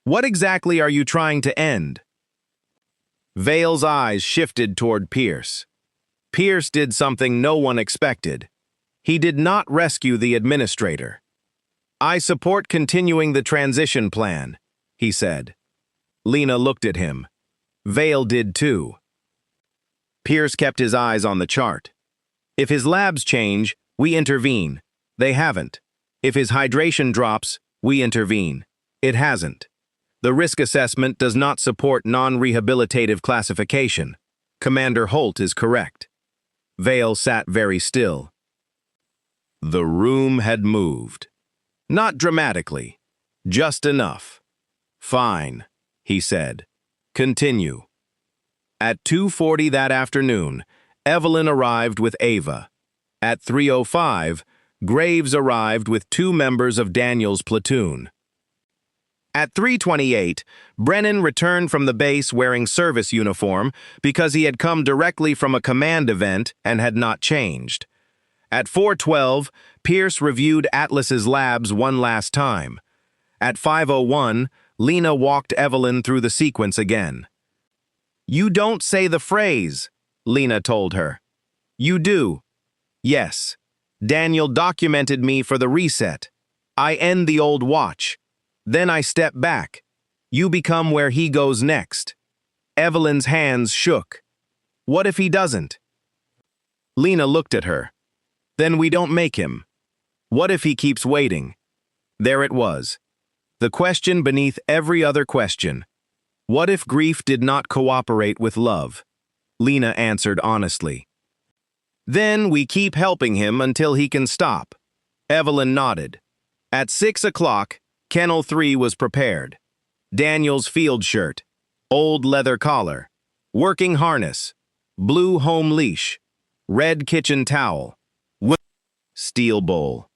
What exactly are you trying to end? Vale's eyes shifted toward Pierce. Pierce did something no one expected. He did not rescue the administrator. I support continuing the transition plan, he said. Lena looked at him. Vale did too. Pierce kept his eyes on the chart. If his labs change, we intervene. They haven't. If his hydration drops, we intervene. It hasn't. The risk assessment does not support non-rehabilitative classification. Commander Holt is correct. Vale sat very still. The room had moved. Not dramatically, just enough. Fine, he said. Continue. At 2:40 that afternoon, Evelyn arrived with Ava. At 3:05, Graves arrived with 2 members of Daniel's platoon. At 3:28, Brennan returned from the base wearing service uniform because he had come directly from a command event and had not changed. At 4:12, Pierce reviewed Atlas's labs one last time. At 5:01, Lena walked Evelyn through the sequence again. "You don't say the phrase," Lena told her. "You do." "Yes. Daniel documented me for the reset. I end the old watch. Then I step back. You become where he goes next." Evelyn's hands shook. "What if he doesn't?" Lena looked at her. "Then we don't make him. What if he keeps waiting?" There it was. The question beneath every other question. What if grief did not cooperate with love? Lena answered honestly. "Then we keep helping him until he can stop." Evelyn nodded. At 6 o'clock, Kennel 3 was prepared. Daniel's field shirt, old leather collar, working harness, blue home leash, red kitchen towel, steel bowl.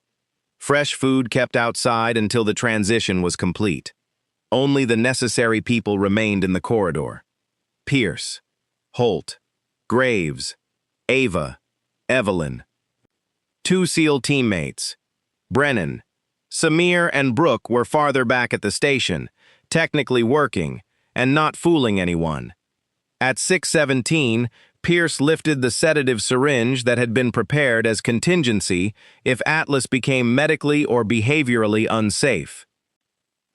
Fresh food kept outside until the transition was complete. Only the necessary people remained in the corridor. Pierce, Holt, Graves, Ava, Evelyn. 2 SEAL teammates, Brennan, Samir, and Brooke were farther back at the station, technically working, and not fooling anyone. At 6:17, Pierce lifted the sedative syringe that had been prepared as contingency if Atlas became medically or behaviorally unsafe.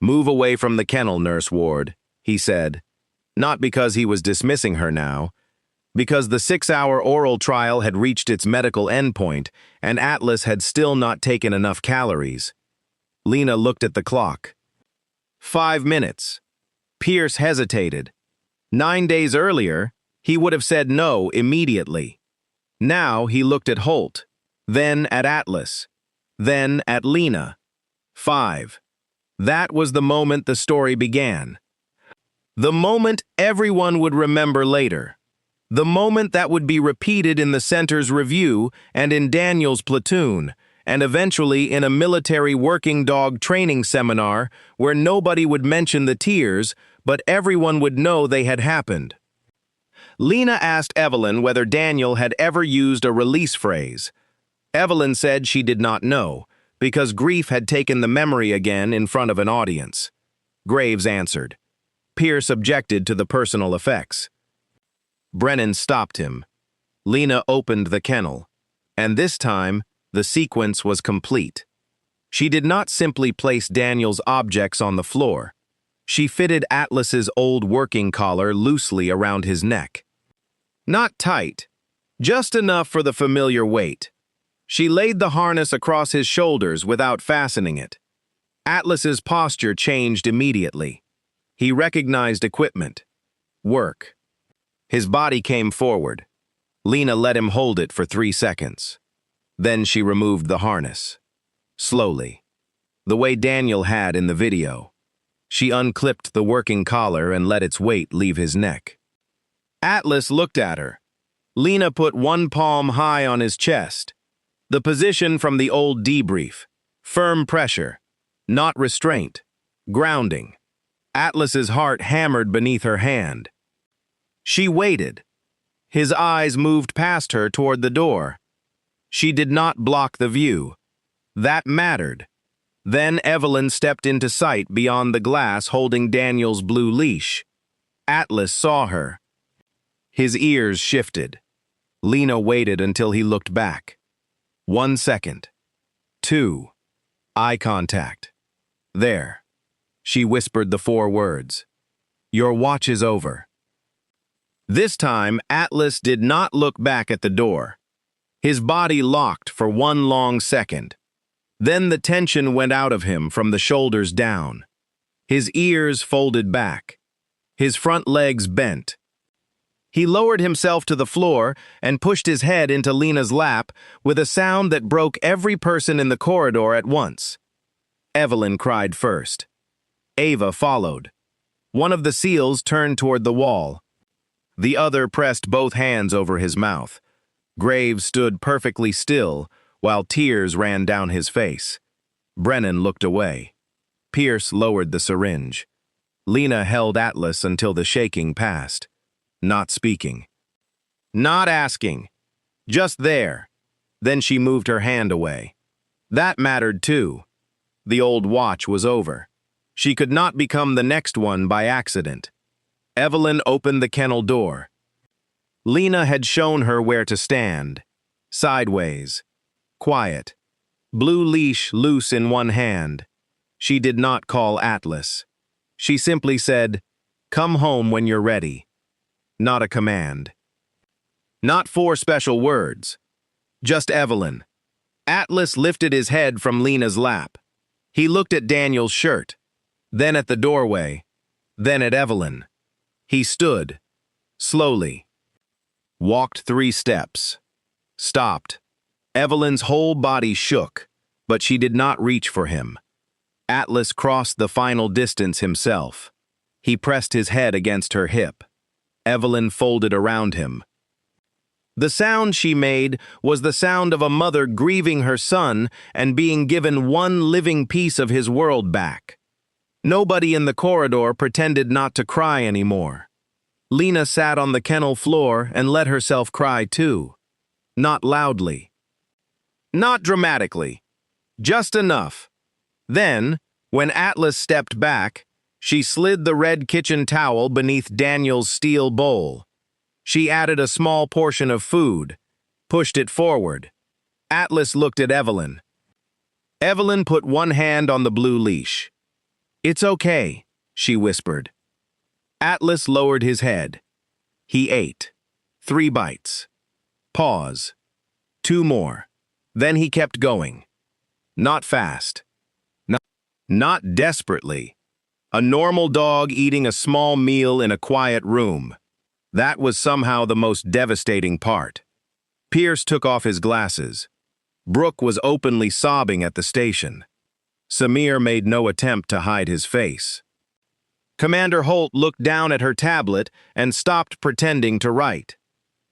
"Move away from the kennel, Nurse Ward," he said. Not because he was dismissing her now, because the 6-hour oral trial had reached its medical endpoint and Atlas had still not taken enough calories. Lena looked at the clock. 5 minutes. Pierce hesitated. 9 days earlier, he would have said no immediately. Now he looked at Holt, then at Atlas, then at Lena. 5. That was the moment the story began. The moment everyone would remember later. The moment that would be repeated in the center's review and in Daniel's platoon, and eventually in a military working dog training seminar where nobody would mention the tears, but everyone would know they had happened. Lena asked Evelyn whether Daniel had ever used a release phrase. Evelyn said she did not know, because grief had taken the memory again in front of an audience. Graves answered. Pierce objected to the personal effects. Brennan stopped him. Lena opened the kennel, and this time, the sequence was complete. She did not simply place Daniel's objects on the floor. She fitted Atlas's old working collar loosely around his neck. Not tight, just enough for the familiar weight. She laid the harness across his shoulders without fastening it. Atlas's posture changed immediately. He recognized equipment. Work. His body came forward. Lena let him hold it for 3 seconds. Then she removed the harness. Slowly. The way Daniel had in the video. She unclipped the working collar and let its weight leave his neck. Atlas looked at her. Lena put one palm high on his chest. The position from the old debrief. Firm pressure. Not restraint. Grounding. Atlas's heart hammered beneath her hand. She waited. His eyes moved past her toward the door. She did not block the view. That mattered. Then Evelyn stepped into sight beyond the glass holding Daniel's blue leash. Atlas saw her. His ears shifted. Lena waited until he looked back. 1 second. 2. Eye contact. There. She whispered the 4 words. Your watch is over. This time, Atlas did not look back at the door. His body locked for 1 long second. Then the tension went out of him from the shoulders down. His ears folded back. His front legs bent. He lowered himself to the floor and pushed his head into Lena's lap with a sound that broke every person in the corridor at once. Evelyn cried first. Ava followed. One of the SEALs turned toward the wall. The other pressed both hands over his mouth. Graves stood perfectly still, while tears ran down his face. Brennan looked away. Pierce lowered the syringe. Lena held Atlas until the shaking passed. Not speaking. Not asking. Just there. Then she moved her hand away. That mattered too. The old watch was over. She could not become the next one by accident. Evelyn opened the kennel door. Lena had shown her where to stand. Sideways. Quiet. Blue leash loose in one hand. She did not call Atlas. She simply said, "Come home when you're ready." Not a command. Not 4 special words. Just Evelyn. Atlas lifted his head from Lena's lap. He looked at Daniel's shirt, then at the doorway, then at Evelyn. He stood, slowly, walked 3 steps, stopped. Evelyn's whole body shook, but she did not reach for him. Atlas crossed the final distance himself. He pressed his head against her hip. Evelyn folded around him. The sound she made was the sound of a mother grieving her son and being given one living piece of his world back. Nobody in the corridor pretended not to cry anymore. Lena sat on the kennel floor and let herself cry too. Not loudly. Not dramatically. Just enough. Then, when Atlas stepped back, she slid the red kitchen towel beneath Daniel's steel bowl. She added a small portion of food, pushed it forward. Atlas looked at Evelyn. Evelyn put one hand on the blue leash. "It's okay," she whispered. Atlas lowered his head. He ate. 3 bites. Pause. 2 more. Then he kept going. Not fast. Not desperately. A normal dog eating a small meal in a quiet room. That was somehow the most devastating part. Pierce took off his glasses. Brooke was openly sobbing at the station. Samir made no attempt to hide his face. Commander Holt looked down at her tablet and stopped pretending to write.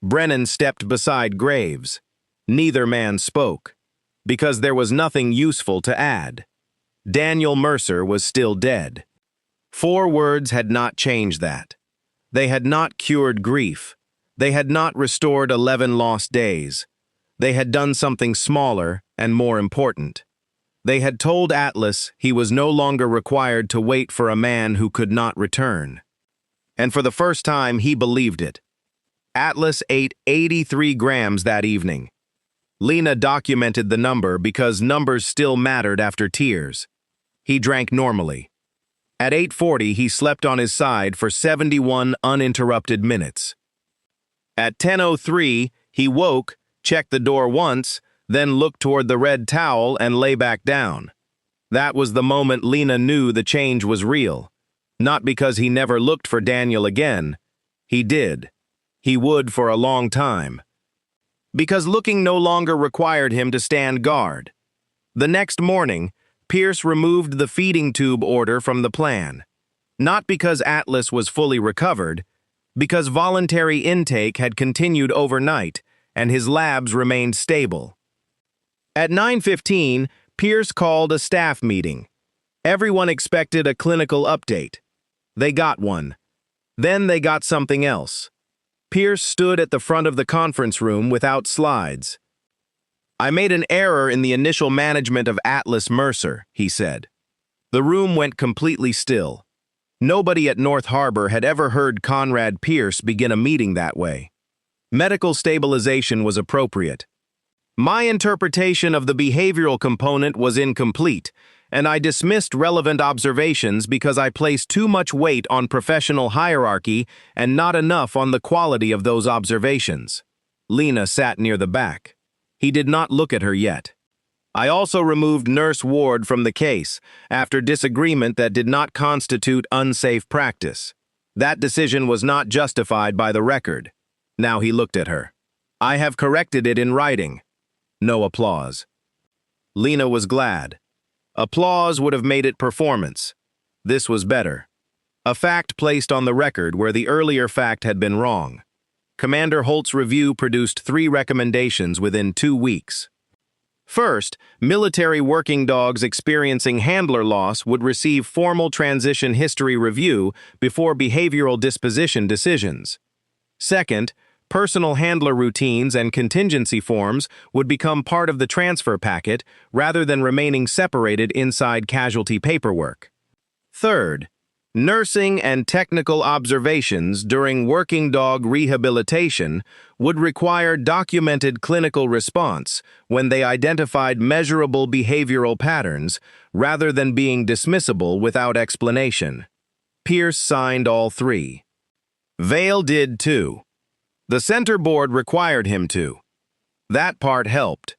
Brennan stepped beside Graves. Neither man spoke, because there was nothing useful to add. Daniel Mercer was still dead. 4 words had not changed that. They had not cured grief. They had not restored 11 lost days. They had done something smaller and more important. They had told Atlas he was no longer required to wait for a man who could not return. And for the first time, he believed it. Atlas ate 83 grams that evening. Lena documented the number because numbers still mattered after tears. He drank normally. At 8:40, he slept on his side for 71 uninterrupted minutes. At 10:03, he woke, checked the door once, then looked toward the red towel and lay back down. That was the moment Lena knew the change was real. Not because he never looked for Daniel again. He did. He would for a long time. Because looking no longer required him to stand guard. The next morning, Pierce removed the feeding tube order from the plan. Not because Atlas was fully recovered, because voluntary intake had continued overnight and his labs remained stable. At 9:15, Pierce called a staff meeting. Everyone expected a clinical update. They got one. Then they got something else. Pierce stood at the front of the conference room without slides. "I made an error in the initial management of Atlas Mercer," he said. The room went completely still. Nobody at North Harbor had ever heard Conrad Pierce begin a meeting that way. Medical stabilization was appropriate. My interpretation of the behavioral component was incomplete, and I dismissed relevant observations because I placed too much weight on professional hierarchy and not enough on the quality of those observations. Lena sat near the back. He did not look at her yet. I also removed Nurse Ward from the case after disagreement that did not constitute unsafe practice. That decision was not justified by the record. Now he looked at her. I have corrected it in writing. No applause. Lena was glad. Applause would have made it performance. This was better. A fact placed on the record where the earlier fact had been wrong. Commander Holt's review produced 3 recommendations within 2 weeks. First, military working dogs experiencing handler loss would receive formal transition history review before behavioral disposition decisions. Second, personal handler routines and contingency forms would become part of the transfer packet rather than remaining separated inside casualty paperwork. Third, nursing and technical observations during working dog rehabilitation would require documented clinical response when they identified measurable behavioral patterns rather than being dismissible without explanation. Pierce signed all three. Vale did too. The center board required him to. That part helped.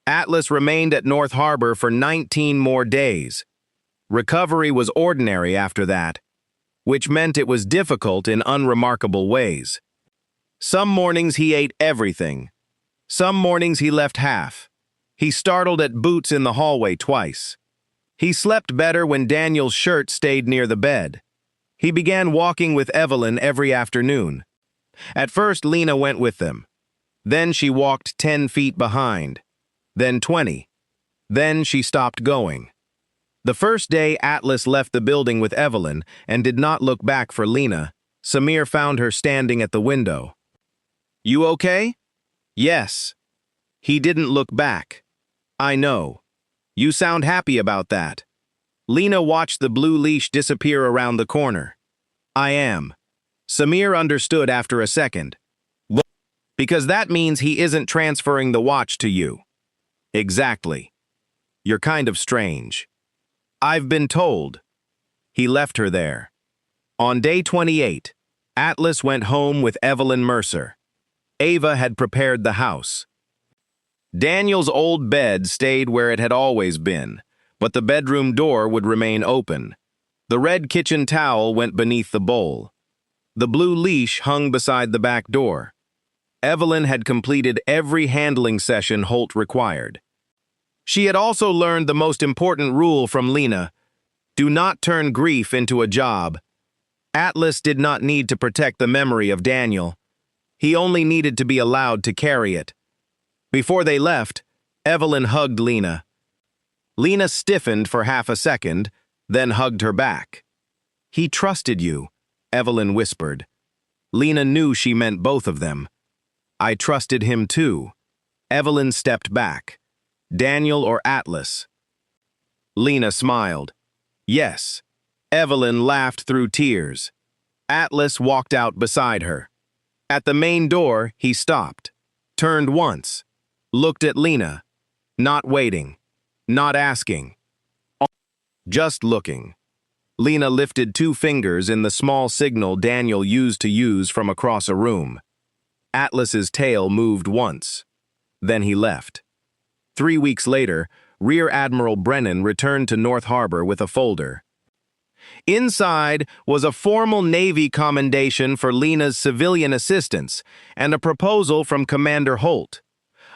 Atlas remained at North Harbor for 19 more days. Recovery was ordinary after that, which meant it was difficult in unremarkable ways. Some mornings he ate everything. Some mornings he left half. He startled at boots in the hallway twice. He slept better when Daniel's shirt stayed near the bed. He began walking with Evelyn every afternoon. At first, Lena went with them. Then she walked 10 feet behind. Then 20. Then she stopped going. The first day Atlas left the building with Evelyn and did not look back for Lena, Samir found her standing at the window. "You okay?" "Yes." He didn't look back. "I know. You sound happy about that." Lena watched the blue leash disappear around the corner. "I am." Samir understood after a second. "Because that means he isn't transferring the watch to you." "Exactly. You're kind of strange." "I've been told." He left her there. On day 28, Atlas went home with Evelyn Mercer. Ava had prepared the house. Daniel's old bed stayed where it had always been, but the bedroom door would remain open. The red kitchen towel went beneath the bowl. The blue leash hung beside the back door. Evelyn had completed every handling session Holt required. She had also learned the most important rule from Lena: do not turn grief into a job. Atlas did not need to protect the memory of Daniel. He only needed to be allowed to carry it. Before they left, Evelyn hugged Lena. Lena stiffened for half a second, then hugged her back. "He trusted you," Evelyn whispered. Lena knew she meant both of them. "I trusted him too." Evelyn stepped back. "Daniel or Atlas?" Lena smiled. "Yes." Evelyn laughed through tears. Atlas walked out beside her. At the main door, he stopped, turned once, looked at Lena, not waiting, not asking, just looking. Lena lifted 2 fingers in the small signal Daniel used to use from across a room. Atlas's tail moved once. Then he left. 3 weeks later, Rear Admiral Brennan returned to North Harbor with a folder. Inside was a formal Navy commendation for Lena's civilian assistance and a proposal from Commander Holt.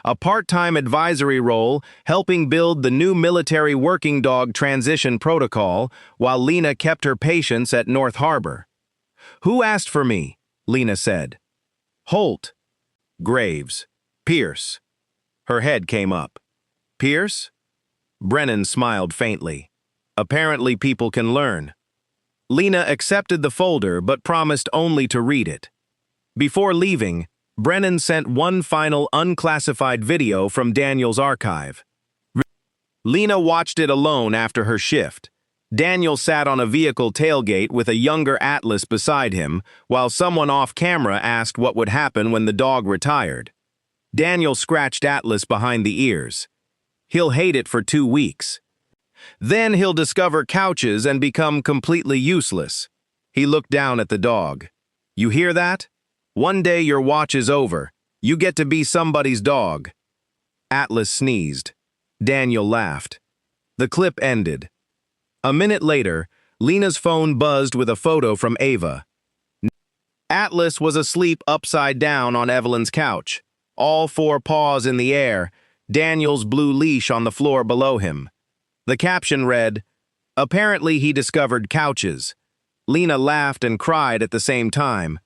A part-time advisory role helping build the new military working dog transition protocol while Lena kept her patients at North Harbor. "Who asked for me?" Lena said. "Holt." "Graves." "Pierce." Her head came up. "Pierce?" Brennan smiled faintly. "Apparently people can learn." Lena accepted the folder but promised only to read it. Before leaving, Brennan sent one final unclassified video from Daniel's archive. Lena watched it alone after her shift. Daniel sat on a vehicle tailgate with a younger Atlas beside him, while someone off-camera asked what would happen when the dog retired. Daniel scratched Atlas behind the ears. "He'll hate it for 2 weeks. Then he'll discover couches and become completely useless." He looked down at the dog. "You hear that? One day your watch is over. You get to be somebody's dog." Atlas sneezed. Daniel laughed. The clip ended. A minute later, Lena's phone buzzed with a photo from Ava. Atlas was asleep upside down on Evelyn's couch, all 4 paws in the air, Daniel's blue leash on the floor below him. The caption read, "Apparently he discovered couches." Lena laughed and cried at the same time.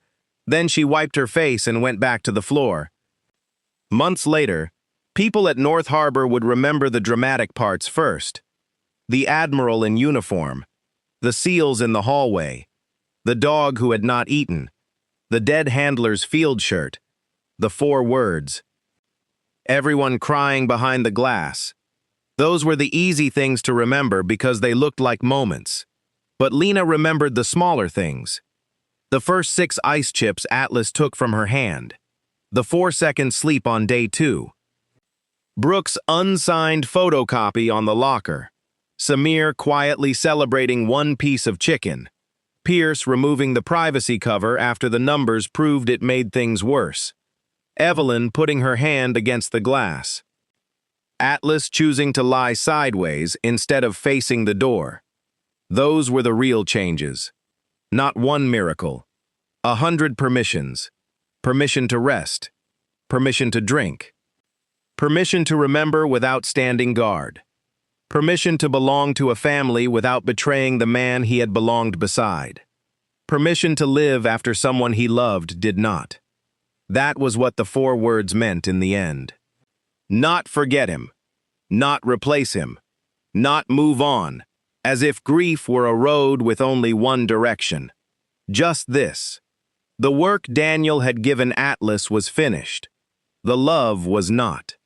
Then she wiped her face and went back to the floor. Months later, people at North Harbor would remember the dramatic parts first. The admiral in uniform, the SEALs in the hallway, the dog who had not eaten, the dead handler's field shirt, the 4 words. Everyone crying behind the glass. Those were the easy things to remember because they looked like moments. But Lena remembered the smaller things. The first 6 ice chips Atlas took from her hand. The 4-second sleep on day 2. Brooke's unsigned photocopy on the locker. Samir quietly celebrating 1 piece of chicken. Pierce removing the privacy cover after the numbers proved it made things worse. Evelyn putting her hand against the glass. Atlas choosing to lie sideways instead of facing the door. Those were the real changes. Not 1 miracle. 100 permissions. Permission to rest. Permission to drink. Permission to remember without standing guard. Permission to belong to a family without betraying the man he had belonged beside. Permission to live after someone he loved did not. That was what the 4 words meant in the end. Not forget him. Not replace him. Not move on, as if grief were a road with only one direction. Just this. The work Daniel had given Atlas was finished. The love was not.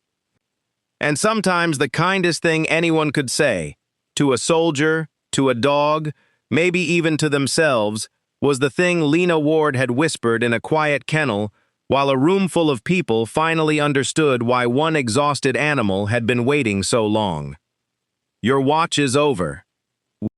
And sometimes the kindest thing anyone could say, to a soldier, to a dog, maybe even to themselves, was the thing Lena Ward had whispered in a quiet kennel while a room full of people finally understood why one exhausted animal had been waiting so long. Your watch is over.